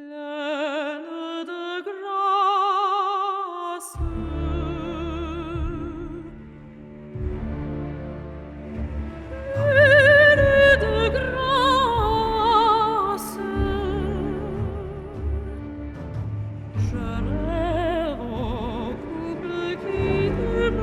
Pleine de grâce. Pleine de grâce. Je rêve au couple qui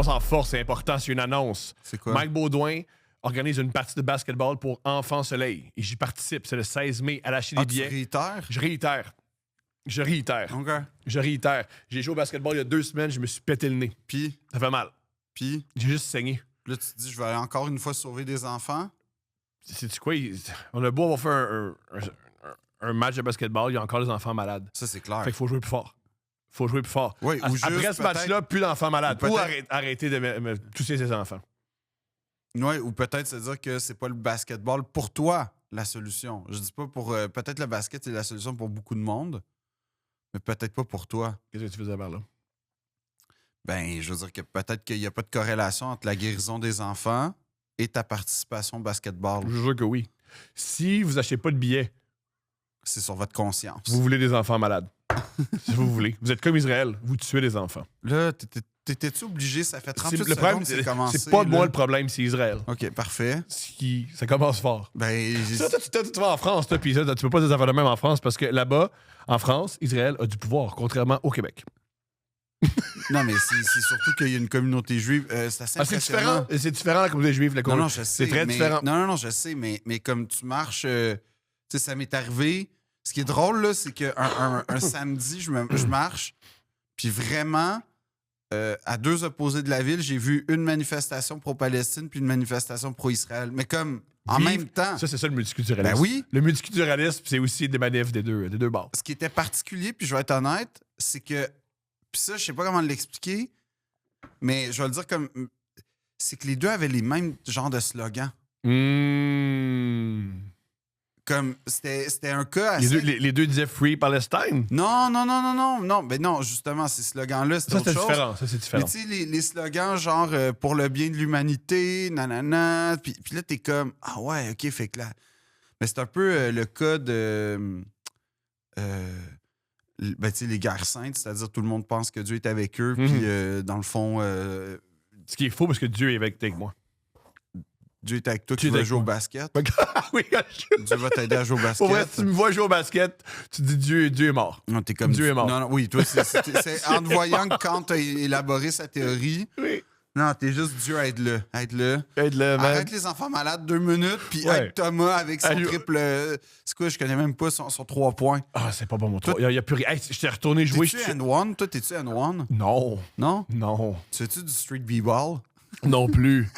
En force, c'est important, c'est une annonce. C'est quoi? Mike Baudouin organise une partie de basketball pour Enfants Soleil. Et j'y participe. C'est le 16 mai à l'achat des billets. Tu réitères? Je réitère. OK. Je réitère. J'ai joué au basketball il y a 2 semaines, je me suis pété le nez. Puis, Ça fait mal. puis, J'ai juste saigné. là, tu te dis, je vais aller encore une fois sauver des enfants. Sais-tu quoi? On a beau avoir fait un match de basketball, il y a encore des enfants malades. Ça, c'est clair. Fait qu'il faut jouer plus fort. Faut jouer plus fort. Oui, ou juste Après ce peut-être- match-là, plus d'enfants malades. ou Ou peut-être- arrêter de me tousser ces enfants. Ouais, ou peut-être se dire que c'est pas le basketball pour toi la solution. Je dis pas pour. Peut-être le basket, c'est la solution pour beaucoup de monde, mais peut-être pas pour toi. Qu'est-ce que tu faisais par là? Ben, je veux dire que peut-être qu'il n'y a pas de corrélation entre la guérison des enfants et ta participation au basketball. Je jure que oui. Si vous achetez pas de billets, C'est sur votre conscience. vous voulez des enfants malades. Si vous voulez. Vous êtes comme Israël, vous tuez des enfants. Là, t'étais-tu obligé? Ça fait 38 Le problème, secondes que c'est commencé. c'est pas là. moi le problème, c'est Israël. OK, parfait. Ça commence fort. Ben, Ça, tu vas en France, toi, puis ça, tu peux pas des affaires de même en France parce que là-bas, en France, Israël a du pouvoir, contrairement au Québec. non, mais c'est surtout qu'il y a une communauté juive. C'est assez Ah, c'est impressionnant. différent. C'est différent la communauté juive. Non, je sais. C'est très mais- différent. Non, je sais, mais comme tu marches, tu sais, ça m'est arrivé. Ce qui est drôle, là, c'est qu'un un samedi, je marche, puis vraiment, à deux opposés de la ville, j'ai vu une manifestation pro-Palestine puis une manifestation pro-Israël. Mais comme, en Vive- même temps, Ça, c'est ça le multiculturalisme. ben oui, Le multiculturalisme, c'est aussi des manifs des deux bords. ce qui était particulier, puis je vais être honnête, c'est que, puis ça, je sais pas comment l'expliquer, mais je vais le dire comme, c'est que les deux avaient les mêmes genres de slogans. Comme, c'était un cas assez... Les deux disaient Free Palestine. Non. Ben non, justement, ces slogans-là, c'est Ça, autre c'est chose. différent. Ça, c'est Mais différent. tu sais, les slogans genre pour le bien de l'humanité, nanana, puis là, t'es comme, ah ouais, OK, fait que là... Mais c'est un peu le cas de... ben, tu sais, les guerres saintes, c'est-à-dire tout le monde pense que Dieu est avec eux, Mhm. puis dans le fond, Ce qui est faux parce que Dieu est avec moi. Dieu est avec toi, Dieu tu est vas avec jouer au moi. basket. Oui, Dieu va t'aider à jouer au basket. pour vrai, si tu me vois jouer au basket, tu te dis Dieu est mort. Non, t'es comme Dieu est mort. Non, oui, toi, c'est en te voyant que quand t'as élaboré sa théorie, Oui. non, t'es juste Dieu, aide-le. Aide-le, man. Arrête les enfants malades 2 minutes, puis Ouais. aide Thomas avec son Allô. triple. C'est quoi, je connais même pas son 3 points. Ah, c'est pas bon, mon Toi- truc. Il y a plus rien. Hey, je t'ai retourné jouer. T'es-tu N1? Toi, t'es-tu N1? Non. Non? Non. Tu fais-tu du street b-ball? Non plus.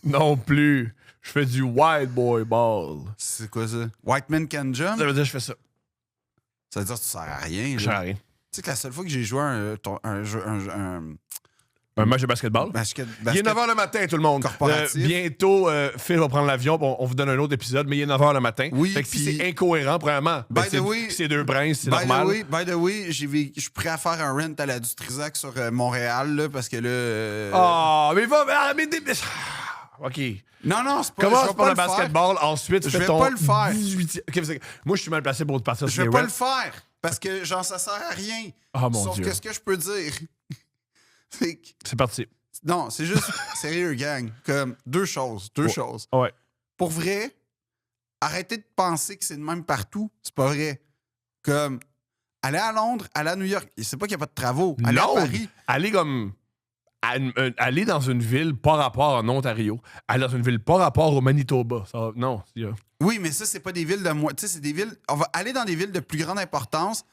Non plus. Je fais du white boy ball. C'est quoi ça? White man can jump? Ça veut dire que je fais ça. Ça veut dire que tu sers à rien. Je là. sers à rien. Tu sais que la seule fois que j'ai joué Un match de basketball. basket. Il est 9h le matin, tout le monde. Corporatif. Bientôt, Phil va prendre l'avion. On vous donne un autre épisode, mais il est 9h le matin. Oui, Fait que si puis- c'est incohérent, premièrement, By the c'est way- c'est deux princes, c'est By normal. the way, je suis prêt à faire un rent à la Dutrisac sur Montréal, là, parce que là. Ah, mais va. OK. Non, c'est pas Commence je vais par pas le faire. basketball, ensuite Je fais vais ton pas le faire. 18e. OK, moi, je suis mal placé pour te partir Je sur vais les pas rents. le faire parce que genre ça sert à rien. Ah, mon Sauf Dieu. que ce que je peux dire, c'est que C'est parti. non, c'est juste sérieux gang, comme deux choses. Ouais. Pour vrai, arrêtez de penser que c'est de même partout, c'est pas vrai. Comme aller à Londres, aller à New York, c'est pas qu'il y a pas de travaux, aller à Londres? Paris. Aller comme aller dans une ville pas rapport en Ontario, aller dans une ville pas rapport au Manitoba. Non. Oui, mais ça, c'est pas des villes de moi. Tu sais, c'est des villes. On va aller dans des villes de plus grande importance.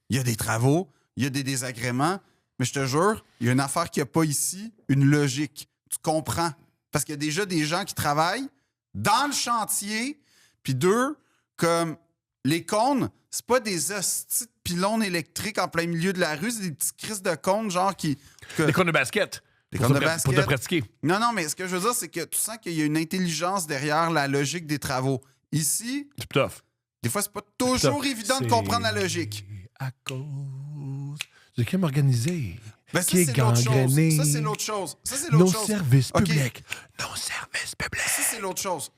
Il y a des travaux, il y a des désagréments. Mais je te jure, il y a une affaire qu'il n'y a pas ici, une logique. Tu comprends? Parce qu'il y a déjà des gens qui travaillent dans le chantier. Puis deux, comme les cônes, c'est pas des hosties de pylônes électriques en plein milieu de la rue, c'est des petits crises de cônes, genre qui. Des cônes de basket. Des Pour cônes de te basket. Pour te pratiquer. Non, mais ce que je veux dire, c'est que tu sens qu'il y a une intelligence derrière la logique des travaux. Ici, C'est tough. des fois, c'est pas toujours évident de comprendre la logique. À cause du crime organisé. Ben, ça, qui est c'est l'autre chose. gangréné. Ça, c'est l'autre chose. Ça, c'est Nos l'autre chose. services OK. publics. Nos services publics. Ça, c'est l'autre chose.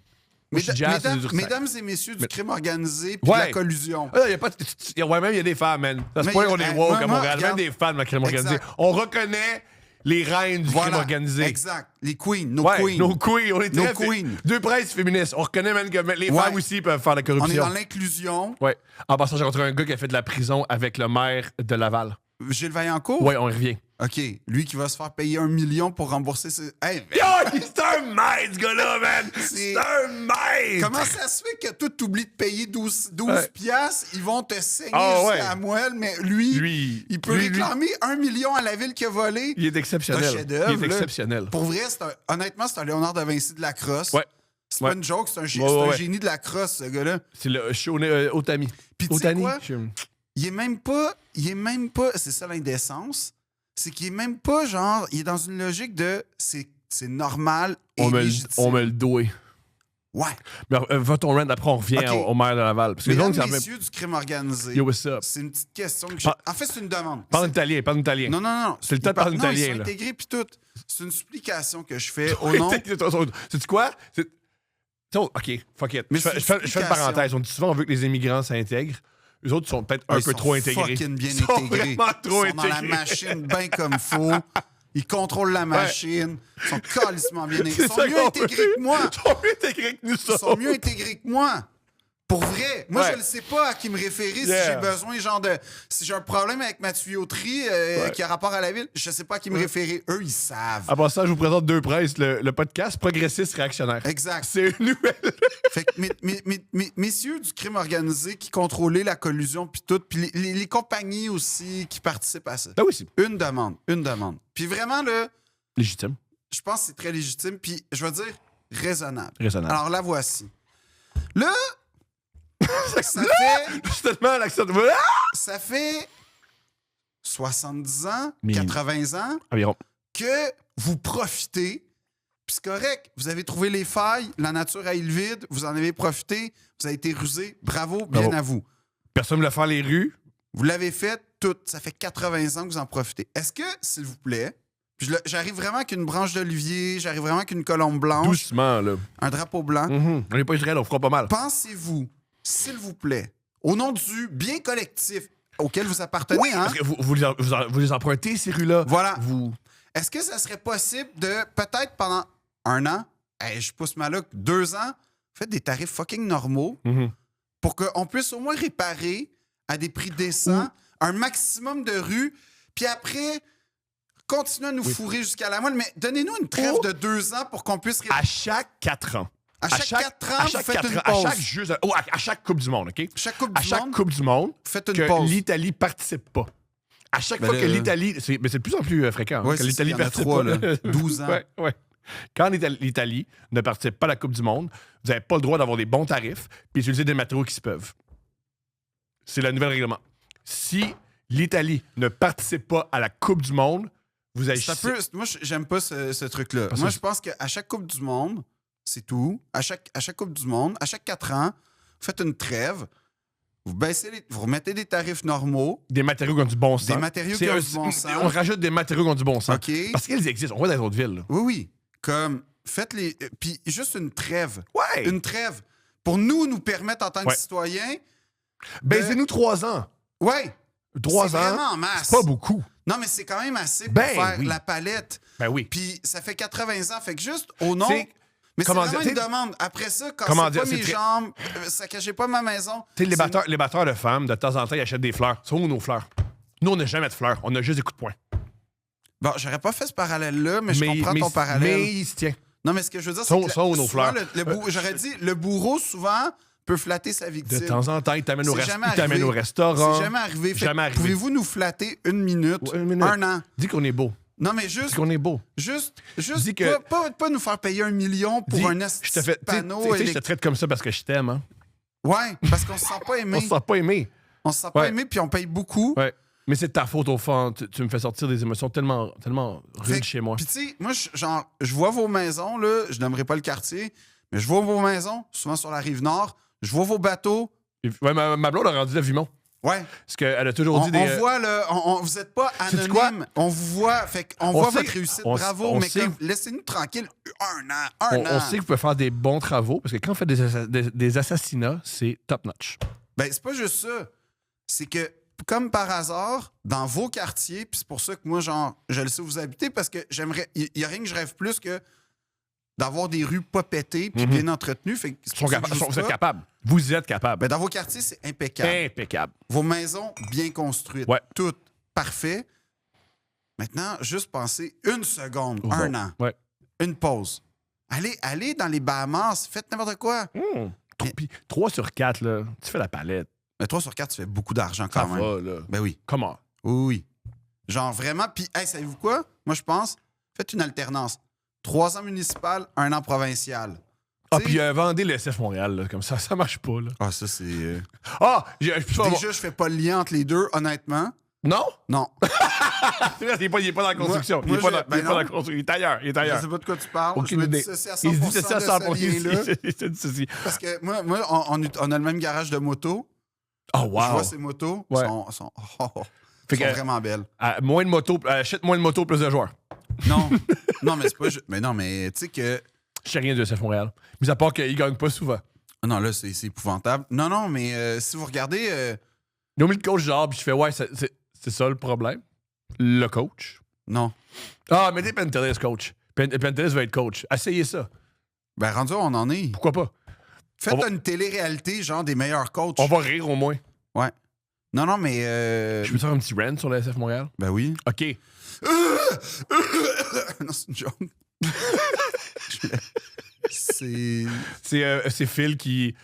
Moi, je suis jazz, c'est dur, ça. Mesdames et messieurs du crime organisé puis de Ouais. la collusion. Il y a pas même il y a des femmes, man. À ce Mais point, il y a- on est hey, woke moi, à Montréal. Même regarde. des femmes de la crime organisé. Exact. On reconnaît les reines du crime organisé. Exact. Les queens, nos Ouais, queens. nos queens. On est Nos très queens. Deux presses féministes. On reconnaît même que les Ouais. femmes aussi peuvent faire la On est corruption. dans l'inclusion. Ouais. En passant, j'ai rencontré un gars qui a fait de la prison avec le maire de Laval. Gilles Vaillancourt? Ouais, on y revient. OK. Lui qui va se faire payer 1 million pour rembourser ses... Hey, Yo, c'est un maître, ce gars-là, man! C'est- C'est un maître! comment ça se fait que toi, t'oublies de payer 12 Ouais. piastres, ils vont te saigner Ah, jusqu'à ouais. la moelle, mais lui, il peut lui, réclamer 1 million à la ville qui a volé. il est C'est un exceptionnel. chef-d'œuvre, Il est là. exceptionnel. Pour vrai, honnêtement, c'est un Léonard de Vinci de la crosse. Ouais. C'est Ouais. pas une joke, c'est un, Ouais, c'est un ouais. génie de la crosse, ce gars-là. C'est le show Otami. Puis tu sais Otani. quoi? Il est même pas, c'est ça l'indécence, c'est qu'il est même pas genre, il est dans une logique de c'est normal et On légitime. me le doit. Ouais. Mais va ton rent, après on revient Ok. au maire de Laval. Parce que Mesdames, donc, ça fait- messieurs du crime organisé, Yo, what's up? c'est une petite question que j'ai. Par- En fait, c'est une demande. Parle italien, parle italien. Non. C'est le temps de parler Non, italien, ils sont là. intégrés puis tout. C'est une supplication que je fais au nom. C'est quoi? OK, fuck it. Mais Je fais c'est je fais une une explication. parenthèse. On dit souvent on veut que les immigrants s'intègrent. Eux autres sont peut-être un Ils peu sont trop intégrés. fucking bien Ils sont intégrés. vraiment trop Ils sont dans la intégrés. machine bien comme faut. Ils contrôlent la machine. Ils sont calissement bien intégrés. Ils C'est sont ça mieux qu'on intégrés veut. que moi. Ils sont mieux intégrés que nous Ils sont sommes. mieux intégrés que moi. Pour vrai. Moi, Ouais. je ne sais pas à qui me référer Yeah. si j'ai besoin, genre de. Si j'ai un problème avec ma tuyauterie qui a rapport à la ville, je ne sais pas à qui me référer. Eux, ils savent. En passant, je vous présente Deux Presses, le podcast progressiste réactionnaire. Exact. C'est une nouvelle. Fait que, messieurs du crime organisé qui contrôlaient la collusion, puis tout, puis les compagnies aussi qui participent à ça. Ah oui, c'est Une demande. Puis vraiment, là, légitime. je pense que c'est très légitime, puis je veux dire raisonnable. Raisonnable. Alors la voici. Là, ça fait, C'est tellement l'accent. ça fait 70 ans, Mais- 80 ans Environ. que vous profitez. Puis c'est correct, vous avez trouvé les failles, la nature a eu le vide, vous en avez profité, vous avez été rusé. Bravo, bien Bravo. à vous. Personne ne voulait faire les rues. Vous l'avez fait tout. Ça fait 80 ans que vous en profitez. Est-ce que, s'il vous plaît, puis j'arrive vraiment avec une branche d'olivier, j'arrive vraiment avec une colombe blanche, Doucement, là. un drapeau blanc. On n'est pas Israël, on fera pas mal. Pensez-vous, s'il vous plaît, au nom du bien collectif auquel vous appartenez, Oui, hein, parce que vous les empruntez, ces rues-là. voilà, Vous... est-ce que ça serait possible de, peut-être pendant 1 an, hey, je pousse ma luck, 2 ans, faites des tarifs fucking normaux pour qu'on puisse au moins réparer à des prix décents un maximum de rues, puis après, continuez à nous fourrer jusqu'à la moelle, mais donnez-nous une trêve de 2 ans pour qu'on puisse réparer. À chaque 4 ans. À chaque 4 ans, vous faites une à pause. chaque jeu, à chaque Coupe du Monde, OK? Chaque Coupe À du chaque Monde, Coupe du Monde, vous faites une que pause. l'Italie participe pas. À chaque Ben fois là, que l'Italie... Mais c'est de plus en plus fréquent, Ouais, que c'est l'Italie ça, il y en a participe 3, pas. là. 12 ans. Ouais. Quand l'Italie ne participe pas à la Coupe du Monde, vous n'avez pas le droit d'avoir des bons tarifs puis utiliser des matériaux qui se peuvent. C'est le nouvel règlement. Si l'Italie ne participe pas à la Coupe du Monde, vous agissez... Moi, j'aime pas ce truc-là. Parce Moi, que- je pense qu'à chaque Coupe du Monde, c'est tout. À chaque Coupe du Monde, à chaque 4 ans, vous faites une trêve, vous remettez des tarifs normaux, Des matériaux qui ont du bon sens. des matériaux qui ont du bon sens. On rajoute des matériaux qui ont du bon sens. OK? Parce qu'ils existent. On voit dans les autres villes. là. Oui. Comme, faites les... Puis juste une trêve. Ouais. Une trêve. Pour nous permettre, en tant que Ouais. citoyens... Baisez-nous 3 ans. Ouais. 3 C'est ans, vraiment en masse. c'est pas beaucoup. Non, mais c'est quand même assez pour Ben faire oui. la palette. Ben oui. Puis ça fait 80 ans. Fait que juste au nom... C'est- Mais c'est comment vraiment dire, une demande. Après ça, comment cassez dire, pas c'est mes très- jambes, saccagez pas ma maison. Tu sais, C'est- les batteurs de femmes, de temps en temps, ils achètent des fleurs. C'est où nos fleurs? Nous, on n'a jamais de fleurs. On a juste des coups de poing. Bon, j'aurais pas fait ce parallèle-là, mais je comprends ton parallèle. Mais il se tient. Non, mais ce que je veux dire, Sont- c'est que sont nos souvent, fleurs. j'aurais dit, le bourreau, souvent, peut flatter sa De victime. temps en temps, il t'amène C'est jamais il t'amène arrivé. au restaurant. C'est jamais arrivé. Fait Jamais que arrivé. Pouvez-vous nous flatter une minute, Ouais, une minute. un an? Dis qu'on est beau. Non, mais Dis juste qu'on est beau. Dis que- pas nous faire payer 1 million pour Dis, un je te fais. panneau. Tu sais, je te traite comme ça parce que je t'aime, hein. Ouais, parce qu'on se sent pas aimé. On se sent pas aimé. On se sent pas Ouais. aimé, puis on paye beaucoup. Ouais. Mais c'est de ta faute au fond. Tu me fais sortir des émotions tellement Fait rudes que- chez moi. Puis tu sais, moi, je vois vos maisons, là, je n'aimerais pas le quartier, mais je vois vos maisons, souvent sur la rive nord. Je vois vos bateaux. Ouais, ma blonde a rendu la Vimont. Ouais. Parce qu'elle a toujours On, dit des. on voit, là, vous n'êtes pas Sais-tu quoi? anonyme. On vous voit, fait qu'on voit sait- votre réussite. on- Bravo, on mais sait- comme, laissez-nous tranquille un an. on sait que vous pouvez faire des bons travaux parce que quand on fait des assassinats, c'est top notch. Ben, c'est pas juste ça. C'est que, comme par hasard, dans vos quartiers, puis c'est pour ça que moi, genre, je le sais où vous habitez, parce que j'aimerais. Il y a rien que je rêve plus que d'avoir des rues pas pétées puis Mhm. bien entretenues. Fait que c'est pour ça que je joue Vous êtes ça. capable. Vous êtes capable. Ben, dans vos quartiers, c'est impeccable. Impeccable. Vos maisons bien construites. Ouais. Toutes parfait. Maintenant, juste pensez une seconde, Bon. un an, Ouais. une pause. Allez dans les Bahamas, faites n'importe quoi. Puis 3 sur 4, là, tu fais la palette. Mais 3 sur 4, tu fais beaucoup d'argent Ça quand même. va, là. Ben oui. Comment? Oui, oui. Genre vraiment. Puis, hey, savez-vous quoi? Moi, je pense, faites une alternance. 3 ans municipal, 1 an provincial. Ah, Tu sais- puis vendez le SF Montréal, là, comme ça marche pas, là. Ah, ça, c'est. Ah! Je peux pas avoir- Déjà, je fais pas le lien entre les deux, honnêtement. Non? Non. C'est vrai, il est pas dans la construction. Moi, il est pas je- dans, ben il est pas dans la non. construction. Il est ailleurs. Il est Je ailleurs. sais pas de quoi tu parles. Aucune je me idée. dissocie à 100% Il se dit ceci à 100%. de ce lien-là. Il se dit ceci. Parce que moi on a le même garage de moto. Oh, Je wow. vois ces motos. Ouais. Sont Fait que- vraiment belles. Moins de motos, achète moins de motos, plus de joueurs. Non. Non, mais c'est pas. Mais non, mais tu sais que. Je sais rien de SF Montréal. Mis à part qu'il gagne pas souvent. Non, là, c'est épouvantable. Non, mais si vous regardez. Ils ont mis le coach genre, puis je fais, ouais, c'est ça le problème. Le coach. Non. Ah, mettez Pentelis coach. Pentelis va être coach. Essayez ça. Ben, rendu, on en est. Pourquoi pas? Faites On va- une télé-réalité, genre des meilleurs coachs. On va rire au moins. Ouais. Non, mais. Je peux faire un petit rant sur le SF Montréal? Ben oui. OK. Non, c'est une joke. C'est. C'est Phil qui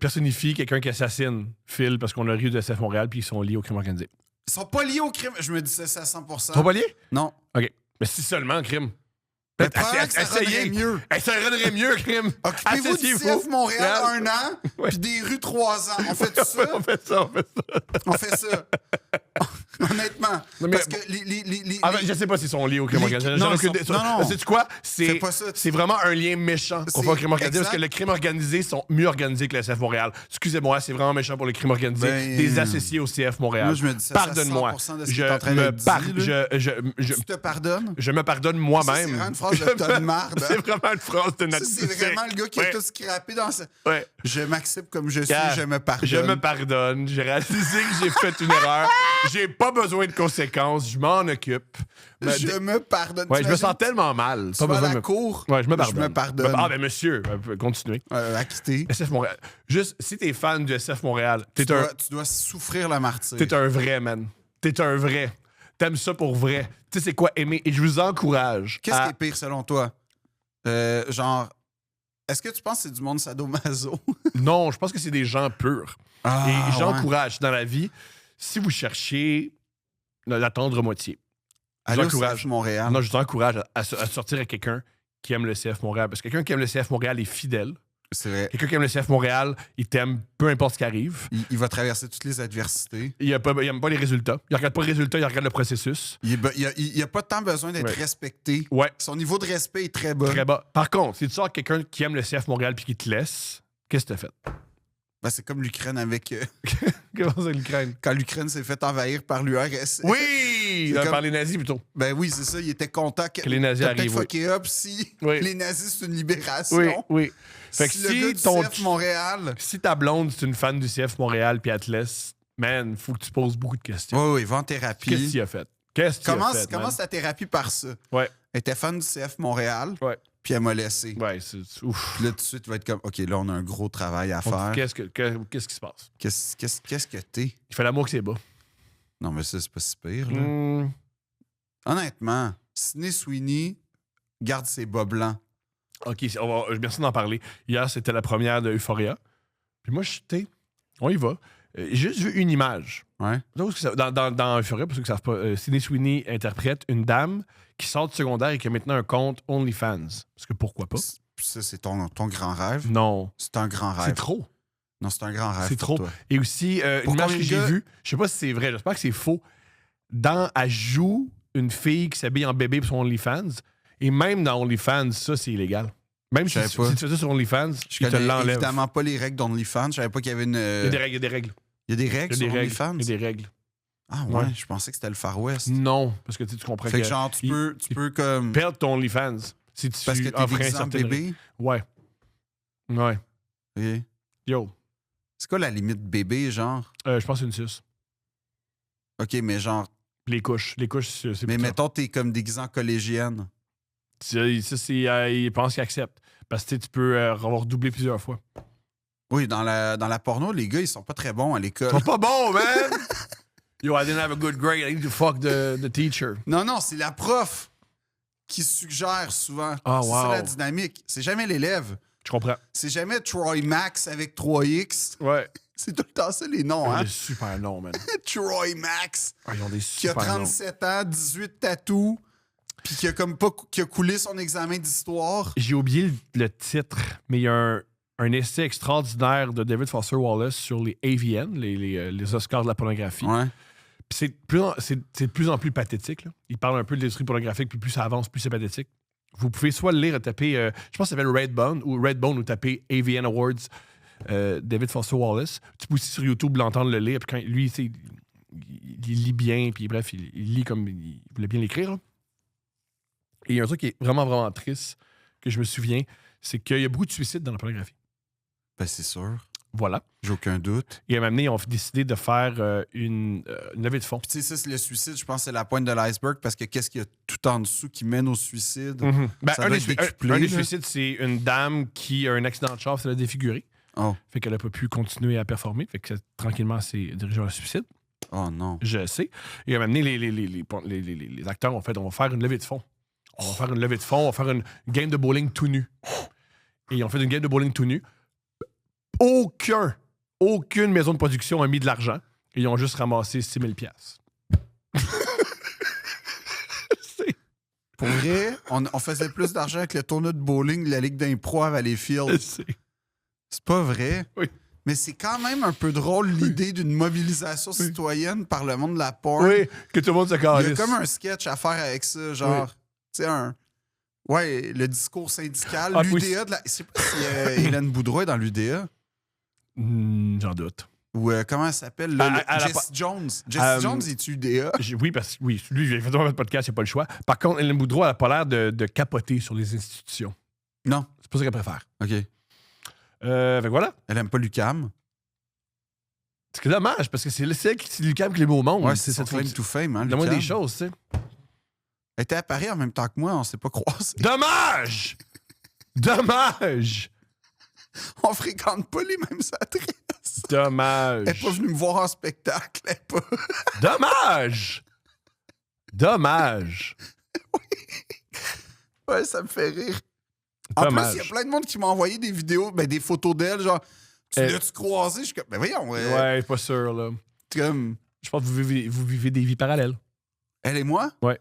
personnifie quelqu'un qui assassine Phil parce qu'on a ri de SF Montréal puis ils sont liés au crime organisé. Ils sont pas liés au crime. Je me dis ça à 100%. Ils sont pas liés? Non. OK. Mais si seulement crime. Mais probablement que ça rendrait mieux. Ça rendrait mieux, crime. Occupez-vous du Associez-vous. CF Montréal Ouais. 1 an, Ouais. puis des rues 3 ans. On fait tout ça? On fait ça. On fait ça. Honnêtement. Non, mais- Parce que les Ah, ben, je sais pas s'ils sont liés au crime Les- organisé. non, J'en ai aucune ils sont- idée. non. Sais-tu quoi? Fais pas ça. C'est vraiment un lien méchant qu'on C'est- fait au crime organisé parce exact. que le crime organisé sont mieux organisés que le CF Montréal. Excusez-moi, c'est vraiment méchant pour le crime organisé Ben, des associés au CF Montréal. Moi, je me dis ça, Pardonne-moi. c'est à 100% de ce que t'es en train de dire, Je tu te pardonnes? je me pardonne Ça, moi-même. c'est vraiment une phrase de tonne marde. C'est vraiment une phrase de Ça, notre c'est vraiment le gars qui a Ouais. tout scrappé dans sa... Ouais. Je m'accepte comme je suis, Gars, je me pardonne. Je me pardonne. J'ai réalisé que j'ai fait une erreur. J'ai pas besoin de conséquences. Je m'en occupe. Je me pardonne. Ouais, je me T'imagines, sens tellement mal. Tu Pas vas à besoin de la me... cour, Ouais, je me pardonne. je me pardonne. Ah, ben monsieur, continuez. Acquitté. SF Montréal. Juste, si t'es fan du SF Montréal, Tu dois souffrir la martyre. t'es un vrai, man. T'es un vrai. T'aimes ça pour vrai. Tu sais, c'est quoi aimer? Et je vous encourage. Qu'est-ce à- qui est pire selon toi? Genre, est-ce que tu penses que c'est du monde sadomaso? Non, je pense que c'est des gens purs. Ah, Et j'encourage dans la vie, si vous cherchez la tendre moitié, Allez au j'encourage. CF Montréal. non, je vous encourage à sortir avec quelqu'un qui aime le CF Montréal. Parce que quelqu'un qui aime le CF Montréal est fidèle. C'est vrai. Quelqu'un qui aime le CF Montréal, il t'aime peu importe ce qui arrive. Il va traverser toutes les adversités. Il n'aime pas les résultats. Il regarde pas les résultats, il regarde le processus. Il a pas tant besoin d'être Ouais. respecté. Ouais, Son niveau de respect est très bas. très bas. Par contre, si tu sors avec quelqu'un qui aime le CF Montréal puis qui te laisse, qu'est-ce que t'as fait? Ben, c'est comme l'Ukraine avec... Comment ça, l'Ukraine? quand l'Ukraine s'est fait envahir par l'URSS. Oui! comme- Par les nazis, plutôt. Ben oui, c'est ça. Il était content que les nazis t'as peut-être arrivent, oui. fucké up si Oui. les nazis, c'est une libération. Oui, oui. Fait que si le gars du ton CF Montréal... si ta blonde, c'est une fan du CF Montréal puis elle te laisse, man, faut que tu poses beaucoup de questions. Oui, va en thérapie. Qu'est-ce qu'il a fait? Qu'est-ce qu'il a fait, man? Commence ta thérapie par ça. Ouais, Elle était fan du CF Montréal, ouais, puis elle m'a laissé. ouais. Ouf. Puis là, tout de suite, tu vas être comme, OK, là, on a un gros travail à faire. Qu'est-ce qui se passe? Qu'est-ce que t'es? Il fait l'amour que c'est bas. Non, mais ça, c'est pas si pire, là. Honnêtement, Sydney Sweeney garde ses bas blancs. OK, merci d'en parler. Hier, c'était la première de Euphoria. Puis moi, on y va. J'ai juste vu une image. Ouais. Dans Euphoria, pour ceux qui ne savent pas, Sydney Sweeney interprète une dame qui sort du secondaire et qui a maintenant un compte OnlyFans. Parce que pourquoi pas? Ça, c'est ton grand rêve. Non. C'est un grand rêve. C'est trop. Non, c'est un grand rêve. C'est pour trop. toi. Et aussi, Pour une image combien que de j'ai gars- vue, je sais pas si c'est vrai, j'espère que c'est faux. Elle joue une fille qui s'habille en bébé pour son OnlyFans. Et même dans OnlyFans, ça, c'est illégal. Même Je si savais tu pas. fais ça sur OnlyFans, Je ils te connais l'enlèvent. évidemment pas les règles d'OnlyFans. Je savais pas qu'il y avait une. Il y a des règles, il y a des règles. Il y a des règles Il y a sur des règles. OnlyFans. Il y a des règles. Ah ouais, Ouais. je pensais que c'était le Far West. Non, parce que tu comprends Fait que que genre, tu peux comme. perdre ton OnlyFans si tu Parce que t'es enfreins déguisé en certaines bébé. règles. Ouais. Ouais. Ok. Yo. C'est quoi la limite bébé, genre? Je pense que c'est une 6. Ok, mais genre. Les couches, c'est Mais plus mettons, t'es comme déguisé en collégienne. ça, c'est, ils pensent qu'ils acceptent. Parce que tu sais, tu peux avoir doublé plusieurs fois. Oui, dans la porno, les gars, ils sont pas très bons à l'école. Ils sont pas bons, man! Yo, I didn't have a good grade. I need to fuck the teacher. Non, c'est la prof qui suggère souvent. Ah, C'est wow. ça la dynamique. C'est jamais l'élève. Je comprends. C'est jamais Troy Max avec 3X. Ouais. C'est tout le temps ça, les noms, Ils ont hein? des super noms, man. Troy Max, Ah, ils ont des qui a super noms. 37 ans, 18 tatous, puis qui a comme pas qui a coulé son examen d'histoire. J'ai oublié le titre, mais il y a un essai extraordinaire de David Foster Wallace sur les AVN, les Oscars de la pornographie. Ouais. Puis c'est de plus en plus pathétique. Là. Il parle un peu de l'industrie pornographique, puis plus ça avance, plus c'est pathétique. Vous pouvez soit le lire et taper, je pense que ça s'appelle Redbone ou taper AVN Awards David Foster Wallace. Tu peux aussi sur YouTube l'entendre le lire, puis quand lui, il lit bien, puis bref, il lit comme il voulait bien l'écrire. Là. Et il y a un truc qui est vraiment, vraiment triste, que je me souviens, c'est qu'il y a beaucoup de suicides dans la pornographie. Ben, c'est sûr. Voilà. J'ai aucun doute. Et à un moment donné, ils ont décidé de faire une levée de fonds. Puis tu sais, ça, c'est le suicide, je pense que c'est la pointe de l'iceberg parce que qu'est-ce qu'il y a tout en dessous qui mène au suicide? Ben, Ça un doit des, être décuplé, un des là. suicides, c'est une dame qui a un accident de char, ça l'a défiguré. Oh. Fait qu'elle n'a pas pu continuer à performer. Fait que tranquillement, c'est dirigé vers le suicide. Oh non. Je sais. Et à un moment donné, les acteurs ont fait on va faire une levée de fonds. On va faire une levée de fonds, on va faire une game de bowling tout nu. Et ils ont fait une game de bowling tout nu. Aucune maison de production a mis de l'argent. Et ils ont juste ramassé 6 000 $. Pour vrai, on faisait plus d'argent avec le tournoi de bowling de la Ligue d'impro à Valleyfield. C'est pas vrai. Oui. Mais c'est quand même un peu drôle l'idée d'une mobilisation citoyenne par le monde de la porn. Oui, que tout le monde se Il y calisse. a comme un sketch à faire avec ça, genre, tu sais, ouais, le discours syndical, Ah, l'UDA de la... Je sais pas si Hélène Boudreau est dans l'UDA. J'en doute. Ou comment elle s'appelle? là, À la Jesse Jones. Jesse Jones, est-tu UDA? Oui, parce que lui, il a fait un podcast, il n'y a pas le choix. Par contre, Hélène Boudreau, elle n'a pas l'air de capoter sur les institutions. Non. C'est pas ça qu'elle préfère. OK. Fait que voilà. Elle aime pas Lucam. C'est dommage, parce que c'est Lucam qui les met au monde. Ouais, c'est son cette claim to fame, hein, Le moins Lucam. des choses, tu sais. Elle était à Paris en même temps que moi, on s'est pas croisés. Dommage! Dommage! On fréquente pas les mêmes adresses. Dommage. Elle est pas venue me voir en spectacle. Elle est pas... Dommage! Dommage. Ouais, ça me fait rire. En Dommage. plus, il y a plein de monde qui m'a envoyé des vidéos, ben, des photos d'elle, genre, tu l'as-tu croisé? Je suis comme, ben voyons, Ouais, pas sûr, là. comme, Je pense que vous vivez des vies parallèles. elle et moi? Ouais.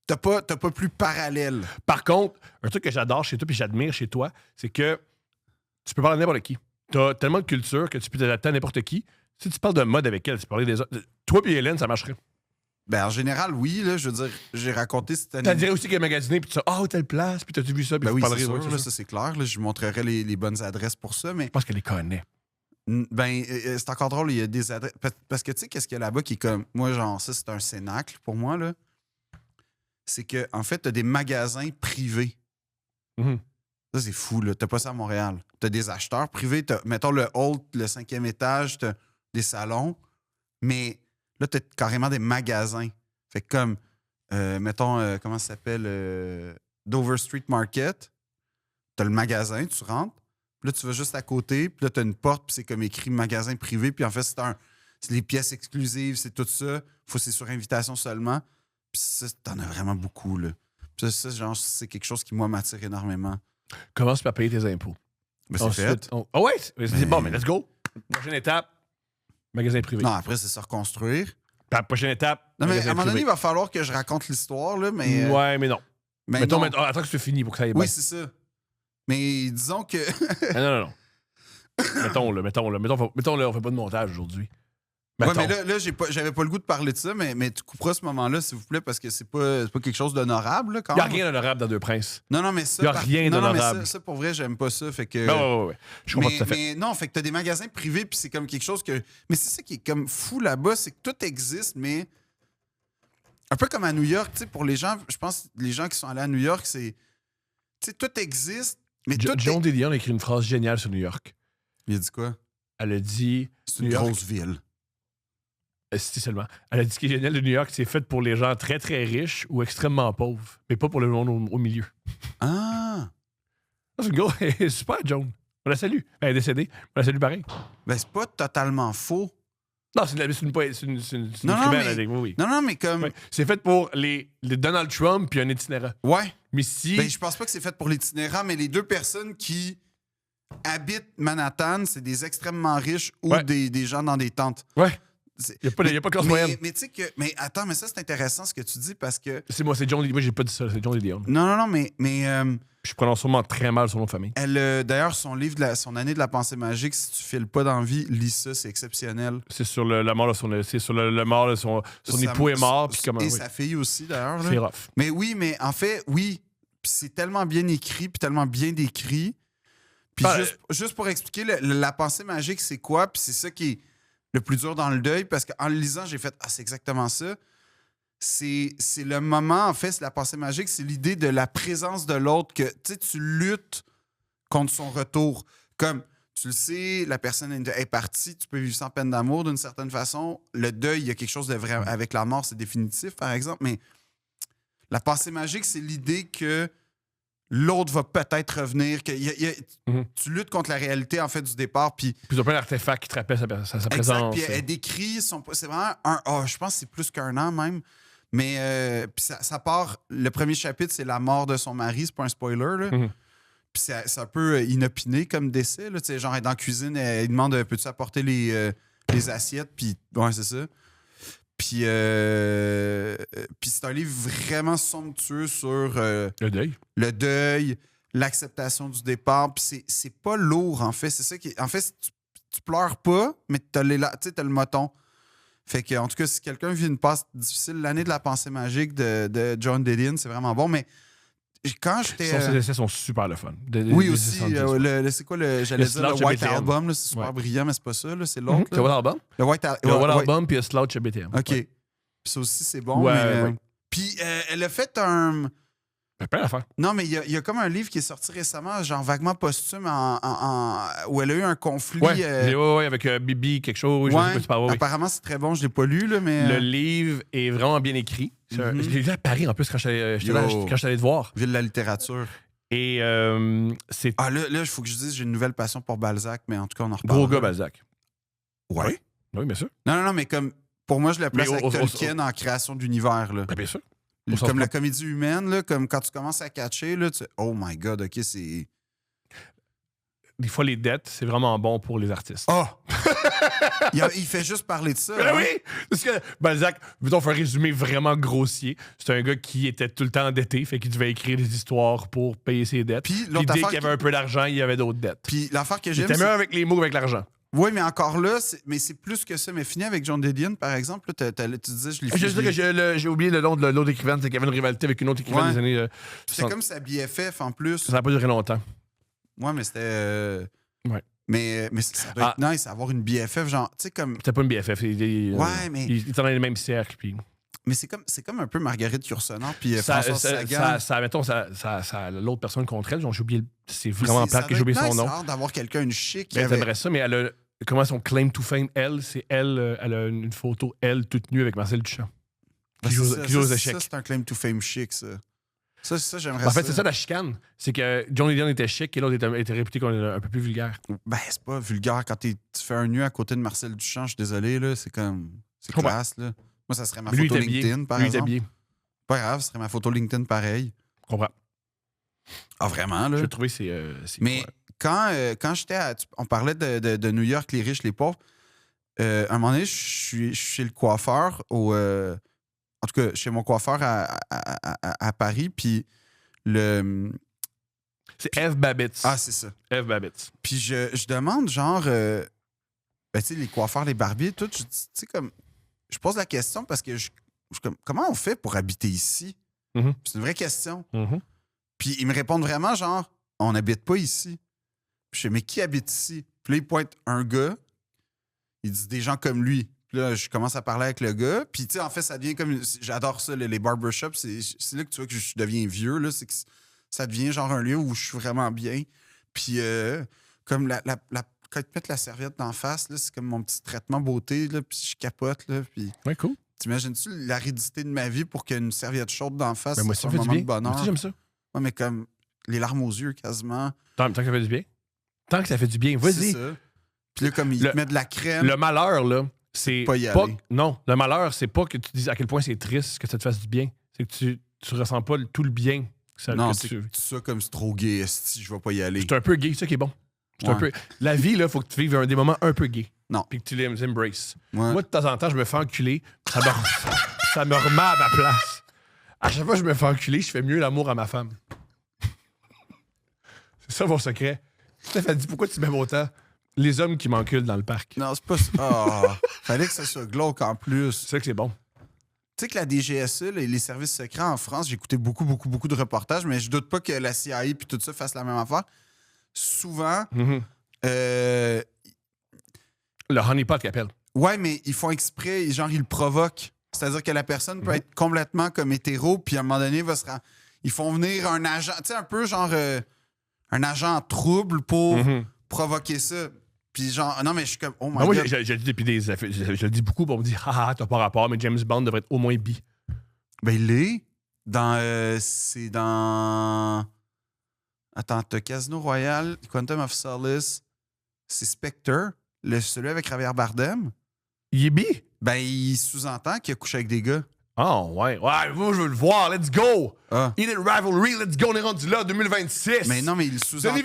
T'as pas plus parallèle. Par contre, un truc que j'adore chez toi puis j'admire chez toi, c'est que tu peux parler à n'importe qui. T'as tellement de culture que tu peux t'adapter à n'importe qui. Si tu parles de mode avec elle, tu peux parler des autres. Toi puis Hélène, ça marcherait. Ben, en général, oui, là, je veux dire, j'ai raconté cette année. Tu dirais aussi qu'elle a magasiné, puis tu dis, oh, telle place, puis t'as-tu vu ça, puis Ben tu oui, c'est parlerais. sûr, ouais, c'est là, ça. ça c'est clair, là, je lui montrerai les bonnes adresses pour ça, mais Je pense qu'elle les connaît. ben, c'est encore drôle, il y a des adresses. Parce que tu sais, qu'est-ce qu'il y a là-bas qui est comme. Moi, genre, ça, c'est un cénacle pour moi, là. C'est que, en fait, t'as des magasins privés. Mhm. Ça, c'est fou, là. T'as pas ça à Montréal. T'as des acheteurs privés, mettons le hall, le 5e étage, t'as des salons, mais là, t'as carrément des magasins. Fait que comme, mettons, comment ça s'appelle? Dover Street Market. T'as le magasin, tu rentres. Puis là, tu vas juste à côté. Puis là, t'as une porte. Puis c'est comme écrit magasin privé. Puis en fait, c'est les pièces exclusives. C'est tout ça. C'est sur invitation seulement. Puis ça, t'en as vraiment beaucoup, là. Puis ça, genre, c'est quelque chose qui, moi, m'attire énormément. Commence par payer tes impôts. Ben, c'est fait. Ah ouais? C'est bon, mais let's go. Prochaine étape, magasin privé. Non, après, c'est se reconstruire. Puis la prochaine étape, Non, mais magasin à un moment donné, privé. il va falloir que je raconte l'histoire, là, mais... Ouais, mais non. mais Mettons, non. attends que c'est fini pour que ça aille bien. Oui, c'est ça. Mais disons que... Ah, non. Mettons-le, on fait pas de montage aujourd'hui. Ouais, Mettons. mais là j'avais pas le goût de parler de ça, mais tu couperas ce moment-là, s'il vous plaît, parce que c'est pas quelque chose d'honorable, là, quand Il n'y a même. rien d'honorable dans Deux Princes. Non, mais ça... Y a rien non, mais d'honorable. ça, pour vrai, j'aime pas ça, fait que... Ouais. Je comprends tout à fait. Mais non, fait que t'as des magasins privés, puis c'est comme quelque chose que... Mais c'est ça qui est comme fou là-bas, c'est que tout existe, mais... Un peu comme à New York, tu sais, pour les gens, je pense, les gens qui sont allés à New York, c'est... Tu sais, tout existe, mais tout... Joan Didion a écrit une phrase géniale sur New York. Il a dit quoi? Elle a dit... C'est une New York- grosse ville. Si seulement. Elle a dit ce qui est génial de New York, c'est fait pour les gens très, très riches ou extrêmement pauvres, mais pas pour le monde au milieu. Ah! C'est une grosse... Super, Joan. On la salue. Elle est décédée. On la salue pareil. Ben, c'est pas totalement faux. Non, c'est une Non, écrivaine, mais- elle dit, oui. Non, mais comme... Ouais. C'est fait pour les Donald Trump puis un itinérant. Ouais. Mais si... Ben, je pense pas que c'est fait pour l'itinérant, mais les deux personnes qui habitent Manhattan, c'est des extrêmement riches ou Ouais. des gens dans des tentes. Ouais. C'est- Il n'y a pas de classe mais, moyenne. mais tu sais que... Mais attends, mais ça, c'est intéressant ce que tu dis parce que... C'est Joan Didion. Moi, j'ai pas dit ça. C'est Joan Didion. Non, mais Je prononce sûrement très mal son nom de famille. elle, d'ailleurs, son livre, son année de la pensée magique, si tu files pas d'envie, lis ça, c'est exceptionnel. C'est sur la mort de son... C'est sur le mort de son époux est mort. Puis comment... Et oui. sa fille aussi, d'ailleurs. là. C'est rough. Mais oui, mais en fait, oui. Puis c'est tellement bien écrit, puis tellement bien décrit. Puis Ben, juste pour expliquer, la pensée magique, c'est quoi? Puis c'est ça qui est le plus dur dans le deuil, parce qu'en le lisant, j'ai fait « Ah, c'est exactement ça. » C'est le moment, en fait, c'est la pensée magique, c'est l'idée de la présence de l'autre, que tu luttes contre son retour. Comme, tu le sais, la personne est partie, tu peux vivre sans peine d'amour d'une certaine façon. Le deuil, il y a quelque chose de vrai avec la mort, c'est définitif, par exemple, mais la pensée magique, c'est l'idée que l'autre va peut-être revenir, que tu luttes contre la réalité, en fait, du départ, puis Puis ils ont plein d'artefacts qui te rappellent sa exact, présence. puis elle décrit c'est vraiment un... je pense que c'est plus qu'un an, même. Mais puis ça part... Le premier chapitre, c'est la mort de son mari. C'est pas un spoiler, là. Mhm. Puis c'est un peu inopiné comme décès, là. Tu sais, genre, elle est dans la cuisine, elle demande « Peux-tu apporter les assiettes? » Puis, ouais, c'est ça. Puis c'est un livre vraiment somptueux sur Le deuil. le deuil, l'acceptation du départ. Puis c'est pas lourd, en fait. C'est ça qui... En fait, tu pleures pas, mais t'as le moton. Fait que, en tout cas, si quelqu'un vit une passe difficile, l'année de la pensée magique de Joan Didion, c'est vraiment bon. Mais quand j'étais... Ses essais sont super le fun. oui, des aussi. 70. C'est quoi j'allais dire le Slouch White BTM. Album, là, c'est super Ouais. brillant, mais c'est pas ça, là, c'est l'autre. C'est White Album? Le White Il y a White ouais. Album puis il y a Slouch BTM. OK. Ouais. Puis ça aussi, c'est bon. Ouais, mais, ouais. Puis elle a fait un... Ben, plein d'affaires. Non, mais il y a comme un livre qui est sorti récemment, genre vaguement posthume, où elle a eu un conflit. Ouais, avec Bibi, quelque chose. Je sais pas si tu parles, oui. Apparemment, c'est très bon, je l'ai pas lu, là, mais... Le livre est vraiment bien écrit. Je l'ai lu à Paris, en plus, quand j'étais allé te voir. Ville de la littérature. Et c'est Ah, là, il faut que je dise, j'ai une nouvelle passion pour Balzac, mais en tout cas, on en reparle. gros gars, Balzac. Ouais. Oui, bien sûr. Non, mais comme... Pour moi, je le place Mais avec Tolkien en création d'univers, là. Ben, bien sûr. Comme la comédie humaine, là, comme quand tu commences à catcher, là, tu... Oh my God, OK, c'est... Des fois, les dettes, c'est vraiment bon pour les artistes. Oh! il fait juste parler de ça. Ben hein? oui! Parce que Balzac, mettons, on fait un résumé vraiment grossier. C'est un gars qui était tout le temps endetté, fait qu'il devait écrire des histoires pour payer ses dettes. Puis Puis l'autre dès affaire qu'il y avait un peu d'argent, il y avait d'autres dettes. Puis l'affaire que Il j'aime, était meilleur avec les mots qu'avec l'argent. Oui, mais encore là, c'est plus que ça. Mais fini avec Joan Didion, par exemple, là, tu disais, je l'ai Je sais que j'ai oublié le nom de l'autre écrivaine, c'est qu'il y avait une rivalité avec une autre écrivaine Ouais. des années. C'était 60. comme sa BFF en plus. Ça n'a pas duré longtemps. Ouais, mais c'était. Ouais. Mais ça doit être nice, avoir une BFF, genre, tu sais, comme. C'était pas une BFF. Ouais, mais. Il était dans les mêmes cercles. Puis... Mais c'est comme un peu Marguerite Yourcenar, puis François Sagan. Mettons, l'autre personne contre elle, j'ai oublié. C'est vraiment plate que j'ai oublié son nom. C'est rare d'avoir quelqu'un, une chic. Ben, j'aimerais ça, mais elle a. Comment son claim to fame, elle, c'est elle, elle a une photo, elle, toute nue avec Marcel Duchamp. Qui joue aux échecs. Ça, c'est un claim to fame chic, ça. Ça, j'aimerais En fait, c'est ça la chicane. C'est que Joan Didion était chic et l'autre était réputé comme un peu plus vulgaire. Ben, c'est pas vulgaire. Quand tu fais un nu à côté de Marcel Duchamp, je suis désolé, là, c'est comme. C'est Ouais. classe, là. Moi, ça serait ma Mais lui, photo il était LinkedIn, bien. par Lui, il était exemple. bien. Pas grave, ce serait ma photo LinkedIn pareil. Je comprends. Ah, vraiment, là? Je vais trouver c'est Mais quoi? quand j'étais on parlait de New York, les riches, les pauvres. À un moment donné, je suis chez le coiffeur, en tout cas, chez mon coiffeur à Paris, puis C'est F. Babbitt. Ah, c'est ça. F. Babbitt. Puis je demande, genre, ben, tu sais, les coiffeurs, les barbiers, tout, tu sais, comme, je pose la question parce que comme, comment on fait pour habiter ici? Mhm. C'est une vraie question. Mhm. Puis ils me répondent vraiment, genre, on n'habite pas ici. Puis je fais, mais qui habite ici? Puis là, il pointe un gars. Il dit des gens comme lui. Puis là, je commence à parler avec le gars. Puis, tu sais, en fait, ça devient comme. J'adore ça, les barbershops. C'est là que tu vois que je deviens vieux. Là, c'est que ça devient genre un lieu où je suis vraiment bien. Puis, comme quand ils te mettent la serviette d'en face, là, c'est comme mon petit traitement beauté. Là, puis je capote. Là, puis, Ouais, cool. t'imagines-tu l'aridité de ma vie pour qu'une serviette chaude d'en face Ben, moi, soit ça un fait du moment bien. de bonheur? Moi aussi, j'aime ça. Ouais, mais comme les larmes aux yeux, quasiment. Tant que ça fait du bien. Tant que ça fait du bien, C'est vas-y. ça. Puis là, comme il te met de la crème. Le malheur, là, c'est Pas y pas. aller. Non, le malheur, c'est pas que tu dises à quel point c'est triste que ça te fasse du bien. C'est que tu ressens pas tout le bien. Non, que c'est tu... ça comme c'est trop gay, esti, je vais pas y aller. C'est un peu gay, c'est ça qui est bon. C'est un Ouais. peu... La vie, là, faut que tu vives des moments un peu gays. Non. Puis que tu les embraces. Ouais. Moi, de temps en temps, je me fais enculer. Ça me remet à ma place. À chaque fois que je me fais enculer, je fais mieux l'amour à ma femme. C'est ça mon secret. Steph a dit, pourquoi tu m'aimes autant? Les hommes qui m'enculent dans le parc. Non, c'est pas ça. Ah, fallait que ça soit glauque en plus. C'est ça que c'est bon. Tu sais que la DGSE, les services secrets en France, j'ai écouté beaucoup de reportages, mais je doute pas que la CIA et tout ça fassent la même affaire. Souvent, Mhm. Le honeypot qui appelle. ouais, mais ils font exprès, genre ils le provoquent. C'est-à-dire que la personne peut être complètement comme hétéro, puis à un moment donné, ils font venir un agent, tu sais, un peu genre un agent en trouble pour Mhm. provoquer ça. Puis genre, non, mais je suis comme, oh my Ben, moi, God. je le dis depuis des affaires. Je le dis beaucoup, pour on me dit, ah, t'as pas rapport, mais James Bond devrait être au moins bi. Ben, il est dans. C'est dans. Attends, t'as Casino Royale, Quantum of Solace, c'est Spectre, celui avec Javier Bardem. Il est bi? Ben, il sous-entend qu'il a couché avec des gars. Oh, ouais. Ouais, moi, je veux le voir. Let's go! Ah. Elite Rivalry, let's go, on est rendu là, 2026. Mais non, mais il sous-entend.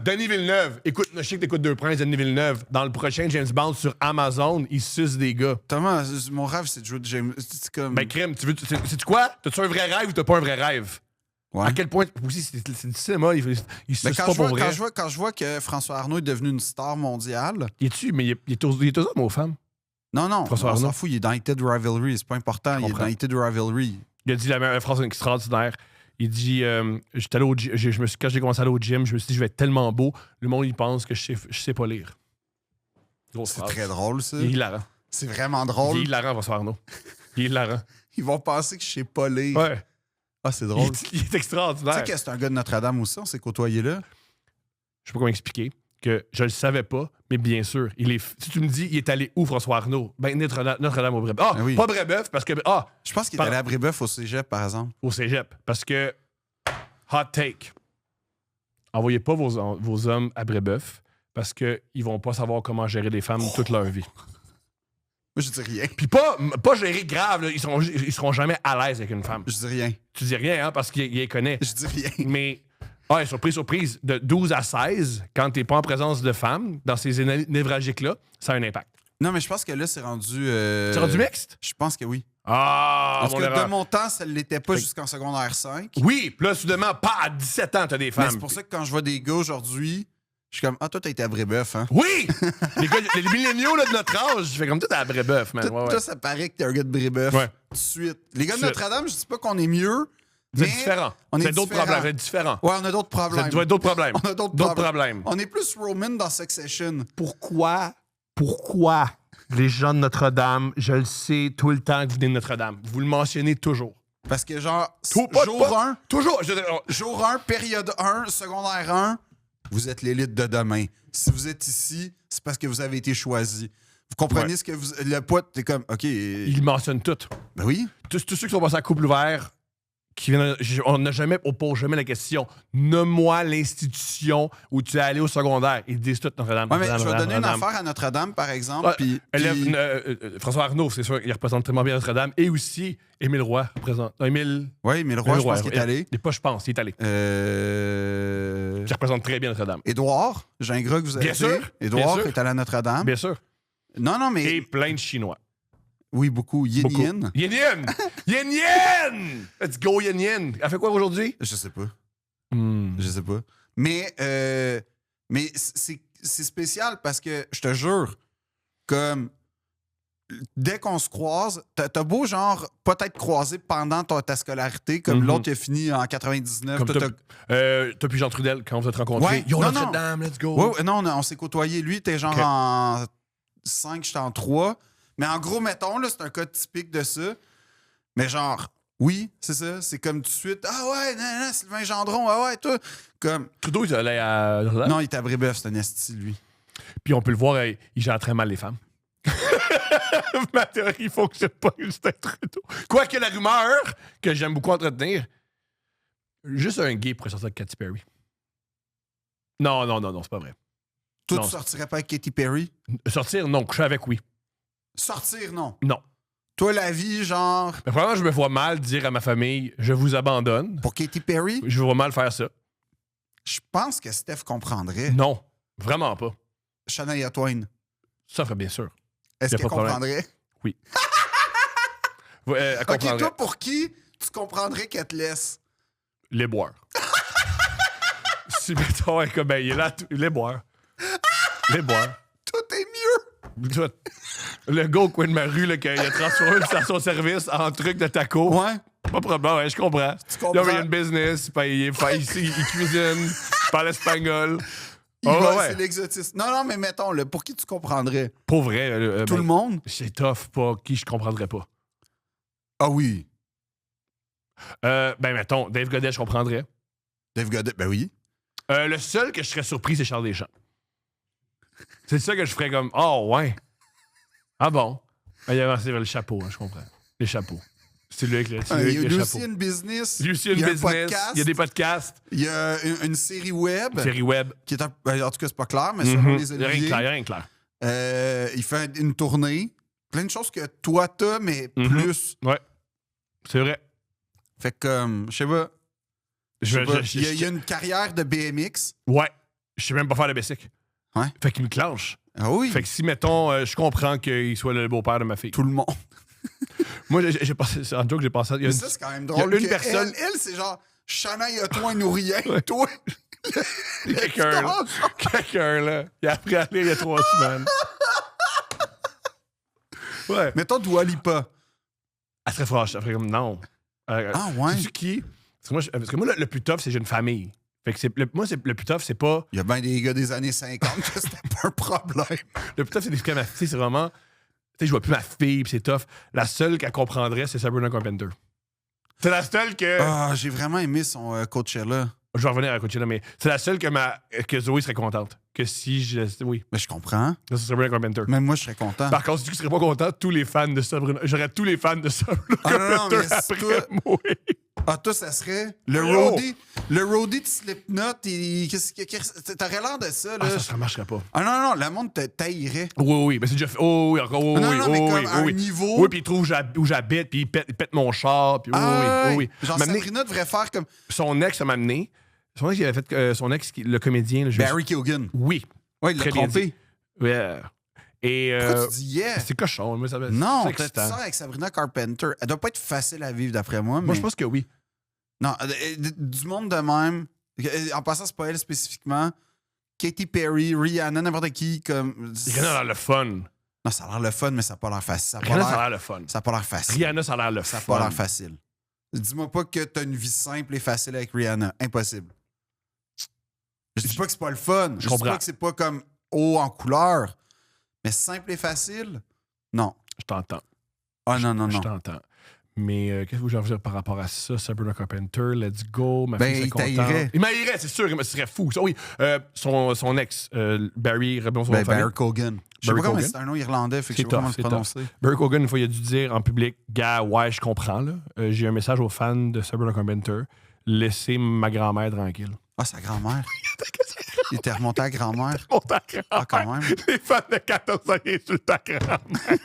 Denis Villeneuve. Écoute, je sais que t'écoutes Deux Princes, Denis Villeneuve. Dans le prochain James Bond sur Amazon, il suce des gars. Thomas, mon rêve, c'est de jouer de James. C'est comme. Ben, crème, sais-tu quoi? T'as-tu un vrai rêve ou t'as pas un vrai rêve? Ouais. À quel point. Aussi, c'est du cinéma, il suce Mais pas pour vrai. quand je vois que François Arnault est devenu une star mondiale. Il est-tu, mais il est aux hommes ou aux femmes? Non, François on s'en Arnault. fout, il est dans Hated Rivalry, c'est pas important, il est comprends. dans Hated Rivalry. Il a dit la meilleure phrase extraordinaire. Il dit j'étais allé au gym, quand j'ai commencé à aller au gym, je me suis dit je vais être tellement beau, le monde il pense que je sais pas lire. Grosse C'est phrase. très drôle, ça. Il est hilarant. C'est vraiment Il drôle. est hilarant, François Arnault. Il est hilarant. Ils vont penser que je sais pas lire. Ouais. Ah, c'est Il drôle. est, il est Tu extraordinaire. sais que c'est un gars de Notre-Dame aussi, on s'est côtoyé là. Je sais pas comment expliquer que je le savais pas, mais bien sûr, si tu me dis il est allé où François Arnault? Ben Notre-Dame au Brébeuf. Ah, Ben oui. pas Brébeuf parce que Je pense qu'il est Par- allé à Brébeuf au cégep, par exemple. au cégep parce que hot take. Envoyez pas vos hommes à Brébeuf parce qu'ils vont pas savoir comment gérer des femmes toute leur vie. Moi, je dis rien. Puis pas gérer grave, là. Ils seront jamais à l'aise avec une femme. Je dis rien. Tu dis rien, hein, parce qu'il les connaît. Je dis rien. Mais, surprise, de 12 à 16, quand t'es pas en présence de femmes, dans ces névralgiques-là, ça a un impact. Non, mais je pense que là, c'est rendu. C'est rendu mixte? Je pense que oui. Ah, Parce mon que erreur. de mon temps, ça ne l'était pas Fait- jusqu'en secondaire 5. Oui, puis là, soudainement, pas à 17 ans, t'as des Mais femmes. c'est pour ça que quand je vois des gars aujourd'hui, je suis comme, ah, toi, t'as été à Brébeuf, hein? Oui! les milléniaux là, de notre âge, je fais comme tout à Brébeuf, man. Toi, Ouais, toi, ça paraît que t'es un gars de Brébeuf. Ouais. Tout de suite. Les gars de Tout de Notre-Dame, je dis pas qu'on est mieux. C'est mais différent. On est C'est d'autres différents. problèmes. C'est différent. Ouais, on a d'autres problèmes. Ça doit être d'autres problèmes. On a d'autres D'autres problèmes. On est plus Roman dans Succession. Pourquoi les gens de Notre-Dame, je le sais tout le temps que vous venez de Notre-Dame. Vous le mentionnez toujours. Parce que genre, Pas- jour 1, Toujours. jour 1, période 1, secondaire 1, vous êtes l'élite de demain. Si vous êtes ici, c'est parce que vous avez été choisi. Vous comprenez Ouais. ce que vous... Le pote, t'es comme, OK, Ils le mentionnent tout. ben oui. Tous ceux qui sont passés à couple ouvert, On n'a jamais, on pose jamais la question. Nomme-moi l'institution où tu es allé au secondaire. Ils disent tout Notre-Dame. Ouais, mais Notre-Dame, je vais donner une Notre-Dame. affaire à Notre-Dame, par exemple. Ouais, Puis, François Arnaud, c'est sûr, il représente tellement bien Notre-Dame. Et aussi, Émile Roy représente. Non, Émile. oui, mais le roi, je pense qu'il est allé. Il est pas, je pense, il est allé. Qui représente très bien Notre-Dame. Édouard, Gingras que vous avez Bien sûr, Édouard bien sûr. est allé à Notre-Dame. Bien sûr. Non, mais. Et plein de Chinois. Oui, beaucoup. Yin Beaucoup. Yin. Yin Yin! Yin Yin! Let's go, Yin Yin! Elle fait quoi aujourd'hui? Je sais pas. Hmm. Je sais pas. Mais c'est spécial parce que, je te jure, comme dès qu'on se croise, t'as beau, genre, peut-être croiser pendant ta scolarité, comme Mhm. l'autre qui a fini en 99. Comme toi, t'as puis Jean Trudel, quand vous êtes rencontrés. Ouais, Yo, non, Notre-Dame, let's go! Ouais, non, on s'est côtoyés. Lui, t'es genre Ok. en 5, j'étais en 3. Mais en gros, mettons, là, c'est un cas typique de ça. Mais genre, oui, c'est ça. C'est comme tout de suite. Ah ouais, non, Sylvain Gendron, ah ouais, toi. Comme. Trudeau, il allait à Notre-Dame. Non, il est à Brébeuf, c'est un esti, lui. Puis on peut le voir, il gère très mal les femmes. Ma théorie fonctionne pas, Justin Trudeau. Quoique la rumeur que j'aime beaucoup entretenir, juste un gay pourrait sortir avec Katy Perry. Non, c'est pas vrai. Toi, Non, tu sortirais pas avec Katy Perry? Sortir, non. Coucher avec, oui. Sortir, non. Non. Toi, la vie, genre, Mais probablement, je me vois mal dire à ma famille, je vous abandonne. pour Katy Perry, Je me vois mal faire ça. je pense que Steph comprendrait. Non, vraiment pas. Shania Twain, Ça ferait bien sûr. est-ce Y a qu'elle pas de problème. comprendrait? Elle OK, comprendrait. toi, pour qui tu comprendrais qu'elle te laisse? Les boire. Si, mettons, elle est comme, ben, il est là, les boire. Les boire. Tout est mieux. Tout. Le gars au coin de ma rue, là, qui a transformé une station-service en truc de taco. Ouais. Pas de problème, ouais, je comprends. Tu comprends? Là, il y a une business, puis il cuisine, il parle espagnol. Il Oh, va, ouais. c'est l'exotisme. Non, mais mettons, là, pour qui tu comprendrais? Pour vrai. Tout le monde? C'est tough, pas qui je comprendrais pas. Ah oui. Ben, mettons, Dave Godet, je comprendrais. Dave Godet, ben oui. Le seul que je serais surpris, c'est Charles Deschamps. C'est ça que je ferais comme, oh, ouais. Ah bon? Ben, il a avancé vers le chapeau, hein, je comprends. Les chapeaux. C'est lui avec le, c'est lui avec Il y le a chapeau. aussi une business. Lui aussi, une il y a un business. podcast. Il y a des podcasts, Il y a une série web. série web. Qui est en tout cas, c'est pas clair, mais selon les Il y a rien de Oliviers, clair, il y a rien de clair. il fait une tournée. Plein de choses que toi, t'as, mais plus. Ouais. C'est vrai. Fait que, comme, je sais pas. Il y a une carrière de BMX. Ouais. Je sais même pas faire le basic. Ouais. Fait qu'il me clenche. Ah oui. Fait que si, mettons, je comprends qu'il soit le beau-père de ma fille. Tout le monde. Moi, j'ai passé, c'est un joke, j'ai pensé. Mais ça, c'est quand même drôle. il y a une que personne- Elle, c'est genre, Shania Twain ou rien. Ouais. Toi, Quelqu'un, là. Quelqu'un, là. Il a appris à lire il y a 3 semaines. Ouais. mettons Dua Lipa. Elle serait fâchée. Elle ferait comme non. Ah ouais? Sais-tu qui? Parce que moi, le plus tough, c'est j'ai une famille. Fait que moi, le plus tough, c'est pas. Il y a bien des gars des années 50 que c'était pas un problème. Le plus tough, c'est d'expliquer à ma fille. C'est vraiment. Tu sais, je vois plus ma fille, pis c'est tough. La seule qu'elle comprendrait, c'est Sabrina Carpenter. C'est la seule que. Ah, j'ai vraiment aimé son Coachella. Je vais revenir à Coachella, mais c'est la seule que Zoé serait contente. Que si je. Oui, Mais je comprends. c'est Sabrina Carpenter. Même moi, je serais content. Par contre, si tu serais pas content, tous les fans de Sabrina. J'aurais tous les fans de Sabrina Ah, non, Carpenter mais c'est après moi. Ah, toi, ça serait le Yo! roadie. Le roadie de Slipknot, t'aurais l'air de ça, là. Ah, ça marcherait pas. Ah non, le monde te taillerait. Oui, mais c'est déjà fait. Oh, oui, encore. Oh, Non, oui, non, mais oh, comme oui, à un oui. niveau- Oui, puis il trouve où j'habite, puis il pète mon char, puis oui, oui, oui. Genre, M'amener- Sabrina devrait faire comme Son ex m'a amené. Son ex, il avait fait. Son ex, le comédien. Là, Barry Keoghan. Oui. Ouais, il l'a Très bien trompé. dit. Ouais. Et. Pourquoi tu dis yeah? C'est cochon, moi, ça va. Non, c'est tu excitant. sors avec Sabrina Carpenter. Elle doit pas être facile à vivre, d'après moi. Moi, mais- je pense que oui. Non, du monde de même. En passant, c'est pas elle spécifiquement. Katy Perry, Rihanna, n'importe qui. Comme... Rihanna a l'air le fun. Non, ça a l'air le fun, mais ça a pas l'air facile. Ça a pas Rihanna, ça a l'air- l'air le fun. ça a pas l'air facile. Rihanna, ça a l'air le Ça a fun. pas l'air facile. Dis-moi pas que t'as une vie simple et facile avec Rihanna. Impossible. Je dis pas que c'est pas le fun. Je dis comprends. pas que c'est pas comme haut en couleur. Mais simple et facile? Non. Je t'entends. Ah non. Je t'entends. Mais qu'est-ce que j'ai envie de dire par rapport à ça? Sabrina Carpenter, let's go. Ma Ben, fille serait il contente. taillerait. Il m'haïrait, c'est sûr. Il serait fou. Ça, oui. Son ex, Barry, rebond son Ben, famille. Barry Keoghan. Je sais pas Barry comment Cogan. c'est un nom irlandais, fait que je C'est sais pas comment tough, le c'est prononcer. Barry Cogan, une fois, il a dû dire en public, gars, ouais, je comprends, là. J'ai un message aux fans de Sabrina Carpenter. Laissez ma grand-mère tranquille. Ah, sa grand-mère. Il était remonté à grand-mère. Oh, ta grand-mère. Ah, quand même. Les fans de 14 ans qui insultent ta grand-mère.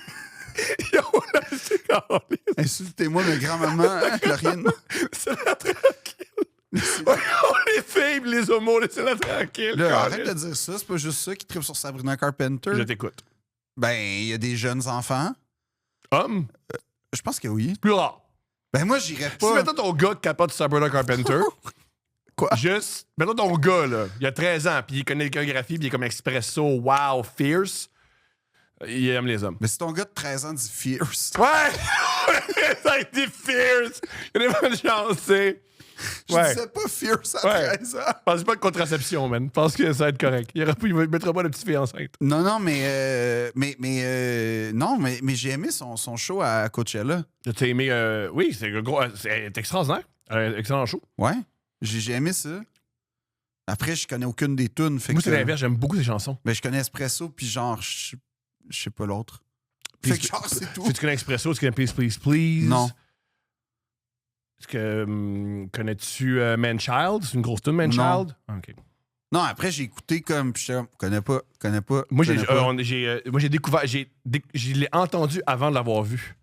Yo, là, c'est calé. Insultez-moi, mes grand-maman, hein, Floriane. C'est la tranquille. Oh, les filles, pis les homos, laissez-la tranquille. Là, arrête Caliste. de dire ça, c'est pas juste ça qui tripe sur Sabrina Carpenter. Je t'écoute. Ben, il y a des jeunes enfants. Homme, Je pense que oui. plus rare. Ben, moi, j'irais Si pas. mettons ton gars qui capote sur Sabrina Carpenter, Quoi? juste, mettons ton gars, là, il a 13 ans, puis il connaît les chorégraphies, puis il est comme Expresso, wow, fierce, il aime les hommes. Mais si ton gars de 13 ans dit fierce, Ouais! Ça a été fierce! Il y a des bonnes chances, tu sais. je Ouais. disais pas fierce à Ouais. 13 ans. Pense pas de contraception, man. Pense que ça va être correct. Il mettra pas de petite fille enceinte. Non, non, mais j'ai aimé son show à Coachella. T'as aimé. Oui, c'est gros. C'est extraordinaire. Excellent show. Ouais. J'ai aimé ça. Après, je connais aucune des tunes. Fait Moi, que, c'est l'inverse. J'aime beaucoup ces chansons. ben, je connais Espresso, puis genre, je sais pas l'autre. Puis Fait que genre, c'est tout. Si tu connais Expresso, tu connais Please, Please, Please. Non. Est-ce que. Connais-tu Man-Child? C'est une grosse tune, Man-Child? OK. Non, après, j'ai écouté comme, puis j'étais comme, connais pas. Moi, connais pas. moi, j'ai découvert. Je l'ai entendu avant de l'avoir vu.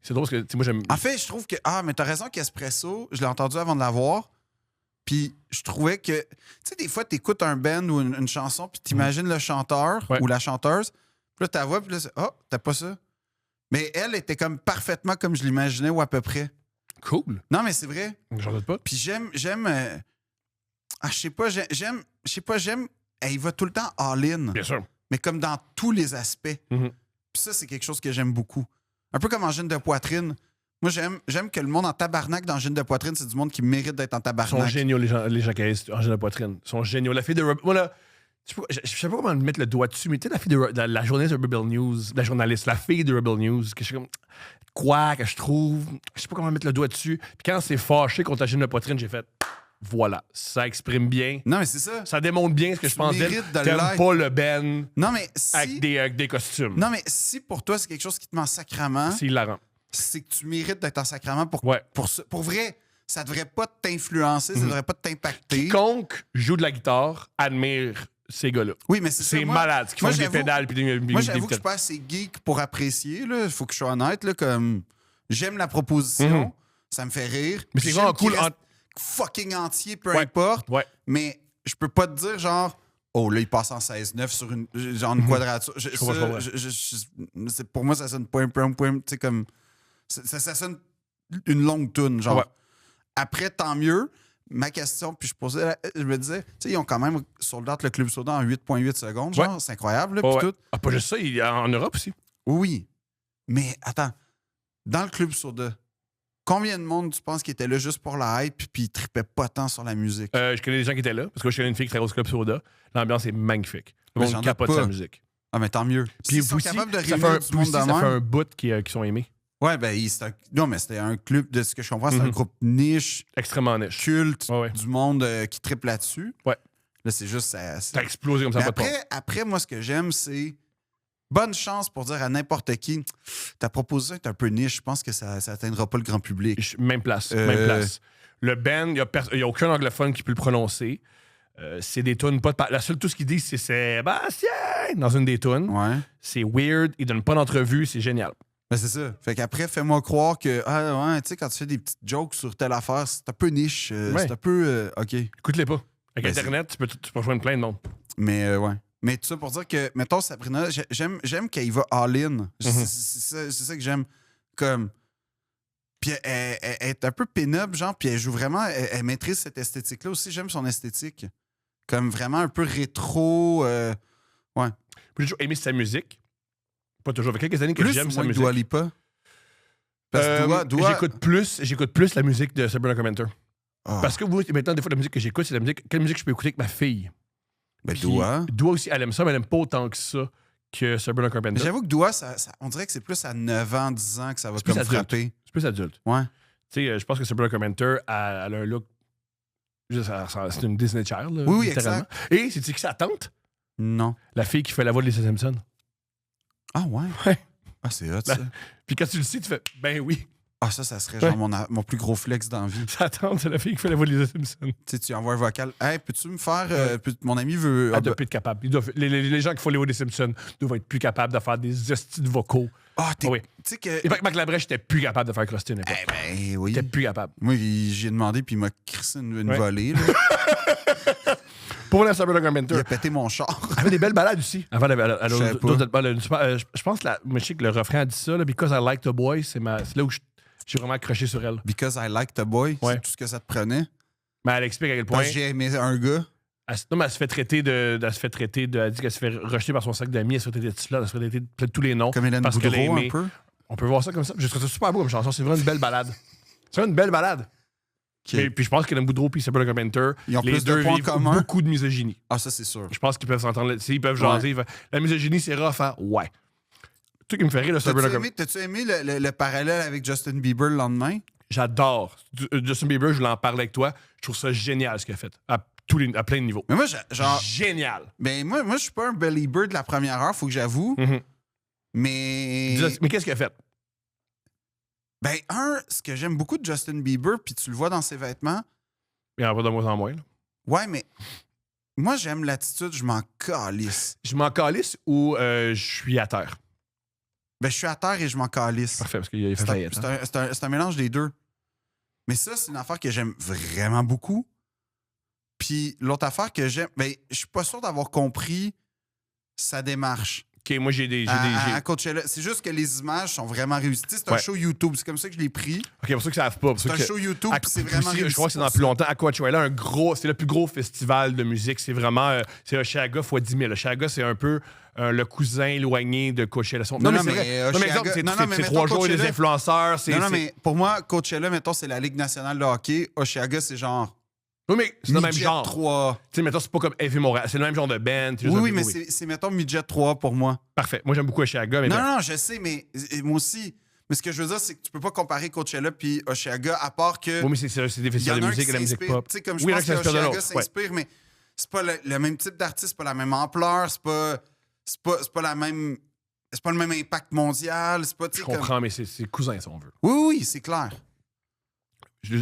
C'est drôle parce que, tu sais, moi, j'aime. En fait, je trouve que. Ah, mais t'as raison qu'Espresso, je l'ai entendu avant de l'avoir. Puis je trouvais que. Tu sais, des fois, t'écoutes un band ou une chanson, puis t'imagines le chanteur Ouais. ou la chanteuse. Puis là, ta voix, puis là, c'est. Oh, t'as pas ça. Mais elle était comme parfaitement comme je l'imaginais ou à peu près. Cool. Non, mais c'est vrai. J'en doute pas. Puis j'aime. Ah, je sais pas, j'aime. Elle y va tout le temps all-in. Bien sûr. Mais comme dans tous les aspects. Mhm. Puis ça, c'est quelque chose que j'aime beaucoup. Un peu comme en gym de poitrine. Moi, j'aime que le monde en tabarnak dans gym de poitrine, c'est du monde qui mérite d'être en Ils sont tabarnak. géniaux, les gens qui restent en général de poitrine. Ils sont géniaux. La fille de Moi, là, je sais pas comment mettre le doigt dessus, mais tu sais, la fille de la journaliste de Rebel News, la journaliste, la fille de Rebel News, que je suis comme. Quoi, que je trouve. Je sais pas comment mettre le doigt dessus. Puis quand c'est fâché contre la gym de poitrine, j'ai fait. Voilà. Ça exprime bien. Non, mais c'est ça. Ça démontre bien ce que Tu je pense d'elle. mérites de T'aimes l'être. pas le Ben Non, mais si. avec des costumes. Non, mais si pour toi, c'est quelque chose qui te met en sacrament, C'est hilarant. c'est que tu mérites d'être en sacrament pour, Ouais. pour vrai. Ça devrait pas t'influencer, ça devrait pas t'impacter. Quiconque joue de la guitare admire ces gars-là. Oui, mais c'est ça. C'est Moi- malade. Ce qu'ils moi, font des j'avoue- pédales puis des Moi, j'avoue que je suis pas assez geek pour apprécier. Il faut que je sois honnête. Là, comme j'aime la proposition. Mhm. Ça me fait rire. Mais c'est J'aime vraiment qu'il cool. reste fucking entier, peu Ouais. importe. Ouais. Mais je peux pas te dire, genre, oh, là, il passe en 16-9 sur une quadrature. Pour moi, ça sonne point. Tu sais, comme. Ça sonne une longue toune, genre. Ouais. Après, tant mieux. Ma question, puis je me disais, tu sais, ils ont quand même sold out le Club Soda en 8,8 secondes, genre, Ouais. c'est incroyable, là, Ouais, puis ouais. tout. Ah, pas juste ça, il y a en Europe aussi. Oui. Mais attends, dans le Club Soda, combien de monde tu penses qui était là juste pour la hype puis ils tripaient pas tant sur la musique? Je connais des gens qui étaient là, parce que moi, je connais une fille qui travaille au Club Soda. L'ambiance est magnifique. Le Mais j'en monde doute capote pas. sa musique. Ah, mais tant mieux. Puis S'ils sont aussi, capables de ça fait réunir un, du monde de ça fait même. un bout qui sont aimés. Ouais, ben, non, mais c'était un club, de ce que je comprends, c'est un Mhm. groupe niche, Extrêmement niche. culte, Ouais, ouais. du monde qui tripe là-dessus. Ouais. Là, c'est juste. Ça a explosé comme ça, Mais pas de problème. après, moi, ce que j'aime, c'est. Bonne chance pour dire à n'importe qui, ta proposition est un peu niche. Je pense que ça atteindra pas le grand public. Même place. Euh, Même place. Le band, il n'y a aucun anglophone qui peut le prononcer. C'est des tunes pas de La seule tout ce qu'ils disent, c'est Sébastien dans une des tunes. Ouais. C'est weird, ils donnent pas d'entrevue, c'est génial. Ben, c'est ça. Fait qu'après, fais-moi croire que, ah ouais, tu sais, quand tu fais des petites jokes sur telle affaire, c'est un peu niche. Ouais. C'est un peu. OK. Écoute-les pas. Avec Ben, Internet, tu peux rejoindre plein de monde. Mais ouais. Mais tout ça pour dire que, mettons, Sabrina, j'aime qu'elle y va all-in. C'est ça que j'aime. Comme. Puis elle est un peu pin-up, genre, puis elle joue vraiment. Elle maîtrise cette esthétique-là aussi. J'aime son esthétique. Comme vraiment un peu rétro. J'ai toujours aimé sa musique. Pas toujours. Il y a quelques années que Plus j'aime ou sa moins que musique. Dua Lipa. Parce que Dua. J'écoute plus la musique de Sabrina Carpenter. Ah, Parce que moi, maintenant, des fois, la musique que j'écoute, c'est la musique. Quelle musique je peux écouter avec ma fille? ben, Puis Dua. Dua aussi, elle aime ça, mais elle aime pas autant que ça que Sabrina Mais Carpenter. j'avoue que Dua, on dirait que c'est plus à 9 ans, 10 ans que ça va C'est plus comme adulte. frapper. C'est plus adulte. Ouais. Tu sais, je pense que Sabrina Carpenter, elle a un look. C'est une Disney Child, là, Oui, littéralement. exact. Et c'est-tu que sa tante? Non. La fille qui fait la voix de Lisa Simpson. Ah ouais? Ouais. Ah, c'est hot, ça. Puis quand tu le sais, tu fais ben oui. Ah, ça serait genre mon plus gros flex dans la vie. Ça attend, c'est la fille qui fait la voix de Lisa Simpson. Tu sais, tu envoies un vocal. Hey, peux-tu me faire. Mon ami veut. Elle doit plus être capable. Les gens qui font les voix des Simpsons doivent être plus capables de faire des hosties de vocaux. Ah, t'es. Oui. Tu sais que. Et fait que Marc Labrèche était plus capable de faire Krusty une époque. Eh ben, oui. Il était plus capable. Moi, j'ai demandé, puis il m'a crissé une Ouais. volée. Là. Pour la Sabrina Il Carpenter. a pété mon char. Elle avait des belles balades aussi. Avant, Je savais pas. je pense que je sais que le refrain a dit ça, là, Because I Like the Boy, c'est là où j'ai vraiment accroché sur elle. Because I like the boy, Ouais. c'est tout ce que ça te prenait. Mais elle explique à quel point. Parce que j'ai aimé un gars. Non, mais elle se fait traiter de. Elle dit qu'elle se fait rejeter par son sac d'amis, elle se fait traiter de cela, elle se fait traiter de tous les noms. Comme Hélène parce qu'elle a Boudreau, aimé. un peu. On peut voir ça comme ça. Je trouve ça super beau comme chanson. C'est vraiment une belle balade. C'est vraiment une belle balade. Ok. Puis je pense qu'Hélène Boudreau et Sabrina Carpenter, Ils ont les plus de deux points vivent communs. beaucoup de misogynie. Ah, ça, c'est sûr. Je pense qu'ils peuvent s'entendre. Ils peuvent jaser. La misogynie, c'est rough, hein? Ouais. Tout qui me fait rire, le Sabrina Carpenter. T'as-tu aimé le parallèle avec Justin Bieber le lendemain? J'adore. Justin Bieber, je voulais en parler avec toi. Je trouve ça génial ce qu'il a fait. À plein de niveaux. Mais moi, genre. Génial. Ben, moi, je suis pas un belieber de la première heure, faut que j'avoue. Mhm. Mais. Mais qu'est-ce qu'il a fait? Ben, ce que j'aime beaucoup de Justin Bieber, puis tu le vois dans ses vêtements. Il y en a pas de moins en moins. Là. Ouais, mais. Moi, j'aime l'attitude, je m'en calisse. Je m'en calisse ou je suis à terre? Ben, je suis à terre et je m'en calisse. Parfait, parce qu'il a fait faillite. Hein? C'est un mélange des deux. Mais ça, c'est une affaire que j'aime vraiment beaucoup. Puis l'autre affaire que j'aime, ben, je suis pas sûr d'avoir compris sa démarche. OK, moi, j'ai des... À Coachella. C'est juste que les images sont vraiment réussies. Tu sais, c'est un Ouais. show YouTube. C'est comme ça que je l'ai pris. OK, pour ceux qui savent pas. C'est un show YouTube, puis c'est vraiment aussi, réussi. je crois que c'est dans pour plus ça. longtemps. À Coachella, c'est le plus gros festival de musique. C'est vraiment... c'est Osheaga x 10 000. Osheaga, c'est un peu le cousin éloigné de Coachella. Non, mais mais c'est vrai. Osheaga- Non, mais exemple, non, non, mais c'est mettons 3 jours et des Coachella- influenceurs. Non, mais pour moi, Coachella, mettons, c'est la Ligue nationale de hockey. Osheaga, c'est genre. Oui, mais c'est le même Midget genre. 3. Tu sais, mettons, c'est pas comme Heavy Montréal. C'est le même genre de band. c'est juste Oui, un oui, peu- mais c'est, mettons, Midget 3 pour moi. Parfait. Moi, j'aime beaucoup Osheaga. Mais Non, bref. non, je sais, mais moi aussi. Mais ce que je veux dire, c'est que tu peux pas comparer Coachella puis Osheaga, à part que. Oui, mais c'est des Il y festivals en de a un musique qui et de la musique s'inspire. pop. Tu sais, comme je Oui, pense là, que ça s'inspire de Osheaga l'autre, ouais. s'inspire, mais c'est pas le même type d'artiste, c'est pas la même ampleur, c'est pas la même. C'est pas le même impact mondial, c'est pas. tu Je sais, comme- comprends, mais c'est cousin, si on veut. Oui, oui, c'est clair.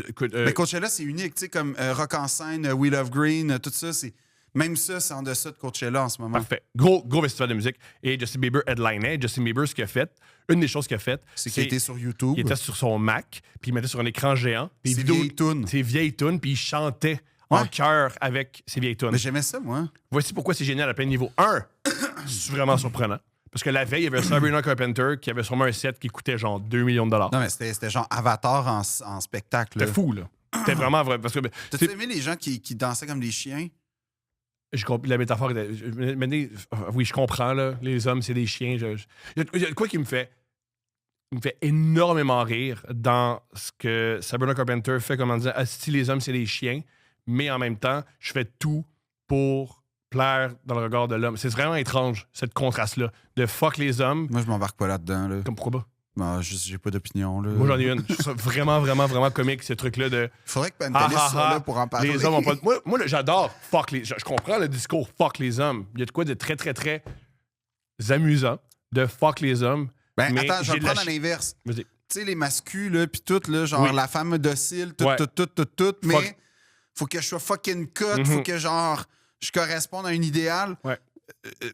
Écoute, Mais Coachella, c'est unique, tu sais, comme Rock en scène, We Love Green, tout ça, c'est. Même ça, c'est en deçà de Coachella en ce moment. parfait. Gros festival de musique. Et Justin Bieber headlinait. Justin Bieber, ce qu'il a fait, une des choses qu'il a fait, C'est qu'il était sur YouTube. il était sur son Mac, puis il mettait sur un écran géant des Ses vidéos, vieilles tunes. ses vieilles tunes, puis il chantait en Ouais. chœur avec ses vieilles tunes. Mais j'aimais ça, moi. Voici pourquoi c'est génial à plein de niveaux. Un, c'est vraiment surprenant. Parce que la veille, il y avait Sabrina Carpenter qui avait sûrement un set qui coûtait genre 2 millions de dollars. Non, mais c'était genre Avatar en spectacle. C'était fou, là. C'était vraiment vrai. Parce que T'as-tu c'est- aimé les gens qui dansaient comme des chiens? la métaphore était. Oui, je comprends, là. Les hommes, c'est des chiens. Il y a de quoi qui me fait. Il me fait énormément rire dans ce que Sabrina Carpenter fait, comme en disant si les hommes, c'est des chiens, mais en même temps, je fais tout pour plaire dans le regard de l'homme. C'est vraiment étrange, cette contraste-là. De fuck les hommes. Moi, je m'embarque pas là-dedans. Là. Comme pourquoi pas? Bon, j'ai pas d'opinion. Là. Moi, j'en ai une. Je trouve ça vraiment, vraiment, vraiment comique, ce truc-là de. Faudrait que Pantelis soit là pour en parler. Les hommes ont pas. Moi, j'adore fuck les. Je comprends le discours fuck les hommes. Il y a de quoi de très, très, très amusant de fuck les hommes. Ben, mais attends, je vais j'ai le de la prendre à l'inverse. Vas-y. Tu sais, les mascus, là, pis tout, là, genre Oui. la femme docile, tout, Ouais. tout, mais Fuck. faut que je sois fucking cut, Mhm. faut que, genre, je corresponde à un idéal. Ouais.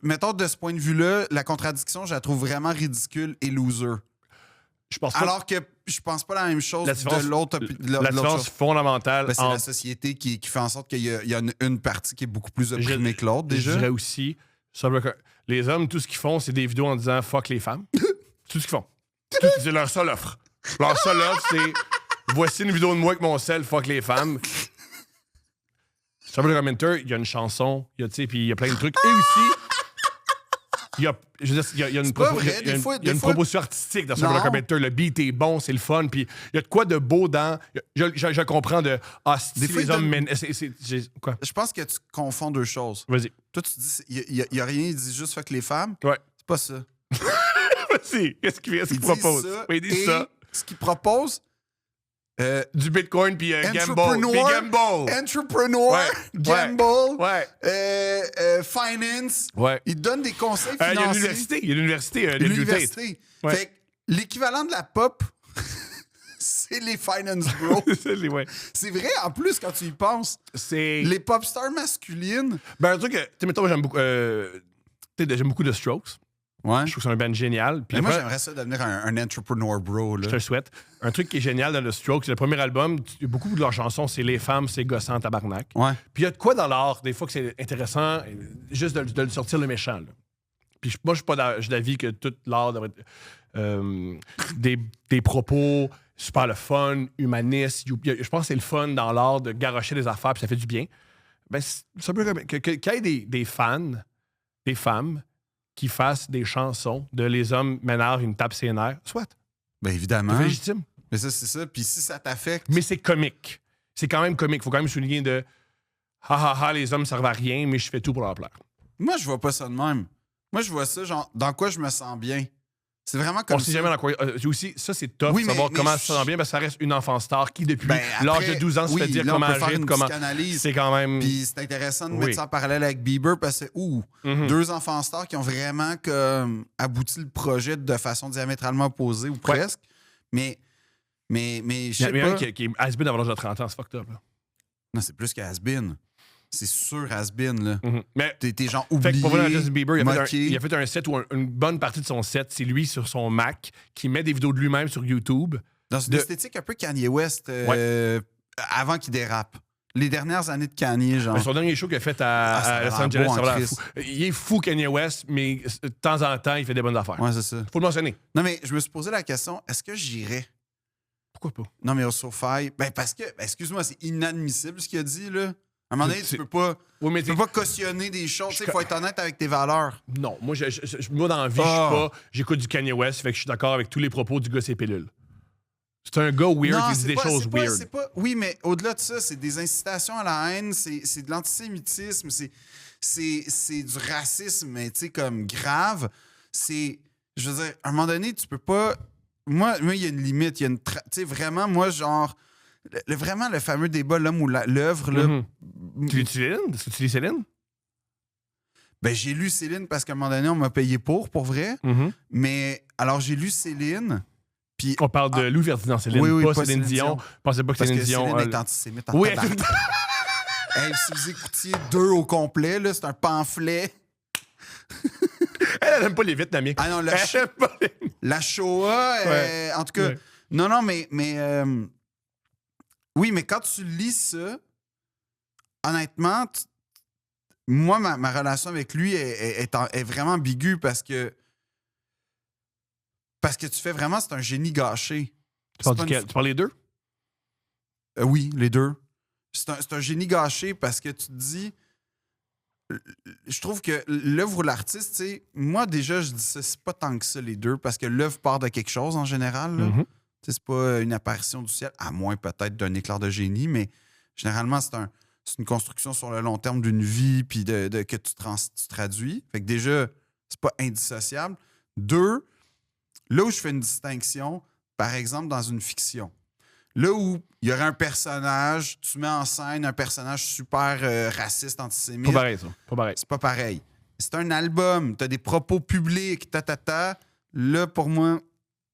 Mettons, de ce point de vue-là, la contradiction, je la trouve vraiment ridicule et loser. Je pense pas. Alors que je pense pas la même chose La différence- de l'autre de la l'autre différence chose. fondamentale Ben, c'est la entre. société qui fait en sorte qu'il y a une partie qui est beaucoup plus opprimée que l'autre, Je déjà. dirais aussi. Les hommes, tout ce qu'ils font, c'est des vidéos en disant fuck les femmes. Tout ce qu'ils font. C'est leur seule offre. Leur seule offre, c'est voici une vidéo de moi avec mon sel, fuck les femmes. Sabrina Carpenter, il y a une chanson, il y a, tu sais, puis il y a plein de trucs. Et aussi, il y a, je veux dire, il y a une, pas propo- vrai, il y a des une- fois- il y a des une fois- proposition artistique dans Sabrina Non. Carpenter. Le beat est bon, c'est le fun, puis il y a de quoi de beau dans. Je comprends de. Ah, si Des fois, les il hommes. donne- Quoi? Je pense que tu confonds deux choses. Vas-y. Toi, tu dis, il y a rien, il dit juste fuck les femmes. Ouais. C'est pas ça. Vas-y. Qu'est-ce qu'il Il dit propose? ça. Oui, il dit et ça. ce qu'il propose, Du Bitcoin, puis Gamble. Entrepreneur. Puis Gamble. Entrepreneur, Ouais, gamble, Ouais. finance. Ouais. Il donne des conseils Il y a financiers. l'université. Il y a l'université de Bill Tate. L'université. Ouais. Fait que l'équivalent de la pop, c'est les finance bros. Ouais. C'est vrai, en plus, quand tu y penses. C'est. Les pop stars masculines. Ben, un truc que. Tu sais, mettons, moi, j'aime beaucoup. J'aime beaucoup The Strokes. Ouais. Je trouve que c'est un band génial. Puis Mais moi, après, j'aimerais ça devenir un entrepreneur bro. Là. je te le souhaite. Un truc qui est génial dans The Strokes, c'est le premier album. Beaucoup de leurs chansons, c'est les femmes, c'est gossant, tabarnak. Ouais. Puis il y a de quoi dans l'art, des fois, que c'est intéressant, juste de le sortir le méchant. Là. Puis moi, je suis pas j'ai d'avis que tout l'art devrait être des propos super le fun, humanistes. Je pense que c'est le fun dans l'art de garrocher des affaires, puis ça fait du bien. Ben, c'est un peu comme qu'il y ait des fans, des femmes, qui fassent des chansons de les hommes m'énervent, ils me tapent ses nerfs, soit. Ben évidemment. C'est légitime. Mais ça, c'est ça. Puis si ça t'affecte. Mais c'est comique. C'est quand même comique. Faut quand même souligner de ha ha ha, les hommes servent à rien, mais je fais tout pour leur plaire. Moi, je vois pas ça de même. Moi, je vois ça, genre, dans quoi je me sens bien. C'est vraiment comme On ça. sait jamais dans quoi. Aussi, ça, c'est tough Oui, de savoir mais comment je- ça sent bien, parce que ça reste une enfant star qui, depuis Ben, l'âge après, de 12 ans, se oui, fait dire là, on comment peut faire agir, une comment. psychanalyse. C'est quand même. Puis c'est intéressant de Oui. mettre ça en parallèle avec Bieber parce que, Mhm. deux enfants stars qui ont vraiment comme abouti le projet de façon diamétralement opposée ou presque. Mais je Il y sais a un pas. qui est has-been avant l'âge de 30 ans, c'est fucked up. Là. Non, c'est plus que has-been. C'est sûr has-been, là. Mais. T'es genre Fait oublié, que pour venir à Justin Bieber, moqué. il a fait un set où une bonne partie de son set, c'est lui sur son Mac qui met des vidéos de lui-même sur YouTube. Dans une de- esthétique un peu Kanye West avant qu'il dérape. Les dernières années de Kanye, genre. Ben, son dernier show qu'il a fait Ah, ça à a Los l'air Angeles, beau en ça va l'air Christ. fou. Il est fou, Kanye West, mais de temps en temps, il fait des bonnes affaires. Ouais, c'est ça. Faut le mentionner. Non, mais je me suis posé la question, est-ce que j'irais? Pourquoi pas? Non, mais au SoFi, ben parce que, excuse-moi, c'est inadmissible ce qu'il a dit, là. À un moment donné, tu peux pas cautionner des choses. Il faut être honnête avec tes valeurs. Non, moi, moi dans la vie, je suis Ah. pas. J'écoute du Kanye West, fait que je suis d'accord avec tous les propos du gars c'est pilule. C'est un gars weird Non, qui dit c'est des pas- choses c'est pas- weird. c'est pas- oui, mais au-delà de ça, c'est des incitations à la haine, c'est de l'antisémitisme, c'est du racisme, mais tu sais, comme grave. C'est. Je veux dire, à un moment donné, tu peux pas. Moi, il y a une limite. Il y a une. Tu sais, vraiment, moi, genre. Vraiment, le fameux débat, l'homme ou l'œuvre, là. Mhm. Tu lis Céline? Est-ce que tu lis Céline? Ben, j'ai lu Céline parce qu'à un moment donné, on m'a payé pour vrai. Mhm. Mais alors, j'ai lu Céline. Puis. On parle de Louis Ferdinand Céline, Oui, oui, pas pas Céline Céline Dion. Dion. Pensez pas que Parce Céline que Dion. Céline est antisémite en Oui, tabarnak. Hey, si vous écoutiez 2 au complet, là, c'est un pamphlet. elle aime pas les Vietnamiens. Ah non, Elle aime pas les... la Shoah, Ouais. en tout cas. Ouais. Non, mais oui, mais quand tu lis ça, honnêtement, moi, ma relation avec lui est vraiment ambiguë parce que tu fais vraiment, c'est un génie gâché. Tu parles C'est pas duquel? une- Tu parles les deux? Oui, les deux. C'est un génie gâché parce que tu te dis. Je trouve que l'œuvre ou l'artiste, tu sais, moi déjà, je dis ça, c'est pas tant que ça, les deux, parce que l'œuvre part de quelque chose en général. Là. Mhm. Tu sais, c'est pas une apparition du ciel, à moins peut-être d'un éclair de génie, mais généralement, c'est une construction sur le long terme d'une vie, puis que tu traduis. Fait que déjà, c'est pas indissociable. Deux, là où je fais une distinction, par exemple, dans une fiction. Là où il y aurait un personnage, tu mets en scène un personnage super raciste, antisémite. Pas pareil, ça. Pas pareil. C'est pas pareil. C'est un album, t'as des propos publics, Là, pour moi,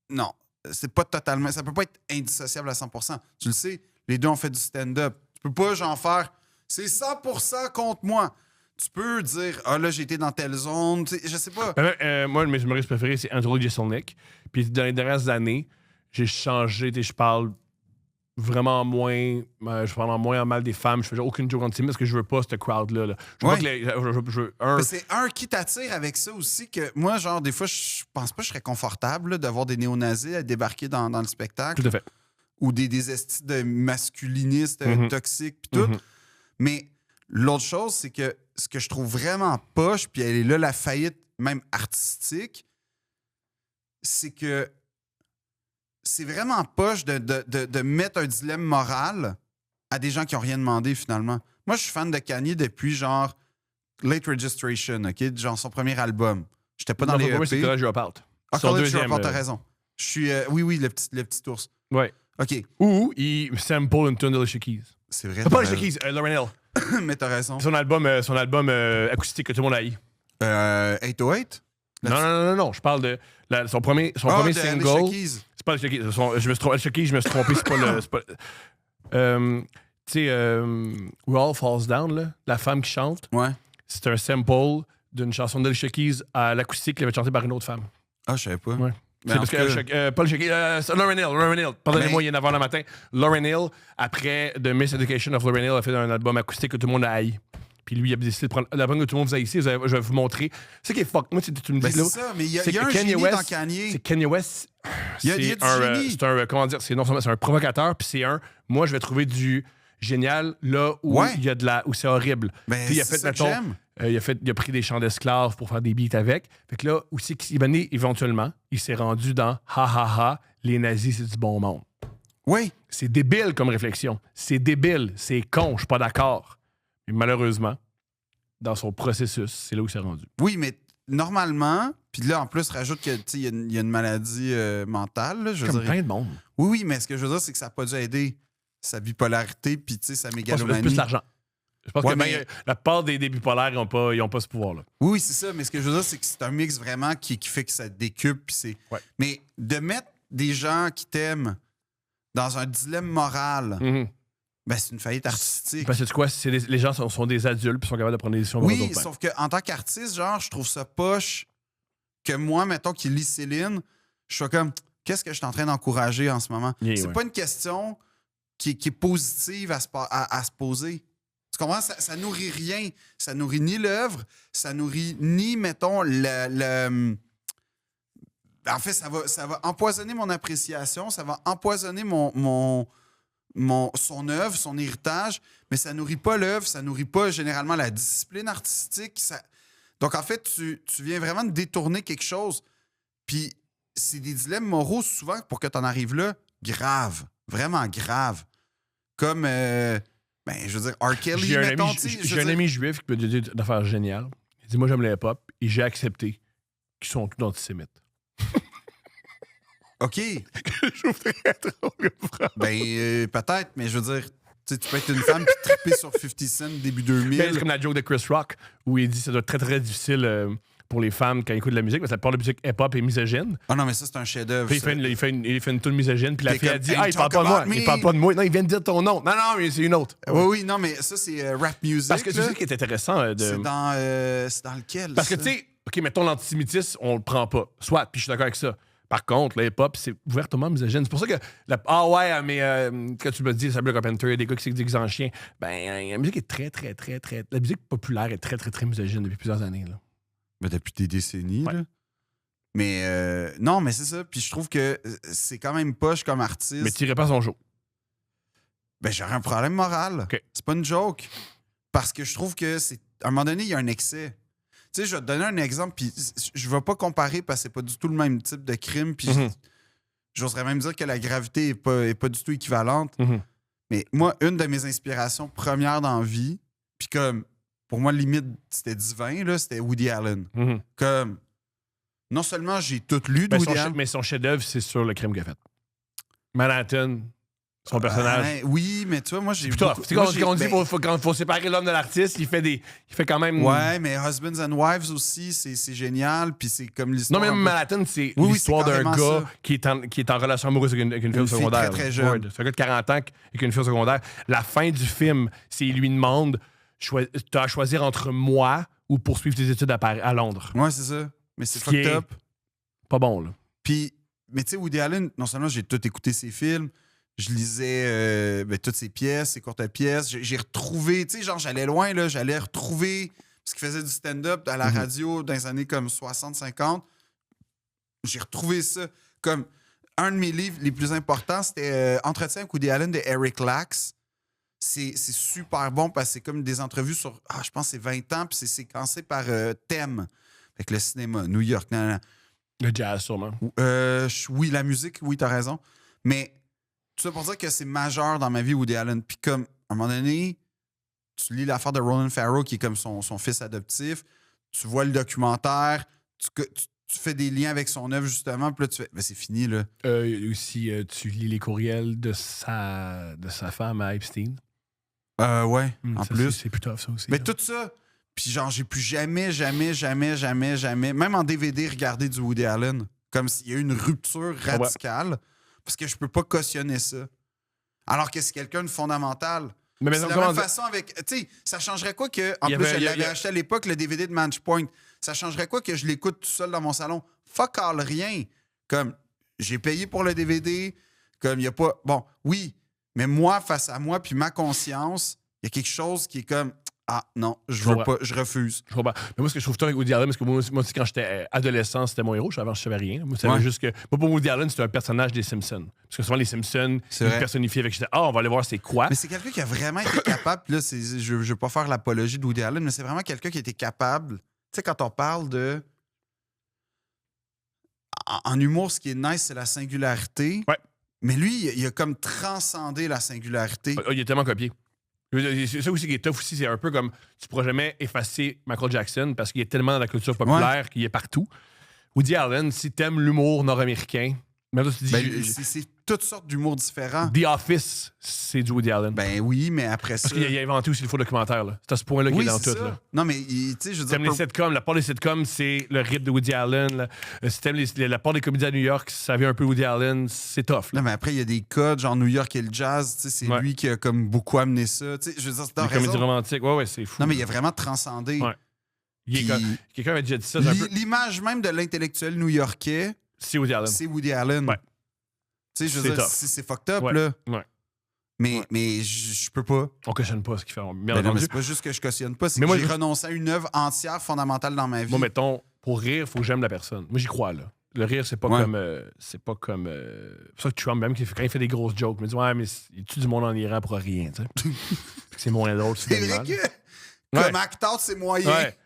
non. C'est pas totalement. Ça peut pas être indissociable à 100%. Tu le sais, les deux ont fait du stand-up. Tu peux pas, genre, faire c'est 100% contre moi. Tu peux dire, ah là, j'ai été dans telle zone. Tu sais, je sais pas. Moi, un de mes humoristes préférés, c'est Andrew Jeselnik. Puis dans les dernières années, j'ai changé. Je parle vraiment moins. Je parle moins en mal des femmes. Je fais aucune joke antisémite parce que je veux pas cette crowd-là. Là. Je veux Ouais. pas que je veux un. Mais c'est un qui t'attire avec ça aussi que moi, genre, des fois, je pense pas que je serais confortable là, d'avoir des néo-nazis à débarquer dans le spectacle. Tout à fait. Ou des estis de masculinistes Mhm. toxiques, puis tout. Mhm. Mais l'autre chose, c'est que ce que je trouve vraiment poche, puis elle est là, la faillite même artistique, c'est que c'est vraiment poche de mettre un dilemme moral à des gens qui n'ont rien demandé, finalement. Moi, je suis fan de Kanye depuis, genre, Late Registration, OK? Genre, son premier album. J'étais pas dans les Pour moi, c'est EP. College Dropout. Ah, Son College deuxième. Dropout, t'as raison. Je suis... oui, le petit ours. Ouais. OK, Ou il sample une tune de Alicia Keys. c'est vrai. Pas t'as Alicia raison. Keys, Lauryn Hill. Mais t'as raison. Son album acoustique que tout le monde haït. 808? Non. Je parle de son premier de Alicia single. Keys. C'est pas Alicia Keys. Je me suis trompé. Alicia Keys, je me suis trompé. C'est pas le. Tu sais, Where All Falls Down, là, la femme qui chante, Ouais. c'est un sample d'une chanson d'Alicia Keys à l'acoustique qui avait chanté par une autre femme. Ah, je savais pas. Ouais. Mais C'est en parce tout que cas- pas Alicia Keys, c'est Lauryn Hill. Pardonnez-moi, il y en a avant le matin. Lauryn Hill, après The Miseducation of Lauryn Hill, a fait un album acoustique que tout le monde a haï. Puis lui, il a décidé de prendre l'album que tout le monde vous a ici. Je vais vous montrer. C'est qui est fuck. Moi, tu me Ben, dis c'est là. ça, mais il y a c'est un que génie Kanye West, dans Kanye. C'est Kanye West. Il y a du génie. C'est un, comment dire, c'est non seulement c'est un provocateur, puis c'est un, moi, je vais trouver du génial là où Ouais. il y a de la, où c'est horrible. Ben, Tu sais, il a c'est fait, ça que mettons, j'aime. il a pris des chants d'esclaves pour faire des beats avec. Fait que là, aussi, éventuellement, il s'est rendu dans ha ha ha, les nazis, c'est du bon monde. Oui. C'est débile comme réflexion. C'est débile. C'est con. Je suis pas d'accord. Mais malheureusement, dans son processus, c'est là où il s'est rendu. Oui, mais normalement, puis là, en plus, rajoute que, tu sais, il y a une maladie mentale, là, je veux Comme dire. plein de monde. Oui, mais ce que je veux dire, c'est que ça n'a pas dû aider sa bipolarité, puis, tu sais, sa Je pense que c'est mégalomanie. plus l'argent. Je pense Ouais, que mais- la plupart des bipolaires, ils ont pas ce pouvoir-là. Oui, c'est ça, mais ce que je veux dire, c'est que c'est un mix vraiment qui fait que ça décupe, puis c'est... Ouais. Mais de mettre des gens qui t'aiment dans un dilemme moral, ben, c'est une faillite artistique. Parce que tu quoi, les gens sont des adultes puis sont capables de prendre des décisions. pour eux Oui, autres, sauf qu'en tant qu'artiste, genre, je trouve ça poche que moi, mettons, qui lis Céline, je sois comme, qu'est-ce que je suis en train d'encourager en ce moment? Yeah, C'est ouais. pas une question qui est positive à se poser. Tu comprends? Ça nourrit rien. Ça nourrit ni l'œuvre, ça nourrit ni, mettons, En fait, ça va empoisonner mon appréciation, ça va empoisonner son œuvre, son héritage, mais ça nourrit pas l'œuvre, ça nourrit pas généralement la discipline artistique. Donc, en fait, tu viens vraiment de détourner quelque chose. Puis, c'est des dilemmes moraux, souvent, pour que tu en arrives là, grave, vraiment grave. Comme, je veux dire, R. Kelly, J'ai mettons, tu sais, je j'ai veux un dire- ami juif qui peut dire une affaire géniale. Il dit, moi, j'aime le hip-hop et j'ai accepté qu'ils sont tous antisémites. OK, Je trouve très drôle comme phrase. peut-être, mais je veux dire, tu sais, tu peux être une femme puis triper sur 50 Cent début 2000. Ben, c'est comme la joke de Chris Rock où il dit que ça doit être très, très difficile pour les femmes quand ils écoutent de la musique parce que la plupart de la musique hip-hop est misogyne. Ah non, mais ça, c'est un chef-d'œuvre. Puis ça. il fait une tune misogyne. Puis la T'es fille a comme, dit, hey, ah, il parle talk pas de moi. about me. Il parle pas de moi. Non, il vient de dire ton nom. Non, mais c'est une autre. Oui, oui, non, mais ça, c'est rap music. Parce que tu là. sais ce qui est intéressant C'est dans lequel? Parce que, ça? tu sais, OK, mettons l'antisémitisme, on le prend pas. Soit, puis je suis d'accord avec ça. Par contre, le hip-hop, c'est ouvertement misogyne. C'est pour ça que... Ah ouais, mais quand tu me dis, Sabrina Carpenter, il y a des gars qui se disent en chien, ben, la musique est très, très, très, très... La musique populaire est très, très, très misogyne depuis plusieurs années, là. Ben, depuis des décennies, Ouais. là. Mais non, mais c'est ça. Puis je trouve que c'est quand même poche comme artiste. Mais tu irais pas son show. Ben, j'aurais un problème moral. OK. C'est pas une joke. Parce que je trouve que c'est. À un moment donné, il y a un excès. Tu sais, je vais te donner un exemple, puis je vais pas comparer parce que c'est pas du tout le même type de crime. Puis j'oserais même dire que la gravité est pas du tout équivalente. Mais moi, une de mes inspirations premières dans la vie, puis comme, pour moi, limite, c'était divin, là, c'était Woody Allen. Comme, non seulement j'ai tout lu de Woody Allen. Mais son chef-d'œuvre, c'est sur le crime qu'il a fait. Manhattan, son personnage. Oui, mais tu vois, moi, j'ai. C'est tough. beaucoup- C'est moi, quand j'ai- on dit ben, qu'il faut séparer l'homme de l'artiste, il fait quand même... Ouais, mais Husbands and Wives aussi, c'est génial. Puis c'est comme Non, l'histoire. mais un peu- Manhattan, c'est Oui, l'histoire c'est d'un carrément gars ça. qui est en relation amoureuse avec une fille Une fille secondaire. très, très là. jeune. Ouais, c'est un gars de 40 ans avec une fille secondaire. La fin du film, c'est il lui demande tu as à choisir entre moi ou poursuivre tes études à Londres. Ouais, c'est ça. Mais c'est Ce qui fucked est- up. Pas bon, là. Puis, mais tu sais, Woody Allen, non seulement j'ai tout écouté ses films, je lisais toutes ses pièces, ses courtes pièces. J'ai retrouvé, tu sais, genre, j'allais loin, là, j'allais retrouver ce qu'il faisait du stand-up à la radio dans les années comme 60-50. J'ai retrouvé ça. Comme un de mes livres les plus importants, c'était Entretien avec Woody Allen de Eric Lax. C'est super bon parce que c'est comme des entrevues sur, je pense que c'est 20 ans, puis c'est séquencé par thème. Fait que le cinéma, New York, Le jazz, sûrement. oui, la musique, oui, t'as raison. Mais tout ça pour dire que c'est majeur dans ma vie, Woody Allen. Puis comme, à un moment donné, tu lis l'affaire de Ronan Farrow, qui est comme son fils adoptif, tu vois le documentaire, tu tu fais des liens avec son œuvre, justement, puis là, tu fais, ben, c'est fini, là. Aussi, tu lis les courriels de sa femme à Epstein. Ouais, en Ça, plus. C'est plus tough, ça aussi. Mais là. tout ça, puis genre, j'ai plus jamais, même en DVD, regarder du Woody Allen. Comme s'il y a eu une rupture radicale, parce que je peux pas cautionner ça. Alors que c'est quelqu'un de fondamental. Mais C'est maintenant, la comment même façon avec... Tu sais, ça changerait quoi que... En Il y plus, avait- je il y a- l'avais acheté à l'époque, le DVD de Matchpoint. Ça changerait quoi que je l'écoute tout seul dans mon salon? Fuck all, rien. Comme, j'ai payé pour le DVD, comme, il y a pas... Bon, oui, mais moi, face à moi, puis ma conscience, il y a quelque chose qui est comme... Ah, non, je veux comprends. pas, je refuse. Je comprends. Mais moi, ce que je trouve tough avec Woody Allen, parce que moi aussi, quand j'étais adolescent, c'était mon héros. Avant, je savais rien. Moi, Ouais. juste que. Moi, pour Woody Allen, c'était un personnage des Simpsons. Parce que souvent, les Simpsons, C'est ils vrai. personnifiaient avec. J'étais, on va aller voir c'est quoi. Mais c'est quelqu'un qui a vraiment été capable, puis là, je veux pas faire l'apologie de Woody Allen, mais c'est vraiment quelqu'un qui a été capable. Tu sais, quand on parle de. En humour, ce qui est nice, c'est la singularité. Ouais. Mais lui, il a comme transcendé la singularité. Il est tellement copié. C'est ça aussi qui est tough aussi. C'est un peu comme tu pourras jamais effacer Michael Jackson parce qu'il est tellement dans la culture populaire qu'il est partout. Woody Allen, si t'aimes l'humour nord-américain, mais là, tu dis, Ben, c'est toutes sortes d'humour différents. The Office, c'est du Woody Allen. Ben oui, mais après ça. Parce qu'il a inventé aussi le faux documentaire. Là. C'est à ce point-là qu'il Oui, est dans c'est tout. ça. Là. Non, mais tu sais, je veux T'aimes les dire. sitcoms, la part des sitcoms, c'est le rythme de Woody Allen. Là. Si t'aimes la part des comédies à New York, ça vient un peu Woody Allen, c'est tough. Là. Non, mais après, il y a des codes, genre New York et le jazz, tu sais, c'est Ouais. lui qui a comme beaucoup amené ça. Tu sais, je veux dire, c'est Les comédies romantiques, ouais, c'est fou. Non, mais il a vraiment transcendé. Ouais. Puis- Quelqu'un m'a déjà dit ça, c'est un peu- L'image même de l'intellectuel new-yorkais, c'est Woody Allen. c'est Woody allen. Ouais. Tu sais, je veux C'est dire, tough. c'est fucked up, Ouais. là. Ouais. Mais je peux pas. On cautionne pas ce qu'il fait. Bien Ben non, mais entendu. c'est pas juste que je cautionne pas, c'est Mais que moi, j'ai je- renoncé à une œuvre entière fondamentale dans ma vie. Moi, mettons, pour rire, faut que j'aime la personne. Moi, j'y crois, là. Le rire, c'est pas Ouais. comme. C'est pas comme. C'est pour ça que Trump, même, quand il fait des grosses jokes, il me dit, ouais, mais il tue du monde en Iran pour rien, tu sais. C'est moins drôle, c'est vrai normal. que, Ouais. comme acteur, c'est moyen. Ouais.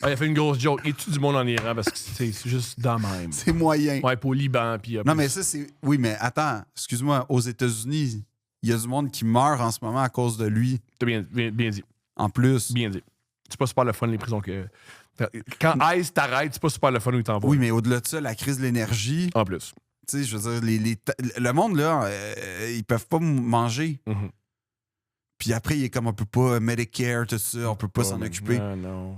Ah, il a fait une grosse joke. Il tue du monde en Iran parce que c'est juste dans même. C'est moyen. Ouais, pour Liban, puis. Non, mais ça, c'est. Oui, mais attends, excuse-moi, aux États-Unis, il y a du monde qui meurt en ce moment à cause de lui, T'as bien dit. en plus. Bien dit. C'est pas super le fun, les prisons que. Quand ICE t'arrête, c'est pas super le fun où ils t'envoient. Oui, mais au-delà de ça, la crise de l'énergie, En plus. tu sais, je veux dire, le monde, là, ils peuvent pas manger. Mhm. Puis après, il est comme, on peut pas Medicare, tout ça, on peut pas s'en occuper.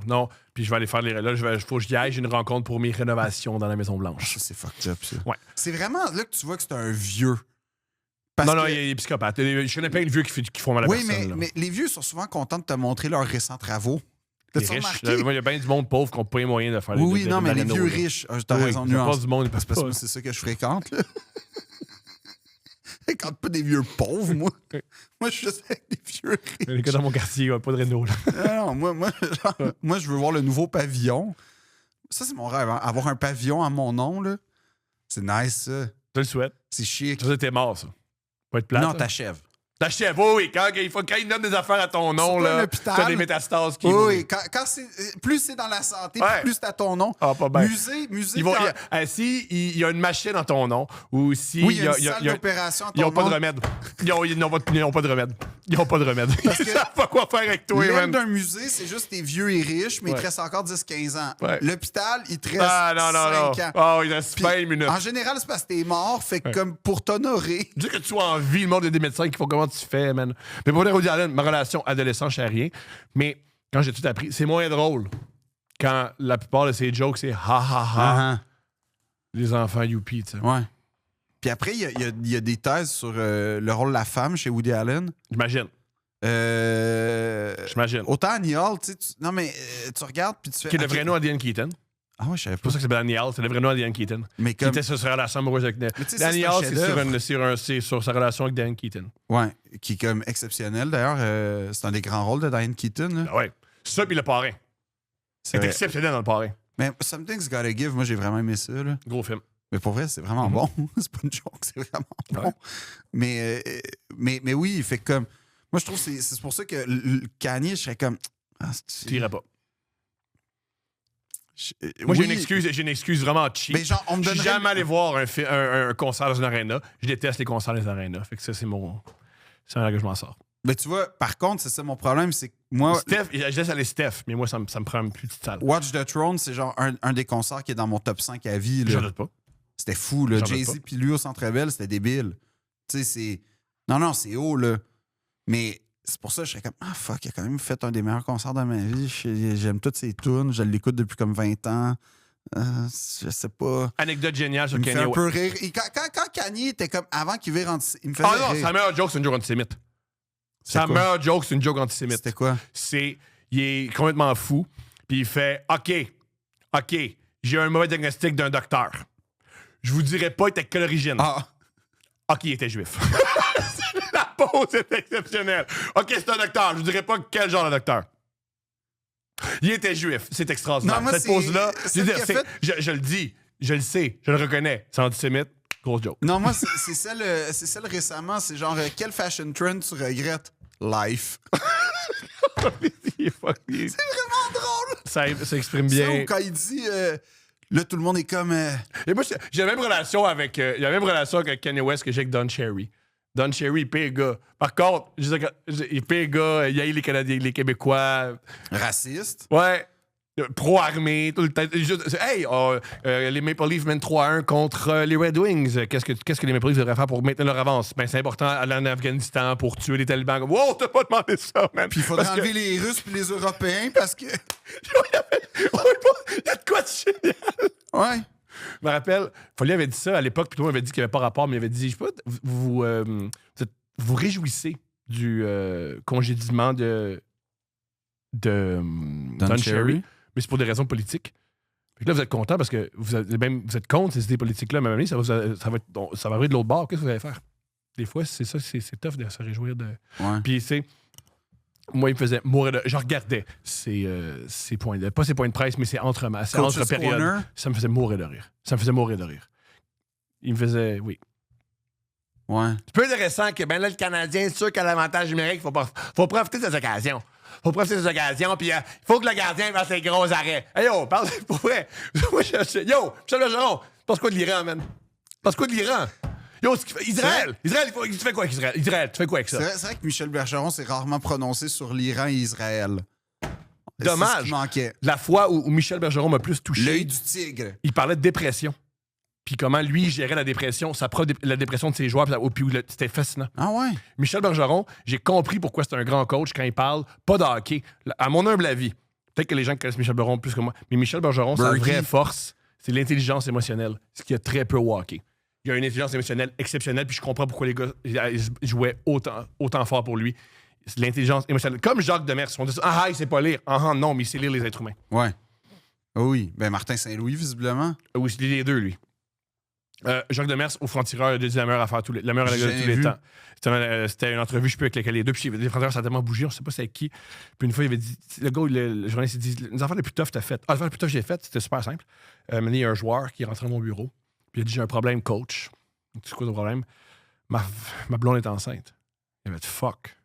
Non. Puis je vais aller faire les. Là, faut que j'y aille. J'ai une rencontre pour mes rénovations dans la Maison-Blanche. Ça, c'est fucked up, ça. Ouais. C'est vraiment là que tu vois que c'est un vieux. Parce Non, que- il est psychopathe. Je connais plein de vieux qui font mal à Oui, personne. là. mais les vieux sont souvent contents de te montrer leurs récents travaux. Les T'as-tu riches. remarqué? Là, il y a bien du monde pauvre qui n'ont pas les moyens de faire Oui, des non, mais les réno, vieux là. riches, t'as Oui, raison, il y a nuance. pas du monde, ils Parce peuvent que pas. c'est ça que je fréquente, là. Je fréquente pas des vieux pauvres, moi. Moi, je suis juste avec des vieux riches. Les gars dans mon quartier, il n'y a pas de réno. Là. Non, moi, je veux voir le nouveau pavillon. Ça, c'est mon rêve, hein. Avoir un pavillon à mon nom, là. C'est nice, ça. Je le souhaite. C'est chic. Ça, t'es mort, ça. Pas être plate. Non, ça. t'achèves. T'achèves, oui. Quand il donne des affaires à ton nom, C'est pas un là, hôpital. t'as des métastases qui. Oui, quand plus c'est dans la santé, Ouais. plus c'est à ton nom. Ah, pas bien. Musée, Ils vont, quand- si il y a une machine en ton nom, ou si Oui, il y a une salle d'opération à ton ils n'ont pas nom. de remède. Ils n'ont pas de remède. Ils n'ont pas de remède. Ils que savent pas quoi faire avec toi, L'aile man. d'un musée, c'est juste t'es vieux et riche, mais il te Ouais. reste encore 10-15 ans. Ouais. L'hôpital, il te reste Ah, non. 5 ans. Oh, il reste Puis, 20 minutes. en général, c'est parce que t'es mort, fait que Ouais. comme pour t'honorer. Dis que tu sois en vie, le monde, il y a des médecins qui font comment tu fais, man. Mais pour dire Woody Allen, ma relation adolescent, je sais rien. Mais quand j'ai tout appris, c'est moins drôle. Quand la plupart de ces jokes, c'est ha ha ha. Les enfants youpi, tu sais. Ouais. Puis après, il y a des thèses sur le rôle de la femme chez Woody Allen. J'imagine. J'imagine. Autant Annie Hall, tu sais, non mais tu regardes puis tu fais. Qui est le ok. vrai nom à Diane Keaton. Ah ouais, je savais C'est pour pas. ça que c'est Danny Hall, c'est le vrai nom à Diane Keaton. Mais Qui comme. était sur sa relation amoureuse avec tu sais, ça, Danny c'est un Hall, c'est chef-d'œuvre. c'est sur sa relation avec Diane Keaton. Ouais, qui est comme exceptionnel d'ailleurs. C'est un des grands rôles de Diane Keaton. Là. Ah ouais. Ça, puis le parrain. C'est C'est vrai. exceptionnel dans le parrain. Mais Something's Gotta Give, moi j'ai vraiment aimé ça. Là. Gros film. Mais pour vrai, c'est vraiment bon. C'est pas une joke, c'est vraiment bon. Ouais. Mais oui, il fait comme. Moi, je trouve que c'est pour ça que Kanye, je serais comme. Ah, Tu irais pas. oui, Moi, j'ai une excuse vraiment cheap. Mais genre, on me Je suis donnerait. jamais allé voir un concert dans une arena. Je déteste les concerts dans les arenas. Fait que ça, c'est un là que je m'en sors. Ben, tu vois, par contre, c'est ça mon problème, c'est que moi, Steph, je laisse aller Steph, mais moi, ça me prend une plus petite salle. Watch the Throne, c'est genre un des concerts qui est dans mon top 5 à vie. J'en Là. doute pas. C'était fou, là. J'en doute Jay-Z pas. puis lui au Centre Bell, c'était débile. Tu sais, c'est... Non, c'est haut, là. Mais c'est pour ça que je serais comme, ah, fuck, il a quand même fait un des meilleurs concerts de ma vie. J'aime toutes ses tunes. Je l'écoute depuis comme 20 ans. Je sais pas. Anecdote géniale sur Il me fait Kanye un West. peu rire. Quand Kanye était comme, avant qu'il vire il me faisait Ah non, rire. sa meilleure joke, c'est une joke antisémite. C'est Sa quoi? meilleure joke, c'est une joke antisémite. C'était quoi? Il est complètement fou, puis il fait OK, j'ai un mauvais diagnostic d'un docteur. Je vous dirai pas, il était de quelle origine. Ah, OK, il était juif. La pause est exceptionnelle. OK, c'est un docteur. Je vous dirai pas quel genre de docteur. Il était juif. C'est extraordinaire. Non, moi, Cette c'est- pause-là, c'est je veux dire, ce qu'il a je le dis, je le sais, je le reconnais. C'est antisémite. Grosse joke. non, moi, c'est celle récemment. C'est genre, quel fashion trend tu regrettes? Life. Il est fucking- C'est vraiment drôle. ça exprime Ça, bien. ou quand il dit, là, tout le monde est comme... Et moi, j'ai la même relation avec Kanye West que j'ai avec Don Cherry. Don Cherry, il paye le gars. Par contre, il paye le gars, il haït les Canadiens, les Québécois. raciste. Ouais. Pro-armée, tout le temps. Hey, les Maple Leafs mènent 3-1 contre les Red Wings. Qu'est-ce que les Maple Leafs devraient faire pour maintenir leur avance? Ben, c'est important aller en Afghanistan pour tuer les talibans. Wow, t'as pas demandé ça, man. Puis il faudrait Parce que- enlever les Russes puis les Européens parce que... Il y a de quoi de génial. Ouais. Je me rappelle, Follier avait dit ça à l'époque, puis tout le monde avait dit qu'il n'y avait pas rapport, mais il avait dit, je sais pas, vous réjouissez du congédiement de Don Cherry, mais c'est pour des raisons politiques. Fait que là, vous êtes content parce que vous êtes contre ces idées politiques-là, mais à un moment donné, ça va arriver de l'autre bord. Qu'est-ce que vous allez faire? Des fois, c'est ça, c'est tough de se réjouir de. Ouais. Puis, c'est. Moi, il me faisait mourir de. Je regardais ces points de. Pas ces points de presse, mais c'est entre Coach's périodes. Corner. Ça me faisait mourir de rire. Ça me faisait mourir de rire. Il me faisait. Oui. Ouais. C'est peu intéressant que, ben là, le Canadien, c'est sûr qu'à l'avantage numérique, faut profiter de ces occasions. Faut profiter des occasions, puis il faut que le gardien fasse les gros arrêts. Hey yo, parle pour vrai. Yo, Michel Bergeron, pense quoi de l'Iran, man? Pense quoi de l'Iran? Yo, Israël, tu fais quoi avec Israël? Israël, tu fais quoi avec ça? C'est vrai que Michel Bergeron s'est rarement prononcé sur l'Iran et Israël. Dommage. C'est ce qui manquait. La fois où Michel Bergeron m'a plus touché, L'œil du tigre. il parlait de dépression. Puis comment lui gérait la dépression, la dépression de ses joueurs, puis c'était fascinant. Ah ouais? Michel Bergeron, j'ai compris pourquoi c'est un grand coach quand il parle pas de hockey. À mon humble avis, peut-être que les gens qui connaissent Michel Bergeron plus que moi, mais Michel Bergeron, sa Berkey. vraie force, c'est l'intelligence émotionnelle, ce qui a très peu au hockey. Il a une intelligence émotionnelle exceptionnelle, puis je comprends pourquoi les gars ils jouaient autant fort pour lui. C'est l'intelligence émotionnelle. Comme Jacques Demers, on dit ça, ah, il sait pas lire. Ah, non, mais il sait lire les êtres humains. Ouais. Ah oui. Ben Martin Saint-Louis, visiblement. Oui, c'est les deux, lui. Jacques Demers, au franc-tireur, il a dit la meilleure affaire de tous les Jamais vu. temps. C'était une entrevue, je sais plus, avec les deux. Puis les franc-tireurs, ça a tellement bougé, on sait pas c'est avec qui. Puis une fois, il avait dit, le gars, le journaliste, il dit, les affaires les plus tough que t'as faites. Ah, les affaires les plus tough que j'ai faites, c'était super simple. Il y a un joueur qui est rentré dans mon bureau. Puis il a dit, j'ai un problème, coach. C'est quoi ton problème? Ma blonde est enceinte. Il avait dit, fuck.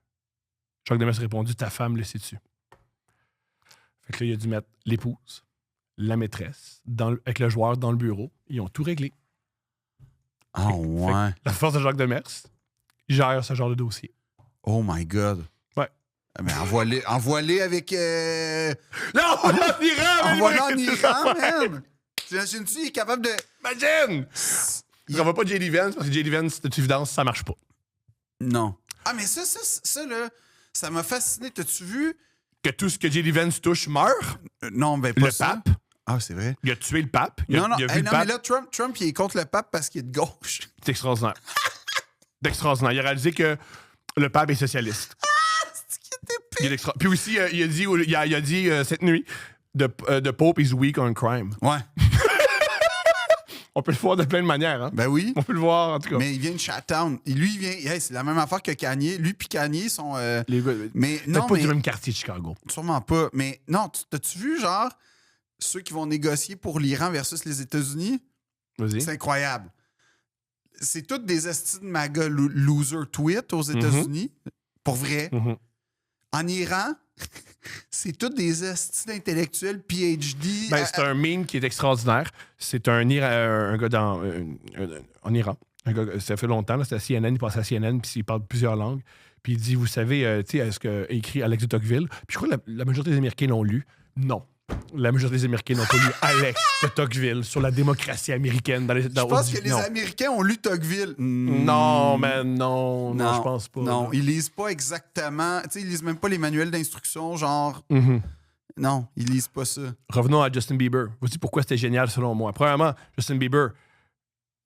Jacques Demers a répondu, ta femme le sait-tu. Fait que là, il a dû mettre l'épouse, la maîtresse, avec le joueur dans le bureau. Ils ont tout réglé. Ah ouais. La force de Jacques Demers gère ce genre de dossier. Oh my God. Ouais. Ah, ben envoie-les avec... Non, en Iran! Envoie-les en Iran, man! T'imagines-tu, il est capable de... Imagine! On va pas J.D. Vance, parce que J.D. Vance, c'est une évidence, ça marche pas. Non. Ah, mais ça, là, ça m'a fasciné. T'as-tu vu? Que tout ce que J.D. Vance touche meurt. Non, ben pas Le ça. pape, Ah, c'est vrai. il a tué le pape. Il a Non, vu hey, le non, pape. mais là, Trump, il est contre le pape parce qu'il est de gauche. C'est extraordinaire. C'est extraordinaire. Il a réalisé que le pape est socialiste. Il est extra... Puis aussi, il a dit cette nuit, the Pope is weak on crime. Ouais. On peut le voir de plein de manières. Hein? Ben oui. On peut le voir, en tout cas. Mais il vient de Chatham. Et lui, il vient... Hey, c'est la même affaire que Kanye. Lui puis Kanye sont... Les gars, Mais peut-être non, pas mais... du même quartier de Chicago. Sûrement pas. Mais non, t'as-tu vu, genre, ceux qui vont négocier pour l'Iran versus les États-Unis? Vas-y. C'est incroyable. C'est toutes des estis de MAGA loser tweets aux États-Unis. Pour vrai. Mhm. En Iran, c'est toutes des estis d'intellectuels PhD. Ben, c'est un meme qui est extraordinaire. C'est un gars en Iran. Un gars, ça fait longtemps, là, c'était à CNN, il passait à CNN, puis il parle plusieurs langues. Puis il dit, vous savez, tu sais, ce qu'a écrit Alex de Tocqueville. Puis je crois que la majorité des Américains l'ont lu. Non. La majorité des Américains n'ont pas lu Alex de Tocqueville sur la démocratie américaine. Je pense que les non. Américains ont lu Tocqueville. Non, mais non, je pense pas. Non, ils lisent pas exactement. Tu sais, ils lisent même pas les manuels d'instruction, genre. Mhm. Non, ils lisent pas ça. Revenons à Justin Bieber. Voici pourquoi c'était génial selon moi. Premièrement, Justin Bieber,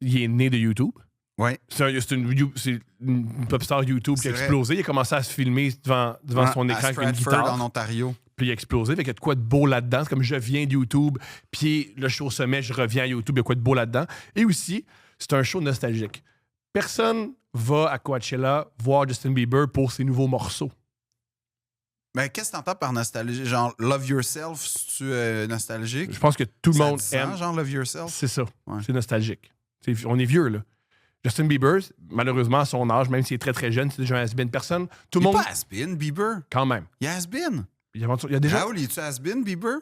il est né de YouTube. Ouais. C'est une pop star YouTube qui a C'est vrai. explosé. Il a commencé à se filmer devant son À écran avec une Stratford, guitare. en Ontario. Puis il a explosé. Fait qu'il y a de quoi de beau là-dedans. C'est comme je viens de YouTube, puis le show au sommet, je reviens à YouTube. Il y a quoi de beau là-dedans. Et aussi, c'est un show nostalgique. Personne va à Coachella voir Justin Bieber pour ses nouveaux morceaux. Mais qu'est-ce que t'entends par nostalgie? Genre, Love Yourself, si tu es nostalgique? Je pense que tout le Ça a monde 10 ans, aime. genre, Love Yourself? C'est ça. Ouais. C'est nostalgique. On est vieux, là. Justin Bieber, malheureusement, à son âge, même s'il est très très jeune, c'est déjà un has-been. Personne, tout le Il est monde, pas has-been, Bieber. quand même. Il est has-been. Il y a déjà. Raoul, il est-tu has-been, Bieber?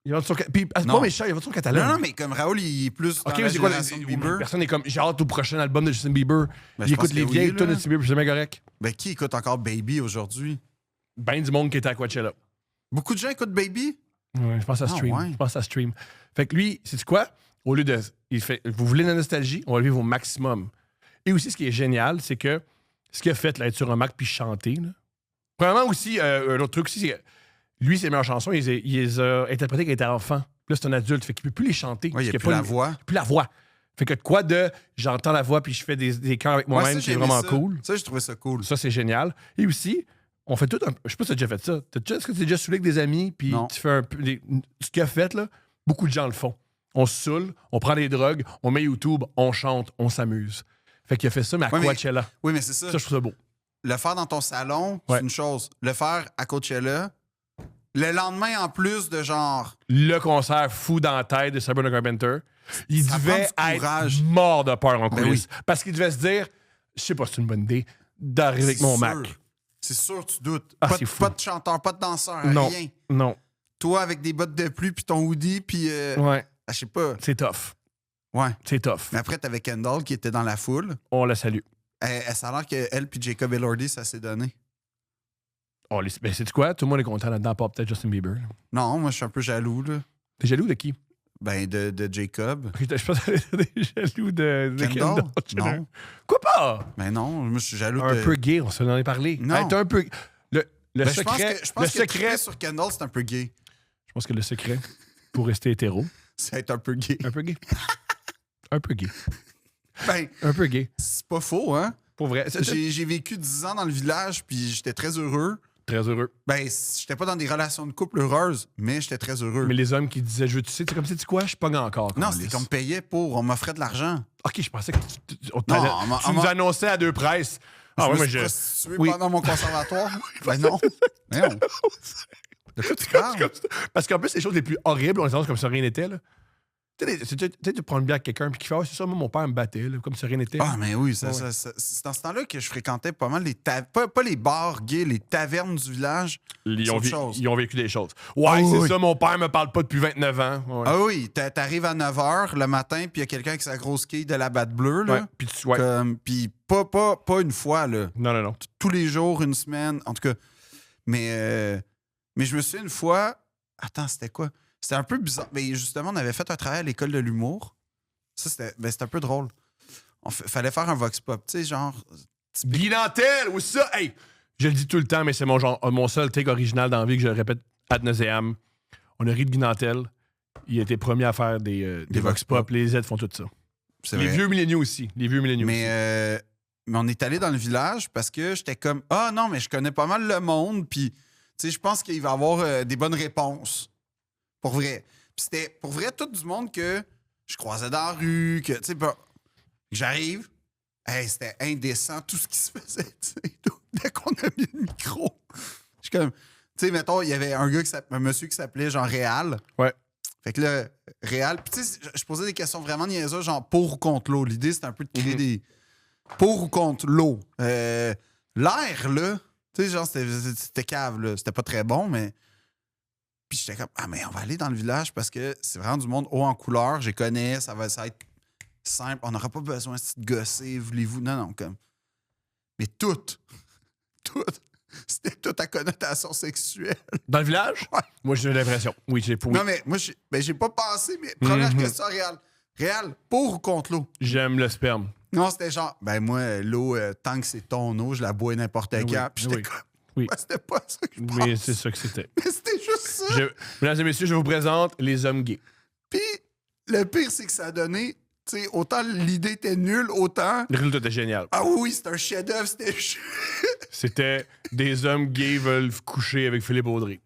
Il va puis, Non. pas méchant, il va sur catalan. Non, mais comme Raoul, il est plus dans Ok, la mais c'est quoi génération de Bieber. Personne n'est comme. J'ai hâte au prochain album de Justin Bieber. Ben, Il je écoute pense les que vieilles oui, tunes de là. Justin Bieber, c'est jamais correct. Ben, qui écoute encore Baby aujourd'hui? Ben du monde qui était à Coachella. Beaucoup de gens écoutent Baby? Ouais, je pense à Ah, stream. ouais. Je pense à stream. Fait que lui, c'est quoi? Au lieu de. Il fait. Vous voulez de la nostalgie? On va le vivre au maximum. Et aussi, ce qui est génial, c'est que ce qu'il a fait, là, être sur un Mac puis chanter, là. Premièrement, aussi, un autre truc aussi, c'est que lui, ses meilleures chansons, il les a interprétées quand il était enfant. Puis là, c'est un adulte. Fait qu'il peut plus les chanter. Oui, il n'y a parce plus qu'il la pas voix. plus la voix. Fait que de quoi de j'entends la voix puis je fais des chœurs avec Ouais, moi-même, ça, qui est j'aimais vraiment ça. cool. Ça, j'ai trouvé ça cool. Ça, c'est génial. Et aussi, on fait tout un. Je sais pas si t'as déjà fait ça. Est-ce que tu as déjà saoulé avec des amis puis Non. tu fais un peu. Ce qu'il a fait, là, beaucoup de gens le font. On se saoule, on prend des drogues, on met YouTube, on chante, on s'amuse. Fait qu'il a fait ça, mais à Ouais, mais- Coachella. Oui, mais c'est ça. Ça, je trouve ça beau. Le faire dans ton salon, Ouais. c'est une chose. Le faire à Coachella, le lendemain, en plus de genre... Le concert fou dans la tête de Sabrina Carpenter, il Ça devait prend du courage. être mort de peur en Ben coulisses. Parce qu'il devait se dire, je sais pas si c'est une bonne idée, d'arriver avec C'est mon sûr. Mac. C'est sûr, tu doutes. Ah, pas, c'est fou. pas de chanteur, pas de danseur, Non. rien. Non. Toi, avec des bottes de pluie, puis ton hoodie, puis... Ouais. je sais pas. C'est tough. Ouais. C'est tough. Mais après, t'avais Kendall qui était dans la foule. On la salue. Ça a l'air qu'elle puis Jacob Elordi, ça s'est donné. Ben, c'est quoi? Tout le monde est content là-dedans, pas peut-être Justin Bieber. Là. Non, moi, je suis un peu jaloux, là. T'es jaloux de qui? Ben, de Jacob. Je pense que t'es jaloux de Kendall? Jenner. Non. Quoi pas? Ben non, moi, je suis jaloux Un de... peu gay, on s'en en est parlé. Non. Hey, t'es un peu... Le Ben, secret... je pense le que secret... triper sur Kendall, c'est un peu gay. Je pense que le secret, pour rester hétéro, C'est être un peu gay. un peu gay. Un peu gay. Ben, Un peu gay. c'est pas faux, hein? Pour vrai. C'est J'ai vécu 10 ans dans le village, puis j'étais très heureux. très heureux. Ben, j'étais pas dans des relations de couple heureuses, mais j'étais très heureux. Mais les hommes qui disaient, je veux tu sais, c'est comme si tu quoi, je pogne encore. Non, câlisse. c'était comme payait pour. On m'offrait de l'argent. Ok, je pensais que tu on nous m'a- annonçais à deux presses. Ah je ouais, me mais suis je. prostitué Oui. pendant mon conservatoire. Ben non. Mais non. De quoi tu parles? Parce qu'en plus, les choses les plus horribles, on les annonce comme si rien n'était. Là. Tu sais, tu prends une bière avec quelqu'un puis qui fait, ah, c'est ça, moi, mon père me battait, là, comme si rien n'était. Ah, mais oui, Ouais. c'est dans ce temps-là que je fréquentais pas mal pas les bars gays, les tavernes du village. Ils c'est ont, autre chose. ils ont vécu des choses. Ouais, Ah c'est oui. ça, mon père me parle pas depuis 29 ans. Ouais. Ah oui, t'arrives à 9h le matin, puis il y a quelqu'un avec sa grosse quille de la batte bleue, Ouais, là. puis ouais. Puis pas une fois, là. Non, non, non. Tous les jours, une semaine, en tout cas. Mais je me souviens une fois... Attends, c'était quoi? C'était un peu bizarre. Mais justement, on avait fait un travail à l'école de l'humour. Ça, c'était un peu drôle. Fallait faire un vox pop, tu sais, genre... Guy Nantel, ou ça, hey! Je le dis tout le temps, mais c'est mon seul take original dans la vie que je le répète ad nauseam. On a ri de Guy Nantel. Il a été premier à faire des vox pop. Les Z font tout ça. C'est Les vrai. vieux milléniaux aussi. Les vieux milléniaux aussi. Mais on est allé dans le village parce que j'étais comme ah non, mais je connais pas mal le monde, puis tu sais, je pense qu'il va y avoir des bonnes réponses. Pour vrai. Puis c'était pour vrai tout du monde que je croisais dans la rue, que tu sais, que j'arrive. Hey, c'était indécent tout ce qui se faisait, tu sais, dès qu'on a mis le micro. Je suis comme, tu sais, mettons, il y avait un monsieur qui s'appelait genre Réal. Ouais. Fait que là, Réal, puis tu sais, je posais des questions vraiment niaiseuses, genre pour ou contre l'eau. L'idée, c'était un peu de créer des pour ou contre l'eau. L'air, là, tu sais, genre, c'était cave, là. C'était pas très bon, mais. Puis j'étais comme, ah, mais on va aller dans le village parce que c'est vraiment du monde haut en couleur. Je les connais, ça va être simple. On n'aura pas besoin de gosser, voulez-vous. Non, non, comme. Mais tout c'était tout à connotation sexuelle. Dans le village? Ouais. Moi, j'ai l'impression. Oui, j'ai oui. Non, mais moi, j'ai pas pensé, mais première question réelle. Réal, pour ou contre l'eau? J'aime le sperme. Non, c'était genre, ben moi, l'eau, tant que c'est ton eau, je la bois n'importe Oui, quand. Puis j'étais oui. comme, Oui. ben, c'était pas ça que je pense. Mais c'est ça que c'était. Mais c'était juste ça. Mesdames et messieurs, je vous présente les hommes gays. Puis le pire, c'est que ça a donné, tu sais, autant l'idée était nulle, autant. Le résultat était génial. Ah oui, c'était un chef-d'œuvre, c'était. C'était des hommes gays veulent coucher avec Philippe Audrey.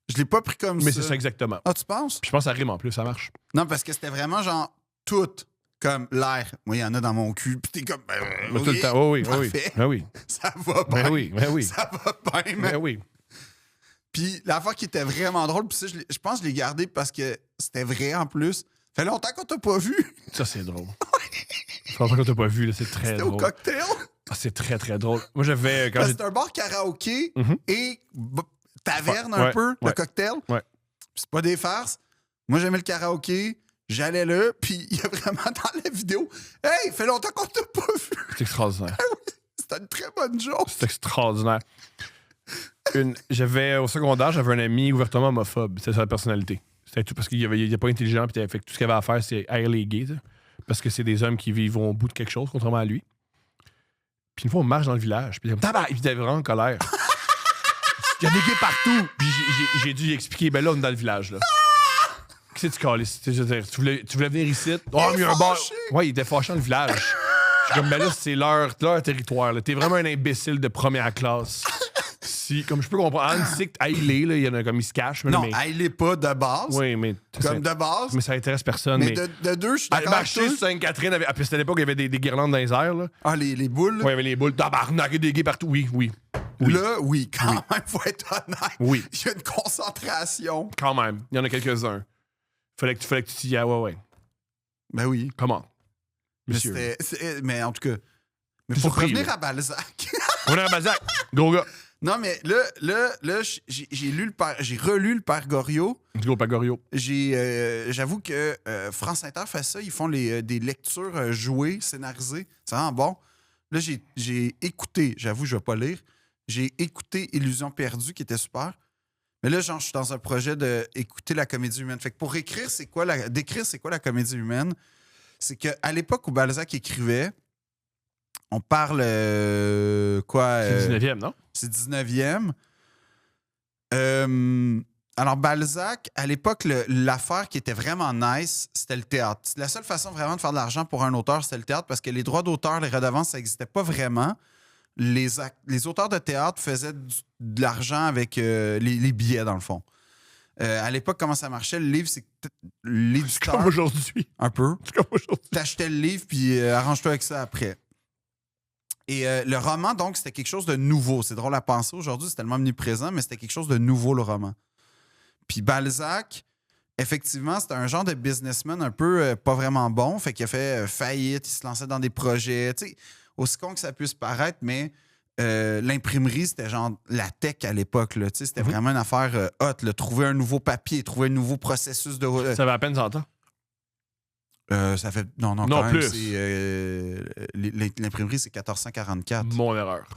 Je l'ai pas pris comme Mais ça. c'est ça exactement. Ah, tu penses? Puis je pense que ça rime en plus, ça marche. Non, parce que c'était vraiment genre tout comme l'air. Moi, il y en a dans mon cul. Puis t'es comme. Ben, Mais tout le ok, temps. Oh oui, oh oui. parfait. Ben oui. Ça va bien. Ben oui, ben oui. Ça va bien, Ben oui. Puis l'affaire qui était vraiment drôle, puis ça, je pense que je l'ai gardé parce que c'était vrai en plus. Fait longtemps qu'on t'a pas vu. Ça, c'est drôle. Ça fait longtemps que t'as pas vu, là, c'est très C'était au drôle. cocktail. Ah, c'est très, très drôle. Moi, j'avais. Quand Parce que j'étais. c'est un bar karaoké Mhm. et taverne Ouais, un peu, le ouais. cocktail. Ouais. Puis c'est pas des farces. Moi, j'aimais le karaoké. J'allais là, puis il y a vraiment dans la vidéo, hey, fait longtemps qu'on t'a pas vu. C'est extraordinaire. C'était une très bonne joke. C'est extraordinaire. J'avais, au secondaire, j'avais un ami ouvertement homophobe. C'était sa personnalité. C'était tout parce qu'il était pas intelligent, puis fait que tout ce qu'il avait à faire, c'est haïr les gays. T'sais. Parce que c'est des hommes qui vivront au bout de quelque chose, contrairement à lui. Puis une fois, on marche dans le village, puis il était vraiment en colère. Il y a des gays partout. Puis j'ai dû lui expliquer, ben là, on est dans le village, là. Qu'est-ce que tu calisses? Tu voulais venir ici? Oh, Il mais est un bar. fâché. Ouais, il était fâché dans le village. Je suis comme, ben là, c'est leur territoire. Là. T'es vraiment un imbécile de première classe. Si, comme je peux comprendre, Anne sait que il est, là, il y en a comme il se cache. Mais, Non, mais, elle est pas de base. oui, mais, Comme de base. mais ça intéresse personne. Mais Mais, de deux, je suis aller d'accord avec marcher toi. sur Sainte-Catherine, puis c'était à l'époque, il y avait des guirlandes dans les airs. Là. Ah, les boules. Ouais, il y avait les boules. Tabarnak, il y a des gays partout. Oui, oui. Oui. Là, oui, quand même, faut être honnête. Oui. Il y a une concentration. Quand même. Il y en a quelques-uns. Fallait que tu t'y y ailles. Ouais. Ben oui. Comment? Mais, Monsieur. mais en tout cas, mais T'es pour surpris, revenir là. à Balzac. On est à Balzac. Gros gars. Non, mais là j'ai relu le Père Goriot. Gros Pagorio. J'avoue que France Inter fait ça. Ils font des lectures jouées, scénarisées. C'est vraiment bon. Là, j'ai écouté, j'avoue, je vais pas lire. J'ai écouté Illusion perdue, qui était super. Mais là, genre, je suis dans un projet d'écouter la comédie humaine. Fait que pour décrire c'est quoi la comédie humaine, c'est qu'à l'époque où Balzac écrivait, on parle quoi? C'est le 19e, non? C'est 19e. Alors, Balzac, à l'époque, l'affaire qui était vraiment nice, c'était le théâtre. La seule façon vraiment de faire de l'argent pour un auteur, c'était le théâtre parce que les droits d'auteur, les redevances, ça n'existait pas vraiment. Les auteurs de théâtre faisaient de l'argent avec les billets, dans le fond. À l'époque, comment ça marchait? Le livre, c'est que l'éditeur... Comme aujourd'hui. Un peu. C'est comme aujourd'hui. T'achetais le livre, puis arrange-toi avec ça après. Et le roman, donc, c'était quelque chose de nouveau. C'est drôle à penser aujourd'hui, c'est tellement omniprésent, mais c'était quelque chose de nouveau, le roman. Puis Balzac, effectivement, c'était un genre de businessman un peu pas vraiment bon. Fait qu'il a fait faillite, il se lançait dans des projets. Tu sais, aussi con que ça puisse paraître, mais l'imprimerie, c'était genre la tech à l'époque. Là, tu sais, c'était vraiment une affaire hot. Là, trouver un nouveau papier, trouver un nouveau processus de... Ça va à peine 100 ans. ça fait... Non, Non, quand même, plus. l'imprimerie, c'est 1444. Mon erreur.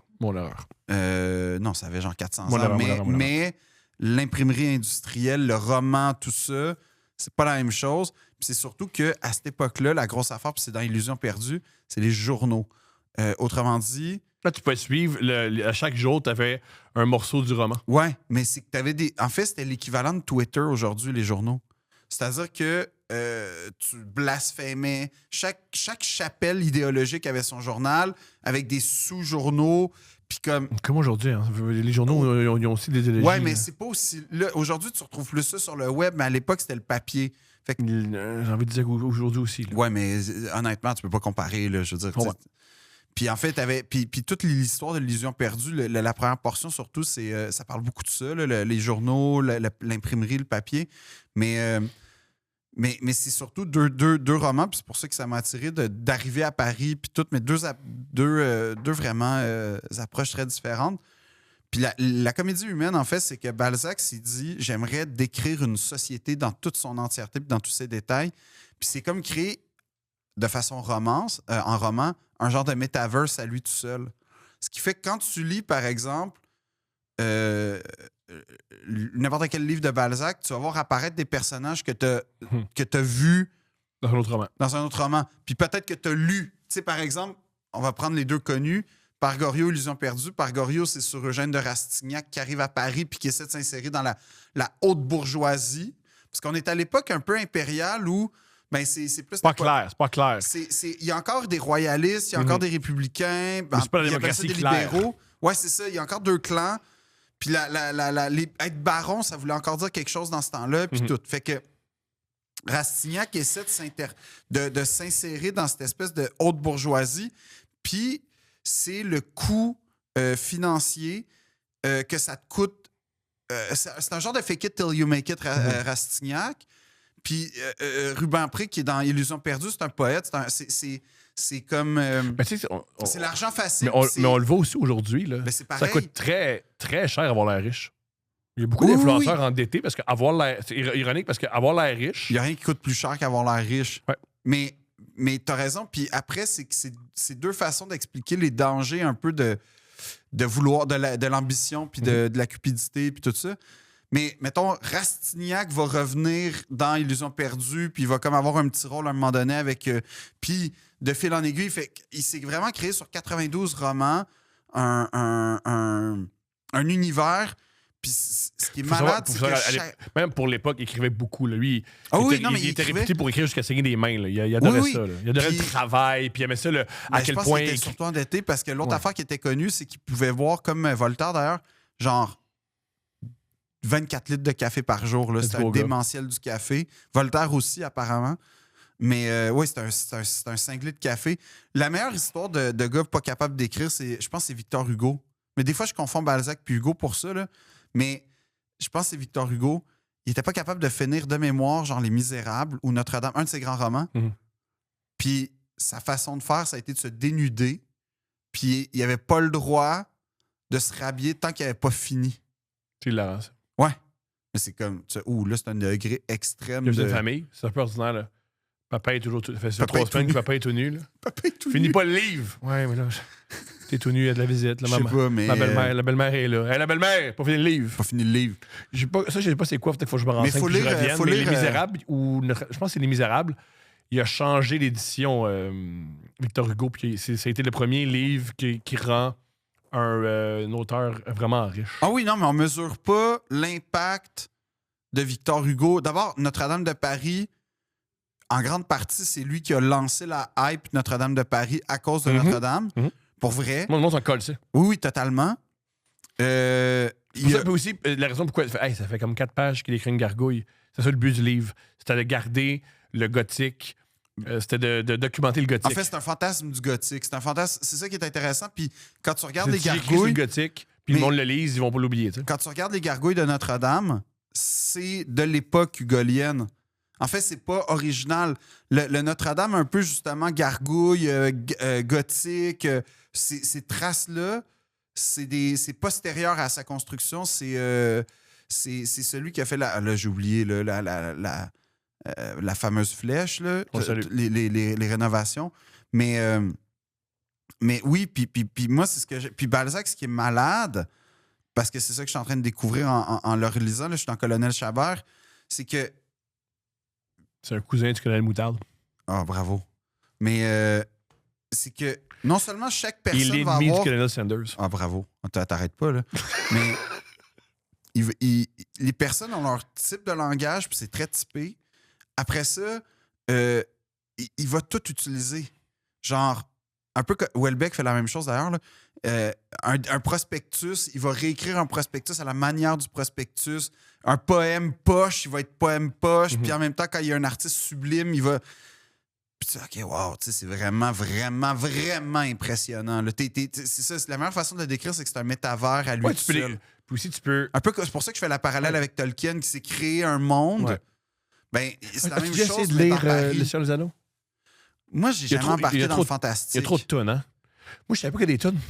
Non, ça avait genre 400 Mon ans. erreur, mon erreur. Mais l'imprimerie industrielle, le roman, tout ça, c'est pas la même chose. Puis c'est surtout qu'à cette époque-là, la grosse affaire, puis c'est dans Illusion perdue, c'est les journaux. Autrement dit, Là, tu pouvais suivre, à chaque jour, tu avais un morceau du roman. ouais, mais c'est que tu avais des. En fait, c'était l'équivalent de Twitter aujourd'hui, les journaux. C'est-à-dire que tu blasphémais. Chaque chapelle idéologique avait son journal avec des sous-journaux. Puis comme. Comme aujourd'hui, hein. Les journaux, ils ont aussi des idéologies. Ouais, mais c'est pas aussi. Là, aujourd'hui, tu retrouves plus ça sur le web, mais à l'époque, c'était le papier. Fait que, J'ai envie de dire qu'aujourd'hui aussi. Là. ouais, mais honnêtement, tu peux pas comparer, là, je veux dire. Ouais. Puis en fait, puis toute l'histoire de l'illusion perdue, la première portion surtout, c'est ça parle beaucoup de ça, là, les journaux, l'imprimerie, le papier. Mais c'est surtout deux romans, puis c'est pour ça que ça m'a attiré d'arriver à Paris, puis tout, mais deux vraiment approches très différentes. Puis la comédie humaine, en fait, c'est que Balzac s'est dit « J'aimerais décrire une société dans toute son entièreté, puis dans tous ses détails. » Puis c'est comme créer, de façon en roman, un genre de metaverse à lui tout seul. Ce qui fait que quand tu lis, par exemple, n'importe quel livre de Balzac, tu vas voir apparaître des personnages que tu as vus Dans un autre roman. dans un autre roman. Puis peut-être que tu as lu. Tu sais, par exemple, on va prendre les deux connus. Par Goriot, Illusion perdue. Par Goriot, c'est sur Eugène de Rastignac qui arrive à Paris puis qui essaie de s'insérer dans la haute bourgeoisie. Parce qu'on est à l'époque un peu impériale où ben c'est plus... C'est pas clair, c'est pas clair. Il y a encore des royalistes, il y a encore des républicains. Mais c'est pas la il y a démocratie des claire. libéraux. Ouais, c'est ça. Il y a encore deux clans. Puis être baron, ça voulait encore dire quelque chose dans ce temps-là. Puis tout. Fait que Rastignac essaie de s'insérer dans cette espèce de haute bourgeoisie. Puis c'est le coût financier que ça te coûte. C'est un genre de fake it till you make it, Rastignac. Puis Rubempré, qui est dans Illusion perdue, c'est un poète. C'est comme... Ben, tu sais, c'est l'argent facile. mais on le voit aussi aujourd'hui. Là. Ben, c'est Ça pareil. coûte très, très cher avoir l'air riche. Il y a beaucoup Oui, d'influenceurs oui. endettés parce qu'avoir l'air. C'est ironique parce qu'avoir l'air riche. Il n'y a rien qui coûte plus cher qu'avoir l'air riche. Ouais. Mais tu as raison. Puis après, c'est deux façons d'expliquer les dangers un peu de vouloir, de l'ambition, puis de la cupidité, puis tout ça. Mais mettons, Rastignac va revenir dans Illusion perdue, puis il va comme avoir un petit rôle à un moment donné avec... puis de fil en aiguille, il s'est vraiment créé sur 92 romans un univers. Puis ce qui est malade, c'est que... Même pour l'époque, il écrivait beaucoup. Là. Lui, Ah oui, était, non, mais il était écrivait... réputé pour écrire jusqu'à saigner des mains. Là. Il adorait Oui, ça. Là. Il adorait puis... le travail, puis il aimait ça, à Ben, quel je pense point... qu'il était surtout endetté parce que l'autre affaire qui était connue, c'est qu'il pouvait boire, comme Voltaire d'ailleurs, genre 24 litres de café par jour. Là. C'était un démentiel du café. Voltaire aussi, apparemment. Mais oui, c'est un cinglé de café. La meilleure histoire de gars pas capable d'écrire, je pense que c'est Victor Hugo. Mais des fois, je confonds Balzac puis Hugo pour ça. Là. Mais je pense que c'est Victor Hugo. Il était pas capable de finir de mémoire, genre Les Misérables ou Notre-Dame, un de ses grands romans. Puis sa façon de faire, ça a été de se dénuder. Puis il n'avait pas le droit de se rhabiller tant qu'il n'avait pas fini. C'est hilarant, ça. Ouais. Mais c'est comme... là, c'est un degré extrême Il y a de... une famille, c'est un peu ordinaire. Là. Papa est toujours tout nu. Ça fait Papa 3 est tout semaines nu. que papa est tout nu. Là. Papa est tout Finis nu. pas le livre. Ouais, mais là, t'es tout nu, il y a de la visite. La Je sais maman. pas, mais... La belle-mère est là. Hey, la belle-mère, pas fini le livre. Pas fini le livre. Je sais pas c'est quoi, peut-être qu'il faut que je me Mais renseigne faut puis que je lire, revienne. faut Mais lire, Les Misérables, je pense que c'est Les Misérables, il a changé l'édition Victor Hugo, puis ça a été le premier livre qui rend un auteur vraiment riche. Ah oui, non, mais on mesure pas l'impact de Victor Hugo. D'abord, Notre-Dame de Paris, en grande partie, c'est lui qui a lancé la hype Notre-Dame de Paris à cause de Notre-Dame. Pour vrai. Moi, le monde s'en colle, ça. Oui, totalement. Ça peut aussi, la raison pourquoi ça fait comme 4 pages qu'il écrit une gargouille. C'est ça le but du livre. C'était de garder le gothique. C'était de documenter le gothique. En fait, c'est un fantasme du gothique. C'est un fantasme. C'est ça qui est intéressant. Puis quand tu regardes les J'ai écrit sur gargouilles... le gothique, puis le monde le lise, ils vont pas l'oublier. Tu sais. Quand tu regardes les gargouilles de Notre-Dame, c'est de l'époque hugolienne. En fait, c'est pas original. Le Notre-Dame, un peu justement gargouille, gothique, ces traces-là, c'est postérieur à sa construction. C'est celui qui a fait là, j'ai oublié la fameuse flèche, là, les rénovations. Mais oui, puis moi, c'est ce que j'ai. Puis Balzac, ce qui est malade, parce que c'est ça que je suis en train de découvrir en le relisant, là, je suis dans Colonel Chabert, c'est que. C'est un cousin du colonel Moutarde. Ah, bravo. Mais c'est que non seulement chaque personne Il est va l'ennemi avoir... du colonel Sanders. Ah, bravo. T'arrêtes pas, là. Mais les personnes ont leur type de langage, puis c'est très typé. Après ça, il va tout utiliser. Genre, un peu comme Houellebecq fait la même chose d'ailleurs. Là. Un prospectus, il va réécrire un prospectus à la manière du prospectus. Un poème poche, il va être poème poche. Puis en même temps, quand il y a un artiste sublime, il va... Puis tu dis, OK, wow, c'est vraiment, vraiment, vraiment impressionnant. Là. C'est ça, la meilleure façon de le décrire, c'est que c'est un métavers à lui tout seul. Puis aussi, tu peux... Un peu, c'est pour ça que je fais la parallèle avec Tolkien, qui s'est créé un monde. Ouais. Ben, c'est la même As-tu chose, essayé de mais dans lire Paris. Le Seigneur des Anneaux? Moi, j'ai jamais embarqué dans le fantastique. Il y a trop de tonnes, hein? Moi, je savais pas qu'il y a des tonnes.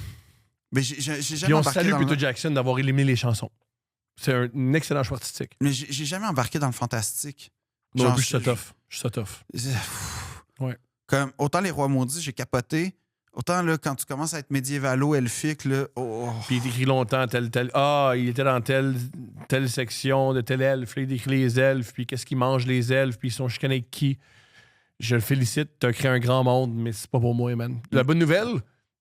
Mais j'ai jamais Puis on embarqué salue dans Peter Jackson d'avoir éliminé les chansons. C'est un excellent choix artistique. Mais j'ai jamais embarqué dans le fantastique. Non, plus, je suis ça tough. Ouais. Comme, autant Les Rois Maudits, j'ai capoté. Autant, là, quand tu commences à être médiévalo-elfique, là, Puis il écrit longtemps tel. Ah, il était dans telle section de tel elfe. Là, il décrit les elfes, puis qu'est-ce qu'ils mangent les elfes, puis ils sont chicanés avec qui. Je le félicite, t'as créé un grand monde, mais c'est pas pour moi, man. La bonne nouvelle,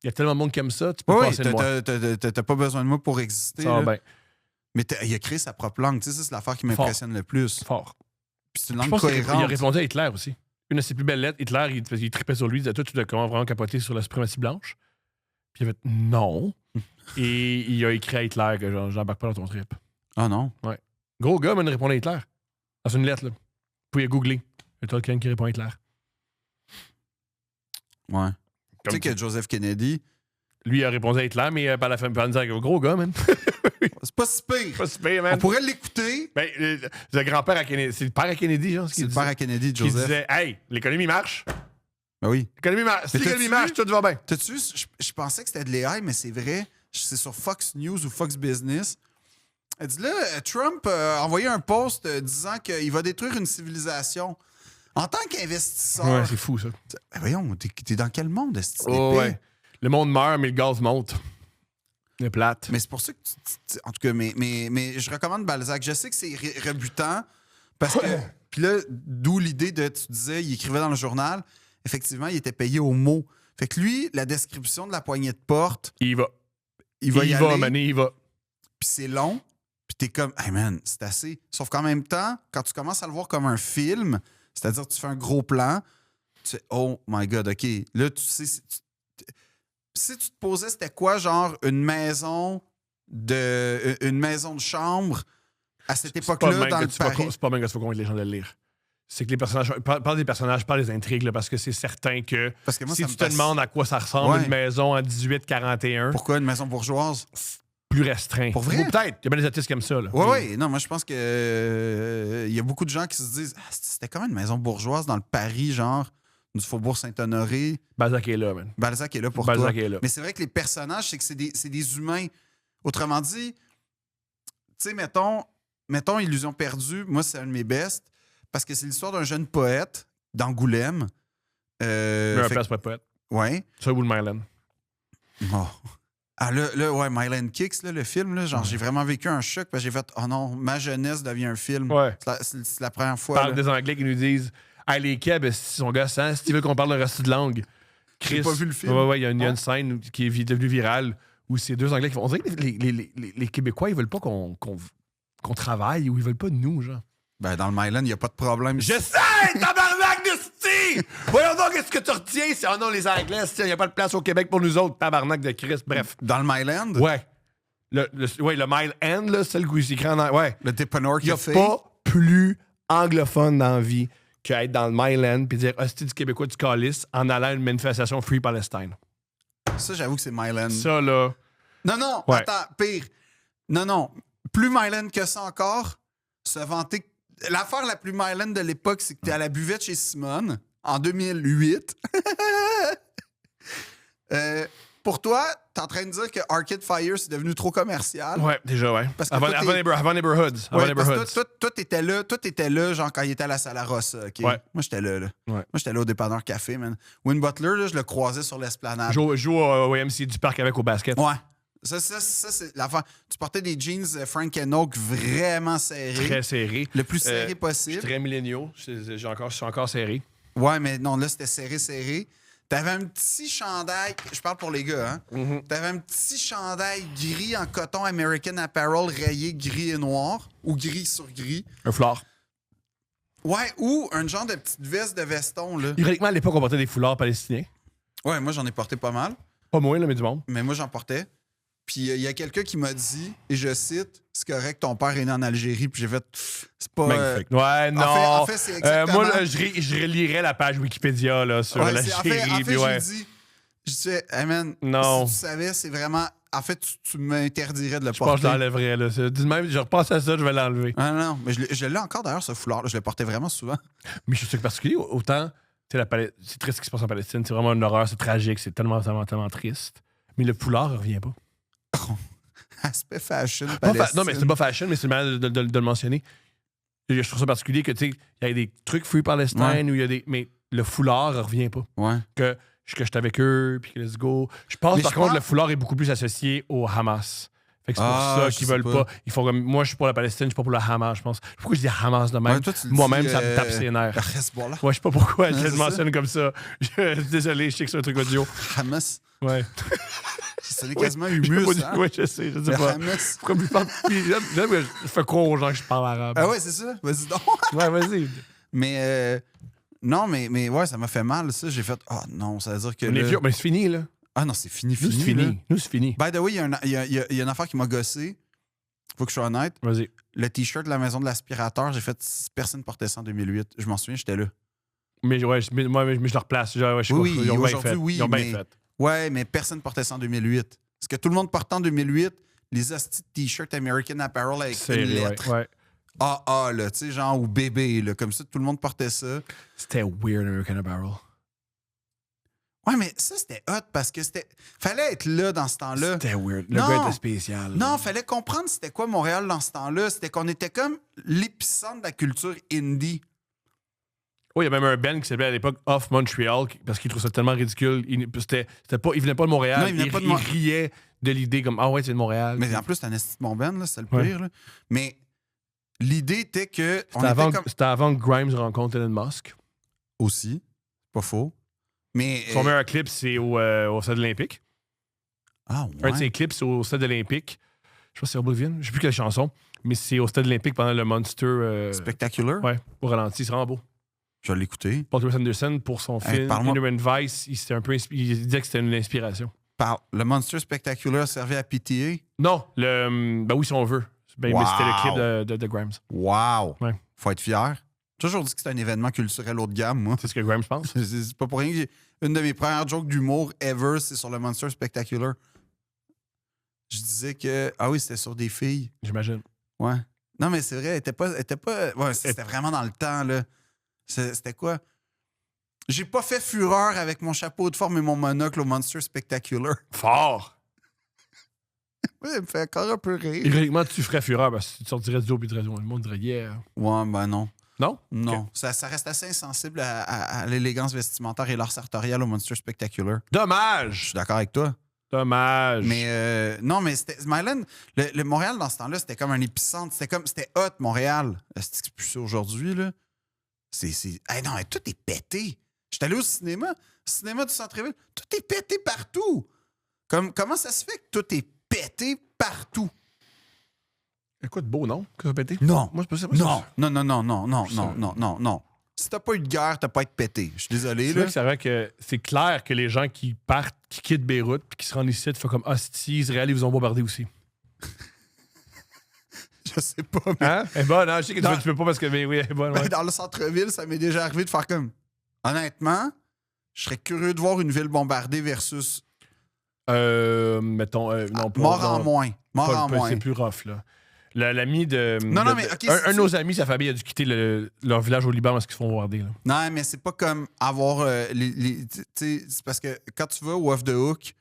il y a tellement de monde qui aime ça, tu peux oui, passer de moi. t'as pas besoin de moi pour exister. Ça va là. bien. Mais il a créé sa propre langue. Tu sais, ça, c'est l'affaire qui m'impressionne le plus. Fort. Puis c'est une Je langue pense qu'il a cohérente. répondu à Hitler aussi. Une de ses plus belles lettres, Hitler, il trippait sur lui, il disait toi, tu dois comment vraiment capoter sur la suprématie blanche. Puis il a fait non. Et il a écrit à Hitler que genre, j'embarque pas dans ton trip. Ah non? Gros gars, man, répondait à Hitler. Dans une lettre, là. Vous pouvez googler. Et toi, quelqu'un qui répond à Hitler. Ouais. Tu Comme sais que Joseph Kennedy, lui, il a répondu à Hitler, mais par la fin, par dire gros gars, man. c'est pas si pire. Pas si pire, On man. pourrait l'écouter. Ben, le grand-père à Kennedy, c'est le père à Kennedy, genre, ce C'est qu'il le père disait. à Kennedy, Qui Joseph. disait hey, l'économie marche. Ben oui. L'économie marche. Si Mais l'économie t'as-tu marche, tout va bien. T'as-tu vu, je pensais que c'était de l'AI, mais c'est vrai. C'est sur Fox News ou Fox Business. Elle dit là, Trump a envoyé un post disant qu'il va détruire une civilisation. En tant qu'investisseur. Ouais, c'est fou, ça. Ben voyons, t'es dans quel monde, est-ce que Oh, ouais. Le monde meurt, mais le gaz monte. Le plate. Mais c'est pour ça que en tout cas, mais je recommande Balzac. Je sais que c'est rebutant parce que. Puis là, d'où l'idée de, tu disais, il écrivait dans le journal. Effectivement, il était payé au mot. Fait que lui, la description de la poignée de porte, Il va. il va y aller. Mané, il va. Puis c'est long. Puis t'es comme, hey man, c'est assez. Sauf qu'en même temps, quand tu commences à le voir comme un film, c'est-à-dire tu fais un gros plan, tu fais, oh my God, OK. Là, tu sais, si tu te posais, c'était quoi, genre, une maison de chambre à cette époque-là dans le Paris? C'est pas bien que tu faut convaincre les gens de le lire. C'est que les personnages. Parle des personnages, parle des intrigues, là, parce que c'est certain que Parce que moi, si ça tu me te passe- demandes à quoi ça ressemble Ouais. une maison en 1841, Pourquoi une maison bourgeoise? plus restreint. Pour vrai? Ou peut-être. Il y a bien des artistes qui aiment ça. Là. Oui, oui. Non, moi, je pense que il y a beaucoup de gens qui se disent, ah, c'était comme une maison bourgeoise dans le Paris, genre, du Faubourg Saint-Honoré. Balzac est là, man. Balzac est là pour Balzac toi. est là. Mais c'est vrai que les personnages, c'est que c'est des humains. Autrement dit, tu sais, mettons Illusion perdue, moi, c'est un de mes bests, parce que c'est l'histoire d'un jeune poète d'Angoulême. Mais un place pour être poète. Ouais. Ça, Wood Mylan. Oh. Ah, là, ouais, Myland Kicks, là, le film, là, genre, j'ai vraiment vécu un choc, parce que j'ai fait, oh non, ma jeunesse devient un film. Ouais. C'est la première fois. Parle là. des Anglais qui nous disent hey, les Keb, ils sont gossants. Si tu veux qu'on parle de reste de langue. Chris. J'ai pas vu le film. Ouais, il y a une scène qui est devenue virale où c'est deux Anglais qui font. On dirait que les Québécois, ils veulent pas qu'on travaille ou ils veulent pas de nous, genre. Ben, dans le Myland, il n'y a pas de problème. Je sais, tabarnak de sti! Voyons donc, qu'est-ce que tu retiens? C'est, oh non, les Anglais, il n'y a pas de place au Québec pour nous autres, tabarnak de Christ. Bref. Dans le Myland? Ouais. Le Mile End, là, celle où c'est écrit en. Ouais. Le Dépanneur Il n'y a Café? pas plus anglophone dans la vie qu'être dans le Myland puis dire hostie du Québécois du calice en allant à une manifestation Free Palestine. Ça, j'avoue que c'est Myland. Ça, là. Non, Ouais. attends, pire. Non. Plus Myland que ça encore, se vanter. L'affaire la plus Myland de l'époque, c'est que t'es à la buvette chez Simone en 2008. Pour toi, t'es en train de dire que Arcade Fire, c'est devenu trop commercial. Ouais, déjà, ouais. Parce que Avant toi, Neighborhoods. Ouais, parce que toi, t'étais là, genre quand il était à la Sala Rossa, OK? Ouais. Moi, j'étais là. Ouais. Moi, j'étais là au dépanneur café, man. Win Butler, là, je le croisais sur l'esplanade. Joue au YMCA du parc avec au basket. Ouais. Ça c'est l'affaire. Tu portais des jeans Frank Oak vraiment serrés. Très serré. Le plus serré Je suis possible. très milléniaux. Je suis encore serré. Ouais, mais non, là, c'était serré. T'avais un petit chandail, je parle pour les gars, hein? Mm-hmm. T'avais un petit chandail gris en coton American Apparel rayé gris et noir, ou gris sur gris. Un foulard. Ouais, ou un genre de petite veste de veston, là. Ironiquement, à l'époque, on portait des foulards palestiniens. Ouais, moi, j'en ai porté pas mal, Pas moins, là, mais du monde. mais moi, j'en portais. Puis il y a quelqu'un qui m'a dit, et je cite, c'est correct, ton père est né en Algérie, puis j'ai fait, c'est pas... Magnifique. Ouais, non. en fait, c'est exactement... moi, là, je relirais la page Wikipédia là, sur Ouais, l'Algérie. en fait, puis ouais. j'ai dit, je disais, hey man, Non. si tu savais, c'est vraiment... En fait, tu m'interdirais de le Je pense que je porter. l'enlèverais. Là. Dis même, je repasse à ça, je vais l'enlever. Ah non, mais je l'ai encore d'ailleurs, ce foulard-là. Je le portais vraiment souvent. Mais je sais que particulier, autant, tu sais, c'est triste ce qui se passe en Palestine. C'est vraiment une horreur, c'est tragique, c'est tellement triste. Mais le foulard ne revient pas. Aspect fashion, Pas Palestine. non, mais c'est pas fashion, mais c'est mal de le mentionner. Je trouve ça particulier que, tu sais, il y a des trucs Free Palestine Ouais. où il y a des. Mais le foulard ne revient pas. Ouais. Que que j'étais avec eux, puis que let's go. Je pense, Mais par je contre, pense- le foulard est beaucoup plus associé au Hamas. Fait que c'est pour Ah, ça je qu'ils sais veulent pas. pas. Ils font comme, moi, je suis pour la Palestine, je suis pas pour le Hamas, je pense. Pourquoi je dis Hamas de même? Ouais, toi, tu le Moi-même, dis, ça me tape ses nerfs. Hezbollah. Ouais, je sais pas pourquoi je c'est le ça. mentionne comme ça. Désolé, je sais que c'est un truc audio. Hamas. Ouais. C'est quasiment Je humus, sais pas hein? ouais, je sais Le pas. Hamas. Pourquoi je parle. Puis j'aime que je fais croire aux gens que je parle arabe. Ah ouais, c'est ça. Vas-y donc. Ouais, vas-y. Mais non, mais ouais, ça m'a fait mal, ça. J'ai fait, oh non, ça veut dire que. On est là- vieux, mais c'est fini, là. Ah non, c'est fini, Nous, fini. c'est là. fini. Nous, c'est fini. By the way, il y a une affaire qui m'a gossé. Faut que je sois honnête. Vas-y. Le t-shirt de la maison de l'aspirateur, j'ai fait personne portait ça en 2008. Je m'en souviens, j'étais là. Mais ouais, mais je le replace. Ouais, je sais Oui, pas. Ils ont bien aujourd'hui, fait. oui, Ils ont bien mais- fait. Ouais, mais personne portait ça en 2008. Ce que tout le monde portait en 2008, les hosties de t-shirt American Apparel avec C'est une lettre. ouais. AA, là, tu sais, genre, ou bébé, là, comme ça, tout le monde portait ça. C'était weird, American Apparel. Ouais, mais ça, c'était hot parce que c'était. Fallait être là dans ce temps-là. C'était weird. Le Non. gars était spécial. Non, fallait comprendre c'était quoi Montréal dans ce temps-là. C'était qu'on était comme l'épicentre de la culture indie. Oui, il y a même un band qui s'appelait à l'époque Off Montreal parce qu'il trouvait ça tellement ridicule. Il venait pas de Montréal. Non, il venait pas de il Montréal. riait de l'idée comme ah ouais, c'est de Montréal. Mais en plus, c'était un esti de bon band, là, c'est le Ouais. pire. Là. Mais l'idée était que. on C'était avant que Grimes rencontre Elon Musk. Aussi, pas faux. Mais. Son meilleur clip, c'est au Stade olympique. Ah, Un de ouais. ses clips, c'est au Stade olympique. Je sais pas si c'est Oblivion. Je sais plus quelle chanson. Mais c'est au Stade olympique pendant le Monster. Spectacular. Ouais, au ralenti. C'est vraiment beau. Je vais l'écouter. Paul Thomas Anderson, pour son Hey, film parle-moi- Inherent Vice, il disait que c'était une inspiration. Le Monster Spectacular servait à PTA. Non, ben oui, si on veut. Ben, Wow. mais c'était le clip de Grimes. Wow! Ouais. Faut être fier. J'ai toujours dit que c'est un événement culturel haut de gamme, moi. C'est ce que Grimes pense. C'est pas pour rien que une de mes premières jokes d'humour ever, c'est sur le Monster Spectacular. Je disais que. Ah oui, c'était sur des filles. J'imagine. Ouais. Non, mais c'est vrai, elle était pas. Ouais, c'était vraiment dans le temps, là. C'était quoi? J'ai pas fait fureur avec mon chapeau de forme et mon monocle au Monster Spectacular. Fort! Ouais, ça me fait encore un peu rire. Ironiquement, tu ferais fureur parce que tu sortirais du dos et le monde dirait yeah. Ouais, ben non. Non? Non. Ok. Ça reste assez insensible à l'élégance vestimentaire et l'art sartorial au Monster Spectacular. Je Dommage! suis d'accord avec toi. Dommage. Mais non, mais c'était. Mylan, le Montréal dans ce temps-là, c'était comme un épicentre. C'était hot, Montréal. C'est plus ça aujourd'hui, là. Hey, non, tout est pété. J'étais allé au cinéma du centre-ville. Tout est pété partout. Comment ça se fait que tout est pété partout? Écoute, beau, non? Que ça a pété? Non. Moi, c'est pas ça. Non. Si t'as pas eu de guerre, t'as pas été pété. Je suis désolé, C'est vrai là. que c'est vrai que c'est clair que les gens qui partent, qui quittent Beyrouth puis qui se rendent ici, font comme ah, si Israël, ils vous ont bombardé aussi. Je sais pas, mais Hein? Elle est bonne, hein? Je sais que Dans- tu peux pas parce que, mais oui, elle est bonne. ben, Ouais. dans le centre-ville, ça m'est déjà arrivé de faire comme. Honnêtement, je serais curieux de voir une ville bombardée versus Mettons, non, pas. mort en non, moins. Mort pas- en moins. C'est plus rough, là. L'ami de. Non, non, de- mais, ok, un de nos amis, sa famille a dû quitter leur village au Liban parce qu'ils se font bombarder, là. Non, mais c'est pas comme avoir tu sais, c'est parce que quand tu vas au Off the Hook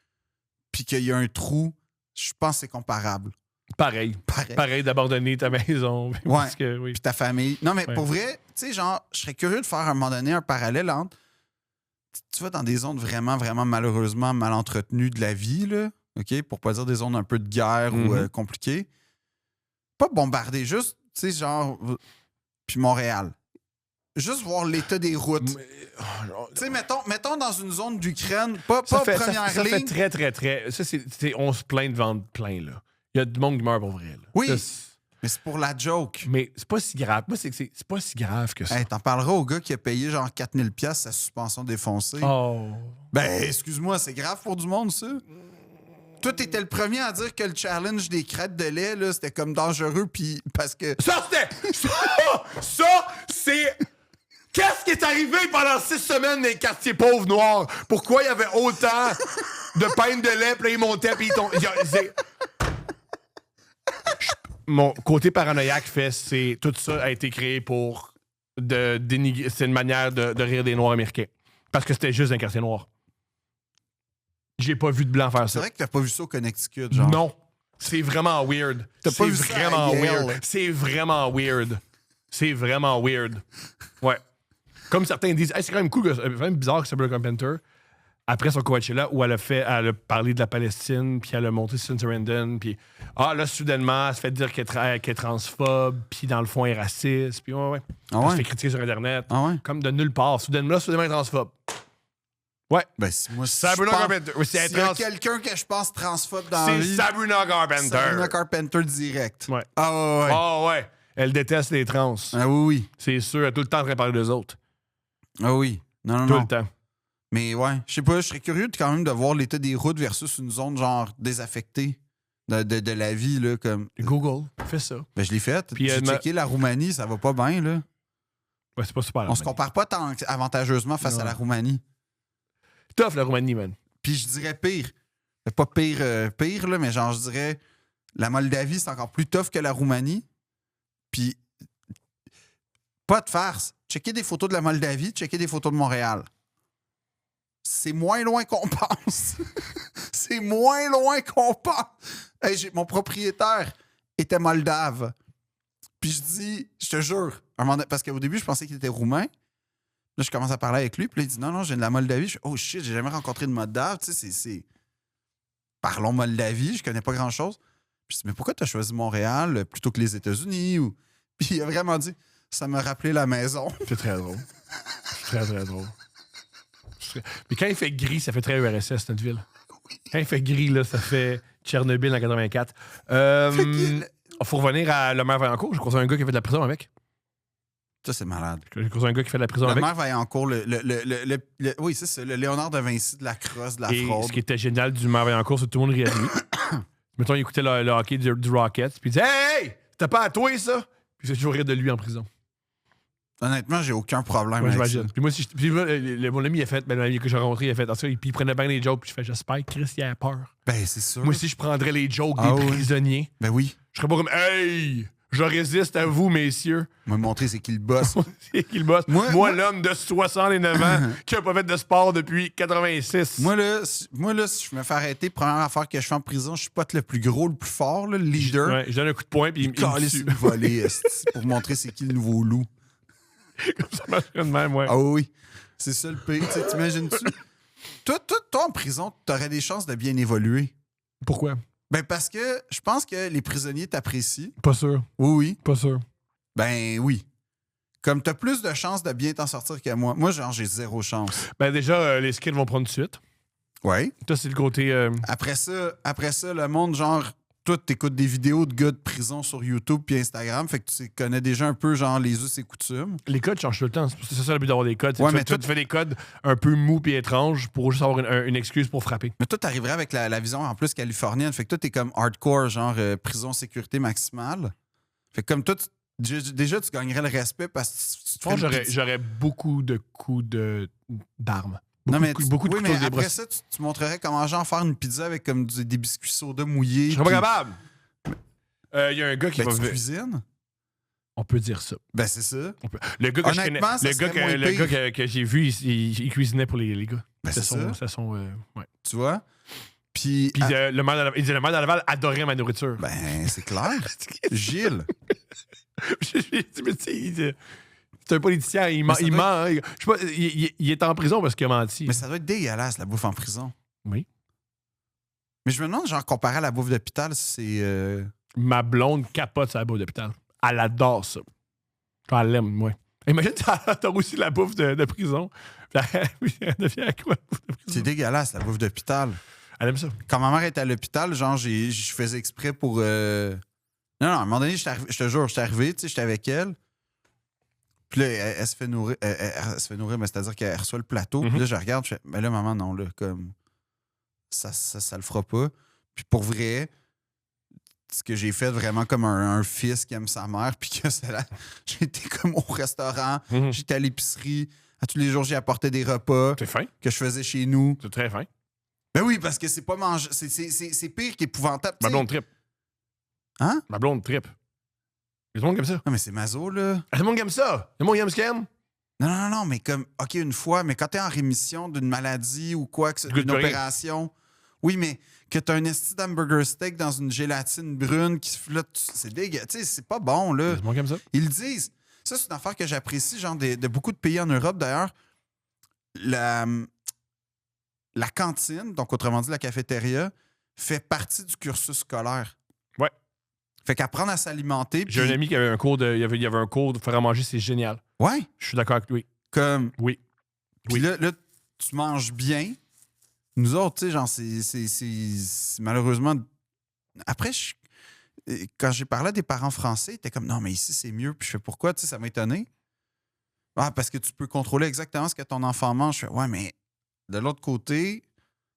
puis qu'il y a un trou, je pense que c'est comparable. Pareil. Pareil. Pareil d'abandonner ta maison. Parce que, oui. Puis ta famille. Non, mais Ouais. pour vrai, tu sais, genre, je serais curieux de faire à un moment donné un parallèle entre. Tu vas dans des zones vraiment, vraiment malheureusement mal entretenues de la vie, là, OK? Pour pas dire des zones un peu de guerre ou Mhm. compliquées. Pas bombarder, juste, tu sais, genre. Puis Montréal. Juste voir l'état des routes. Tu sais, mettons dans une zone d'Ukraine, pas première ça fait ligne. très, très, très. Ça, on se plaint de vendre plein, là. Il y a du monde qui meurt pour vrai, là. Oui. Ça, c'est- Mais c'est pour la joke. mais c'est pas si grave. Moi, c'est pas si grave que ça. Hey, t'en parleras au gars qui a payé genre 4000$ sa suspension défoncée. Oh. Ben, excuse-moi, c'est grave pour du monde, ça. Toi, t'étais le premier à dire que le challenge des crêtes de lait, là, c'était comme dangereux, puis parce que... Ça, c'était. Ça, c'est. Qu'est-ce qui est arrivé pendant 6 semaines dans les quartiers pauvres noirs? Pourquoi il y avait autant de peine de lait, puis là, ils montaient, puis ils tombaient? Mon côté paranoïaque fait, c'est. Tout ça a été créé pour dénigrer. C'est une manière de rire des Noirs américains. Parce que c'était juste un quartier noir. J'ai pas vu de blanc faire C'est ça. vrai que t'as pas vu ça au Connecticut, genre. Non. C'est vraiment weird. T'as pas C'est vu ça à vraiment Yale. weird. C'est vraiment weird. C'est vraiment weird. Ouais. Comme certains disent, hey, c'est quand même cool, c'est quand même bizarre que ça s'appelle Carpenter. après son Coachella, où elle a parlé de la Palestine, puis elle a monté Susan Sarandon, puis là, soudainement, elle se fait dire qu'elle est transphobe, puis dans le fond, elle est raciste, puis ouais. Ah Elle se ouais? fait critiquer sur Internet, Ah ouais? comme de nulle part. Soudainement, elle est transphobe. Ouais. Ben, si moi, si Sabrina je pense- Carpenter. Oui, c'est s'il y a quelqu'un que je pense transphobe dans la C'est vie, Sabrina Carpenter. Sabrina Carpenter direct. Ouais. Ah ouais. Ah ouais. Elle déteste les trans. Ah oui, C'est sûr, elle est tout le temps en train de parler d'eux autres. oui. Ah oui. Non. Tout le temps. Mais ouais, je sais pas, je serais curieux quand même de voir l'état des routes versus une zone genre désaffectée de la vie, là, comme... Google, fais ça. Ben, je l'ai fait. Puis, J'ai checké la Roumanie, ça va pas bien, là. Ouais, c'est pas super. On se compare pas tant avantageusement face à la Roumanie. Tough, la Roumanie, man. Puis je dirais pire. Pas pire, là, mais genre, je dirais la Moldavie, c'est encore plus tough que la Roumanie. Puis, pas de farce. Checker des photos de la Moldavie, checker des photos de Montréal. C'est moins loin qu'on pense. C'est moins loin qu'on pense. Hey, mon propriétaire était moldave. Puis je dis, je te jure, parce qu'au début, je pensais qu'il était roumain. Là, je commence à parler avec lui. Puis là, il dit non, je viens de la Moldavie. Je fais, oh shit, j'ai jamais rencontré de Moldave. Tu sais, c'est. Parlons Moldavie, je connais pas grand-chose. Puis je dis, mais pourquoi tu as choisi Montréal plutôt que les États-Unis? Puis il a vraiment dit, ça m'a rappelé la maison. C'est très drôle. C'est très, très drôle. Mais quand il fait gris, ça fait très URSS, notre ville. Quand il fait gris, là, ça fait Tchernobyl en 84. Faut revenir à Le Maire Vaillancourt. Je croise un gars qui a fait de la prison avec. Ça, c'est malade. J'ai croisé un gars qui fait de la prison Le avec. maire Vaillancourt, oui, c'est ça, le Léonard de Vinci de la crosse, de la Et fraude. ce qui était génial du Maire Vaillancourt, c'est que tout le monde riait de lui. Mettons, il écoutait le hockey du Rockets, puis il disait Hey! C'était pas à toi, ça! Puis il fait toujours rire de lui en prison. Honnêtement, j'ai aucun problème Moi, avec ça. j'imagine. Puis moi, mon ami, il a fait, l'ami que j'ai rencontré, il a fait. Puis il prenait bien les jokes, puis je fais J'espère que Chris, il a peur. Ben, c'est sûr. Moi aussi, je prendrais les jokes Ah des oui. prisonniers. Ben oui. Je serais pas comme Hey! Je résiste à vous, messieurs. M'a montré c'est qui le boss. C'est qui le boss? Moi, l'homme de 69 ans qui a pas fait de sport depuis 86. Moi, là, si je me fais arrêter, première affaire que je fais en prison, je suis pas le plus gros, le plus fort, là, le leader. Ouais, je donne un coup de poing, puis il me Calisse tue. une volée, esti, pour montrer c'est qui le nouveau loup. Comme ça marche de même, ouais. Ah oui, c'est ça le pire. Tu sais, t'imagines-tu? Toi, en prison, t'aurais des chances de bien évoluer. Pourquoi? Ben, parce que je pense que les prisonniers t'apprécient. Pas sûr. Oui. Pas sûr. Ben oui. Comme t'as plus de chances de bien t'en sortir que moi. Moi, genre, j'ai zéro chance. Ben déjà, les skills vont prendre de suite. Ouais. Ça, c'est le côté... Après ça, le monde, genre, toi, t'écoutes des vidéos de gars de prison sur YouTube puis Instagram, fait que tu connais déjà un peu, genre, les us et coutumes. Les codes changent tout le temps. C'est ça le but d'avoir des codes. Ouais, Tu mais tu fais des codes un peu mous et étranges pour juste avoir une excuse pour frapper. Mais toi, t'arriverais avec la vision, en plus, californienne. Fait que toi, t'es comme hardcore, genre, prison sécurité maximale. Fait que comme toi, déjà, tu gagnerais le respect parce que tu te Je pense ferais que une pizza. j'aurais beaucoup de coups d'armes. Non, mais Beaucoup de oui, couteaux mais des après brosses. ça, tu montrerais comment, genre, faire une pizza avec comme des biscuits soda mouillés. Je serais pas puis- capable. Il y a un gars qui Ben, va... tu cuisines? On peut dire ça. Ben, c'est ça. Le gars que je connais, Honnêtement, ça le gars, serait moins le pire. gars que j'ai vu, il cuisinait pour les gars. Ben, c'est ça. Ouais. Tu vois? Puis, Puis le maire de Laval adorait ma nourriture. ben, c'est clair. Gilles. Mais tu sais, c'est un politicien, il ment. ça Il, doit ment, hein. Je sais pas, il est en prison parce qu'il a menti. Mais ça doit être dégueulasse, la bouffe en prison. Oui. Mais je me demande, genre, comparé à la bouffe d'hôpital, c'est... Ma blonde capote sa bouffe d'hôpital. Elle adore ça. Elle l'aime, moi. Imagine, t'as aussi la bouffe de prison. Puis elle devient à quoi, la bouffe de prison? C'est dégueulasse, la bouffe d'hôpital. Elle aime ça. Quand ma mère était à l'hôpital, genre, je faisais exprès pour... Non, à un moment donné, je te jure, j'étais arrivé, tu sais, j'étais avec elle. Puis là, elle se fait nourrir. Elle se fait nourrir, mais c'est-à-dire qu'elle reçoit le plateau. Puis là, je regarde, je fais, mais là, maman, non, là, comme... Ça le fera pas. Puis pour vrai, ce que j'ai fait vraiment comme un fils qui aime sa mère, puis que j'étais comme au restaurant, j'étais à l'épicerie, à tous les jours, j'ai apporté des repas C'est fin. que je faisais chez nous. C'est très fin. Ben oui, parce que c'est pas manger. C'est pire qu'épouvantable. Ma tu sais. blonde tripe. Hein? Ma blonde tripe. Il y a tout le monde qui aime ça. Non, mais c'est maso, là. Ah, tout le monde qui aime ça. Tout le monde qui aime ce qu'il aime. Non, mais comme, OK, une fois, mais quand t'es en rémission d'une maladie ou quoi, goûtes d'une plus rien. opération, oui, mais que t'as un esti d'hamburger steak dans une gélatine brune qui se flotte, c'est dégueu. Tu sais, c'est pas bon, Il y a là. tout le monde qui aime ça. Ils le disent. Ça, c'est une affaire que j'apprécie, genre, de beaucoup de pays en Europe, d'ailleurs. la cantine, donc autrement dit la cafétéria, fait partie du cursus scolaire. Ouais. Fait qu'apprendre à s'alimenter. J'ai un puis- ami qui avait un cours de. Il y avait un cours de faire à manger, c'est génial. Ouais. Je suis d'accord avec lui. Comme. Oui. Puis Oui. là, tu manges bien. Nous autres, tu sais, genre, c'est malheureusement. Après, quand j'ai parlé à des parents français, ils étaient comme non, mais ici, c'est mieux. Puis je fais pourquoi, tu sais, ça m'a étonné. Ah, parce que tu peux contrôler exactement ce que ton enfant mange. Je fais ouais, mais de l'autre côté,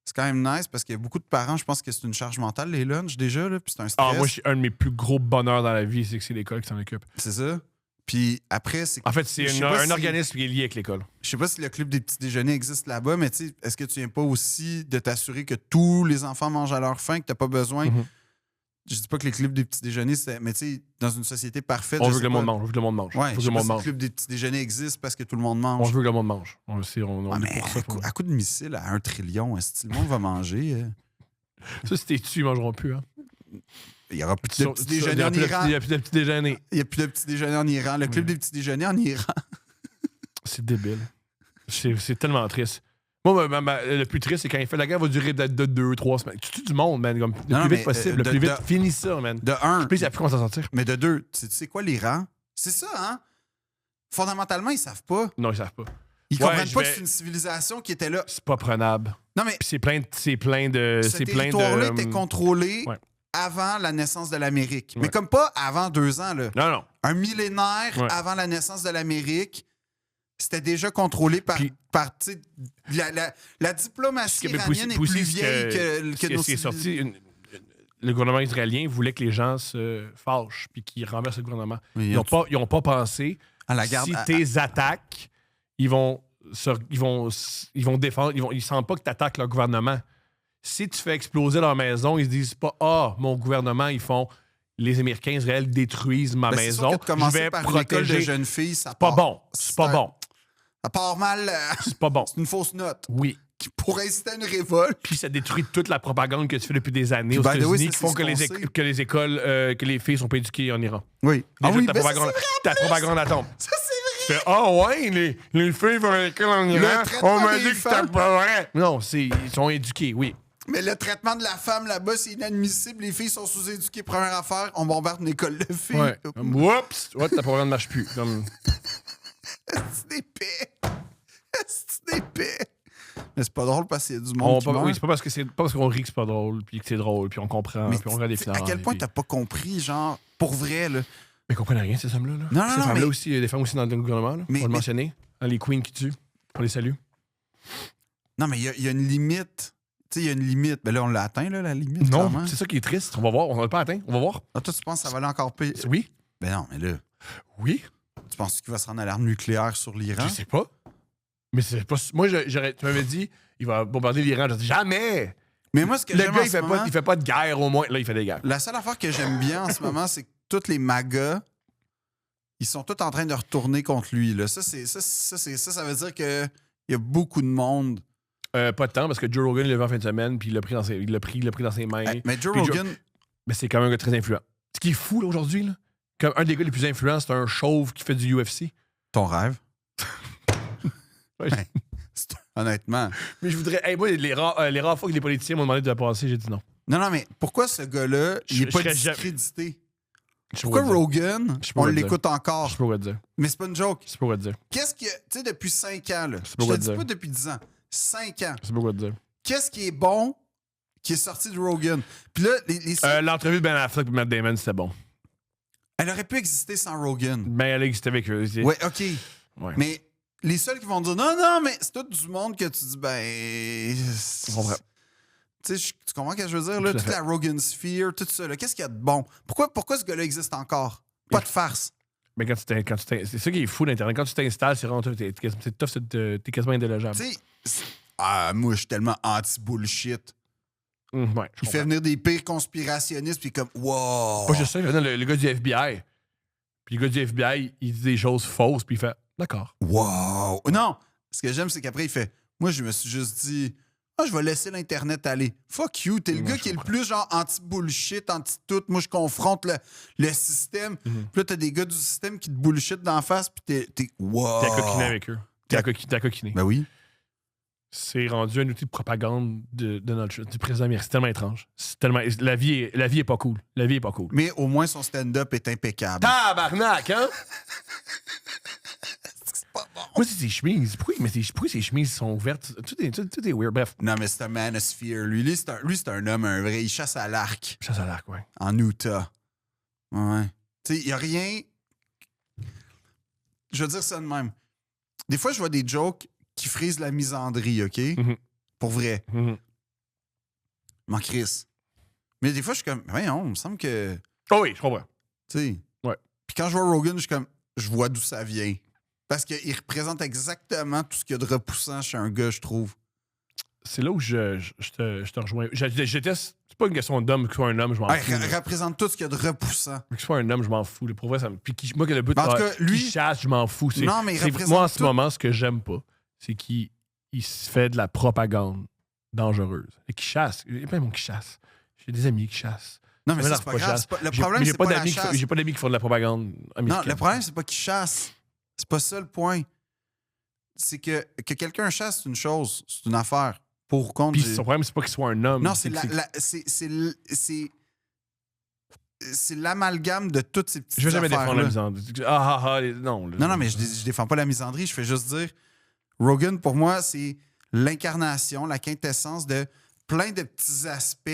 c'est quand même nice parce qu'il y a beaucoup de parents, je pense que c'est une charge mentale, les lunchs déjà, là, puis c'est un stress. Ah, moi, un de mes plus gros bonheurs dans la vie, c'est que c'est l'école qui s'en occupe. C'est ça. Puis après, c'est. En fait, c'est Je sais pas un si- organisme qui est lié avec l'école. Je sais pas si le club des petits déjeuners existe là-bas, mais tu sais, est-ce que tu viens pas aussi de t'assurer que tous les enfants mangent à leur faim, que t'as pas besoin. Mhm. Je dis pas que les clubs des petits déjeuners, mais tu sais, dans une société parfaite. On je veut sais que le pas. monde mange. On veut que le monde mange. Ouais, Faut je que le sais pas monde si le mange. club des petits déjeuners existe parce que tout le monde On mange. veut que le monde mange. On Ah, est mais pour ça. à coup de missile à 1 trillion, est-ce que le monde va manger? Ça, si t'es dessus, ils mangeront plus. Hein. Il y aura plus de petits déjeuners en Il Iran. n'y a plus de petits déjeuners. Il n'y a plus de petits déjeuners en Iran. Le club des petits déjeuners en Iran. C'est débile. C'est tellement triste. Moi, le plus triste, c'est quand il fait la guerre va durer peut-être de 2-3 semaines. Tu tues du monde, man. Comme, le Non, plus mais, vite possible. Le de- plus vite. de- Finis ça, man. De un. Puis, il a plus comment s'en sortir. Mais de deux, tu sais quoi l'Iran? C'est ça, hein? Fondamentalement, ils savent pas. Non, ils savent pas. Ils Ouais, comprennent je pas vais- que c'est une civilisation qui était là. C'est pas prenable. Non, mais Puis c'est plein de. ce C'est plein territoire-là de. était contrôlé ouais. avant la naissance de l'Amérique. Mais Ouais. comme pas avant 2 ans, là. Non, non. Un millénaire Ouais. avant la naissance de l'Amérique, c'était déjà contrôlé par, Puis- tu sais, la diplomatie Mais iranienne est puis aussi, plus ce vieille que ce nos qui est civils- sorti, le gouvernement israélien voulait que les gens se fâchent puis qu'ils renversent le gouvernement. Oui, Ils n'ont pas pensé à la garde. si tes attaques, ils vont défendre, ils sentent pas que tu attaques leur gouvernement. Si tu fais exploser leur maison, ils se disent pas « Ah, mon gouvernement, ils font... Les Américains, Israël détruisent ma Ben, c'est sûr maison. que de commencer Je vais par une école de protéger... » jeunes filles, ça C'est pas part- bon. C'est pas bon. Ça part mal. C'est pas bon. C'est une fausse note Oui. qui pourrait inciter à une révolte. Puis ça détruit toute la propagande que tu fais depuis des années aux Puis, by the way, États-Unis ça, qui font c'est que les, ce qu'on sait. que les écoles, que les filles sont pas éduquées en Iran. Oui. Déjà, ta ben ça, propagande, c'est vrai, ta propagande à tombe. ça, c'est vrai. Tu fais, ah ouais, les filles vont à l'école en Iran. traitement On m'a des dit que c'était femmes. pas vrai. Non, ils sont éduqués, oui. Mais le traitement de la femme là-bas, c'est inadmissible. Les filles sont sous-éduquées. Première affaire, on bombarde une école de filles. Ouais. Oups! Ouais, ta propagande ne marche plus. Comme... C'est épais. C'est épais. Mais c'est pas drôle parce qu'il y a du monde qui meurt. Oui, c'est pas parce qu'on rit que c'est pas drôle, puis que c'est drôle, puis on comprend, Mais puis on regarde des t'sais, films. à quel point t'as pas compris, genre, pour vrai, là. Mais ils comprennent rien, ces femmes-là. Là. Non, non, ces non, femmes-là mais- aussi, il y a des femmes aussi dans le gouvernement, là. Mais- On va le mais- mentionner. Dans les queens qui tuent. On les salue. Non, mais il y a une limite. Tu sais, il y a une limite. Ben là, on l'a atteint, là, la limite. Non, clairement. c'est ça qui est triste. On va voir. On ne l'a pas atteint. On va voir. Ah, toi, tu penses que ça va aller encore pire? Oui. Ben non, mais là, Oui. tu penses qu'il va se rendre à l'arme nucléaire sur l'Iran? Je sais pas. Mais c'est pas. Moi, tu m'avais dit, il va bombarder l'Iran. J'ai dit, jamais! Mais moi, ce que Le j'aime gars, en ce moment, il fait pas de guerre au moins. Là, il fait des guerres. la seule affaire que j'aime bien en ce moment, c'est que tous les magas, ils sont tous en train de retourner contre lui. Là. Ça veut dire qu'il y a beaucoup de monde. Pas de temps, parce que Joe Rogan, il l'a vu en fin de semaine, puis il l'a pris dans ses mains. Mais Joe Puis Rogan, Mais c'est quand même un gars très influent. Ce qui est fou, là, aujourd'hui, là, comme un des gars les plus influents, c'est un chauve qui fait du UFC. ton rêve. Ouais. Ouais. Honnêtement. Mais je voudrais. Hey, moi, les rares fois que les politiciens m'ont demandé de la passer, j'ai dit non. Non, mais pourquoi ce gars-là, il Je n'est pas serais jamais- discrédité? Je sais Pourquoi pas quoi te Rogan, Je sais pas on quoi te l'écoute dire. encore? Je sais pas quoi te dire. Mais c'est pas une joke. Je sais pas quoi te dire. Qu'est-ce que. Tu sais, depuis 5 ans, là. C'est pas Je quoi te dis dire. pas depuis 10 ans. 5 ans. Je sais pas quoi te dire. Qu'est-ce qui est bon qui est sorti de Rogan? Puis là, L'entrevue de Ben Affleck et Matt Damon, c'était bon. elle aurait pu exister sans Rogan. Ben, elle existait avec eux. Ouais, OK. Ouais. Mais les seuls qui vont dire non, mais c'est tout du monde que tu dis, ben. Je comprends. Tu sais, tu comprends ce que je veux dire? Là? Tout à Toute fait. la Rogan Sphere, tout ça. là. Qu'est-ce qu'il y a de bon? Pourquoi ce gars-là existe encore? Pas de farce. Mais c'est ça qui est fou d'Internet. Quand tu t'installes, c'est vraiment tough. C'est tough, t'es quasiment indélogeable. Tu sais, moi, je suis tellement anti-bullshit. Ouais, je Il comprends. fait venir des pires conspirationnistes, puis comme, wow! Pas juste ça, maintenant, le gars du FBI. Puis le gars du FBI, il dit des choses fausses, puis il fait d'accord. Wow! Non! Ce que j'aime, c'est qu'après, il fait, moi, je me suis juste dit, je vais laisser l'Internet aller. Fuck you, t'es le Ouais, gars je qui est le comprends. plus genre anti-bullshit, anti-tout. Moi, je confronte le système. Puis là, t'as des gars du système qui te bullshit d'en face, puis t'es wow! T'es à coquiner avec eux. T'es à coquiner. Ben oui. c'est rendu un outil de propagande de Donald Trump, du président américain. C'est tellement étrange. C'est tellement... La vie est pas cool. La vie est pas cool. Mais au moins, son stand-up est impeccable. Tabarnak, hein? C'est pas bon. Moi, c'est ses chemises. Pourquoi ses chemises sont ouvertes? Tout est weird. Bref. Non, mais c'est un manosphere. Lui, c'est un homme, un vrai. Il chasse à l'arc Chasse à l'arc, ouais. en Utah. Ouais. Tu sais, il n'y a rien... Je veux dire ça de même. Des fois, je vois des jokes qui frisent la misandrie, OK? Mhm. Pour vrai. Mhm. M'en crisse. Mais des fois, je suis comme, voyons, il me semble que... Oh oui, je comprends. Tu sais. Ouais. Puis quand je vois Rogan, je suis comme, je vois d'où ça vient. Parce qu'il représente exactement tout ce qu'il y a de repoussant chez un gars, je trouve. C'est là où je te rejoins. Je déteste. C'est pas une question d'homme, que ce soit un homme, je m'en Ouais, fous. là. représente tout ce qu'il y a de repoussant. Que ce soit un homme, je m'en fous. là. Pour vrai, ça me. Puis moi, que le but En tout cas, lui- qui chasse, je m'en fous. Non, mais il représente moi, en ce tout. moment, ce que j'aime pas, c'est qu'il se fait de la propagande dangereuse. Et qu'il chasse. Il y a plein de monde qui chasse. J'ai des amis qui chassent. Non, mais Mais ça, non, c'est pas pas grave. chasse. C'est pas- Le J'ai- problème, mais c'est pas la d'amis chasse. j'ai pas d'amis qui font de la propagande Non, américaine. le problème, c'est pas qu'il chasse. C'est pas ça le point. C'est que quelqu'un chasse, c'est une chose, c'est une affaire. Pour ou contre. Puis son problème, c'est pas qu'il soit un homme. Non, c'est c'est l'amalgame de toutes ces petites Je vais jamais défendre la affaires-là. misandrie. Non. là. Non, mais je défends pas la misandrie. Je fais juste dire, Rogan, pour moi, c'est l'incarnation, la quintessence de plein de petits aspects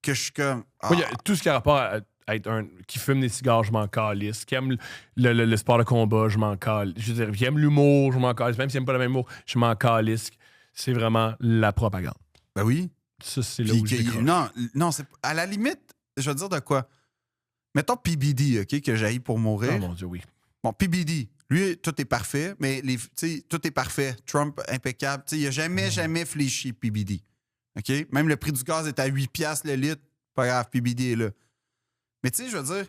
que je suis comme... Moi, il y a tout ce qui a rapport à être un. Qui fume des cigares, je m'en calisse. Qui aime le sport de combat, je m'en calisse. Je veux dire, qui aime l'humour, je m'en calisse. Même s'il n'aime pas le même humour, je m'en calisse. C'est vraiment la propagande. Ben oui. Ça, c'est là Puis où je décroche. non, c'est à la limite, je veux dire de quoi? Mettons PBD, OK, que j'haïs pour mourir. Oh mon Dieu, oui. Bon, PBD, lui, tout est parfait, mais tu sais, tout est parfait. Trump, impeccable. Tu sais, il n'a jamais fléchi, PBD. OK? Même le prix du gaz est à 8$ le litre. Pas grave, PBD est là. Mais tu sais, je veux dire,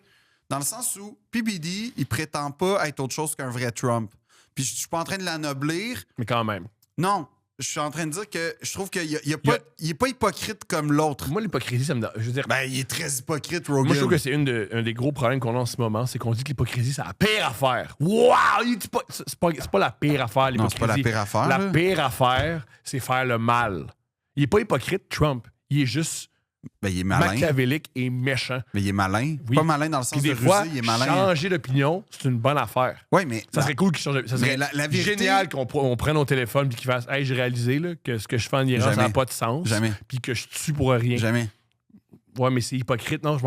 dans le sens où PBD, il prétend pas être autre chose qu'un vrai Trump. Puis je suis pas en train de l'anoblir. Mais quand même. Non, je suis en train de dire que je trouve qu'il est pas hypocrite comme l'autre. Moi, l'hypocrisie, ça me. Je veux dire. Ben, il est très hypocrite, Rogan. Moi, je trouve que c'est un des gros problèmes qu'on a en ce moment, c'est qu'on dit que l'hypocrisie, c'est la pire affaire. Wow! Il dit pas, c'est pas la pire affaire, Non, l'hypocrisie. c'est pas la pire affaire. La là. pire affaire, c'est faire le mal. Il est pas hypocrite, Trump. Il est juste Ben, il est malin. machiavélique et méchant. Mais il est malin. Oui. Pas malin dans le Puis sens de des fois, rusé, il est malin. changer d'opinion, c'est une bonne affaire. Oui, mais Ça serait cool qu'il change. Ça serait Mais la vérité- génial qu'on prenne nos téléphones et qu'il fasse Hey, j'ai réalisé là, que ce que je fais en Iran, ça n'a Jamais. pas de sens. Jamais. Puis que je tue pour rien. Jamais. Ouais, mais c'est hypocrite. Non,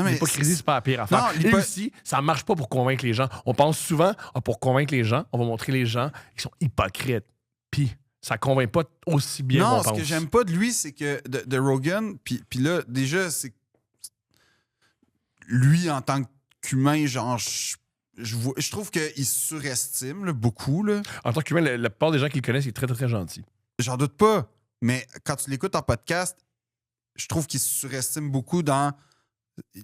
mais l'hypocrisie, c'est pas la pire affaire. Non, Et aussi, ça marche pas pour convaincre les gens. On pense souvent, pour convaincre les gens, on va montrer les gens qui sont hypocrites. Puis, ça convainc pas aussi bien Non, qu'on ce pense. que j'aime pas de lui, c'est que de Rogan, puis là, déjà, c'est lui en tant qu'humain, genre, je trouve qu'il se surestime là, beaucoup. Là. En tant qu'humain, la plupart des gens qui le connaissent, il est très, très, très gentil. J'en doute pas. Mais quand tu l'écoutes en podcast, je trouve qu'il se surestime beaucoup dans.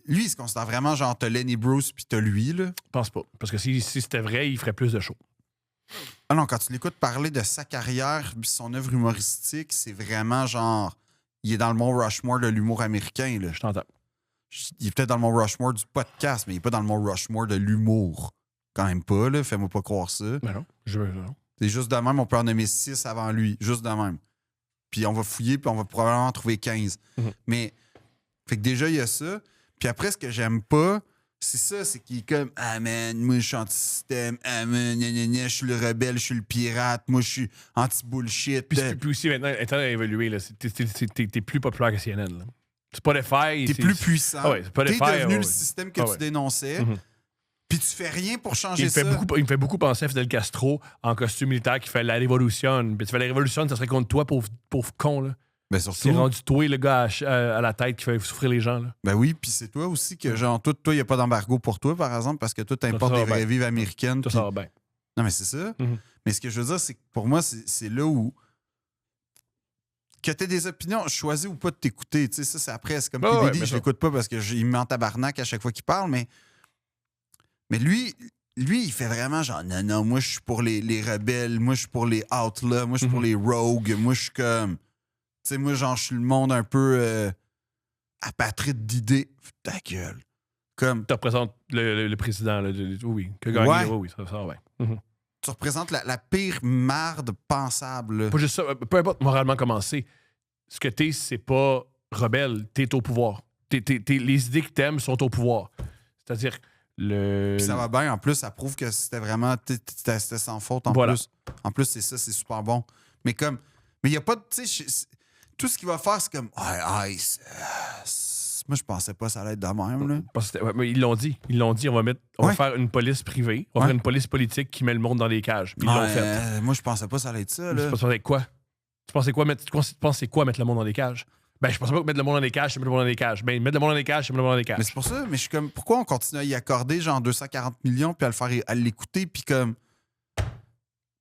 Lui, il se considère vraiment genre t'as Lenny Bruce puis t'as lui. Là. Je pense pas. Parce que si c'était vrai, il ferait plus de shows. Ah non, quand tu l'écoutes parler de sa carrière puis son œuvre humoristique, c'est vraiment genre. Il est dans le Mont Rushmore de l'humour américain. Là. Je t'entends. Il est peut-être dans le Mont Rushmore du podcast, mais il est pas dans le Mont Rushmore de l'humour. Quand même pas, là. Fais-moi pas croire ça. Mais non. Non. C'est juste de même, on peut en nommer 6 avant lui. Juste de même. Puis on va fouiller, puis on va probablement en trouver 15. Mhm. Mais, fait que déjà, il y a ça. Puis après, ce que j'aime pas, c'est ça, c'est qu'il est comme « Ah man, moi je suis anti-système, ah man, gna, gna, gna, je suis le rebelle, je suis le pirate, moi je suis anti-bullshit. » Puis aussi, maintenant, étant évolué, là, t'es plus populaire que CNN. Là. Spotify. T'es plus puissant. Ah ouais, Spotify, T'es devenu ouais, le ouais. système que Ah tu ouais. dénonçais. Mhm. Puis tu fais rien pour changer Il me, fait ça. beaucoup, il me fait beaucoup penser à Fidel Castro en costume militaire qui fait la révolution. Puis tu fais la révolution, ça serait contre toi, pauvre con. Là. Ben C'est surtout. rendu toi, le gars à la tête qui fait souffrir les gens. Là. Ben oui, puis c'est toi aussi que, genre, toi, il n'y a pas d'embargo pour toi, par exemple, parce que toi, t'importes ça va des vraies bien. vives américaines. Tout puis- ça va bien. Non, mais c'est ça. Mhm. Mais ce que je veux dire, c'est que pour moi, c'est là où. Que t'aies des opinions, choisis ou pas de t'écouter. Tu sais, ça, c'est après. C'est comme Ah ouais, PBD, mais je ça. l'écoute pas parce qu'il me met en tabarnak à chaque fois qu'il parle, mais lui, il fait vraiment genre, non, moi, je suis pour les rebelles, moi, je suis pour les outlaws, moi, je suis pour Mhm. les rogues, moi, je suis comme. Tu sais, moi, genre, je suis le monde un peu apatride d'idées. Ta gueule. Comme. Tu représentes le président. Là, oui, que gagné. Ouais. Oui, ça va bien. Mhm. Tu représentes la pire marde pensable. Là. Pas juste ça, peu importe moralement comment c'est. Ce que t'es, c'est pas rebelle, t'es au pouvoir. Les idées que t'aimes sont au pouvoir. C'est-à-dire, Puis ça va bien. En plus, ça prouve que c'était vraiment... C'était sans faute en Voilà. plus. En plus, c'est ça, c'est super bon. Mais il n'y a pas de... Tu sais, tout ce qu'il va faire, c'est comme... Moi, je pensais pas que ça allait être de même, là. Parce que mais ils l'ont dit. On va Ouais. faire une police privée. On va faire une police politique qui met le monde dans des cages. Ils l'ont fait. Moi, je pensais pas que ça allait être ça, Tu là. pensais quoi? Tu pensais quoi mettre le monde dans des cages? Ben, je pensais pas que mettre le monde dans des cages, c'est mettre le monde dans des cages. Ben, mettre le monde dans des cages, c'est mettre le monde dans des Mais cages. c'est pour ça, mais je suis comme... Pourquoi on continue à y accorder, genre, 240 millions, puis à l'écouter, puis comme...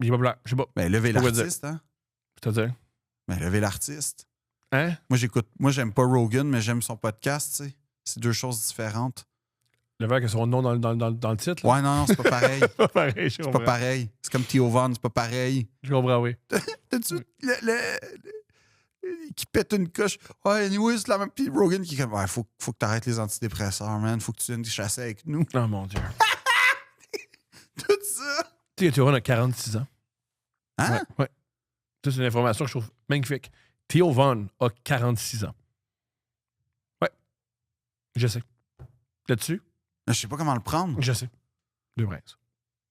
J'ai pas blanc. Je sais pas. Ben, levez Pas quoi l'artiste, hein? C'est-à-dire? Ben, levez l'artiste. Hein? Moi, j'aime pas Rogan, mais j'aime son podcast, tu sais. C'est deux choses différentes. Le verre a son nom dans le titre? Là? Ouais, non, c'est pas pareil. C'est pas pareil, je C'est comprends. pas pareil. C'est comme Theo Von, c'est pas pareil. Je comprends, oui. T'as-tu qui pète une coche? Ouais, anyway, c'est la même. Puis Rogan qui est comme, ouais, faut que t'arrêtes les antidépresseurs, man. Faut que tu viennes te chasser avec nous. Oh mon Dieu. Tout ça. Tu sais, Théo Von a 46 ans. Hein? Ouais. Ça, c'est une information que je trouve magnifique. Theo Von a 46 ans. Ouais. Je sais. Là-dessus, Je sais pas comment le prendre. je sais. Deux princes.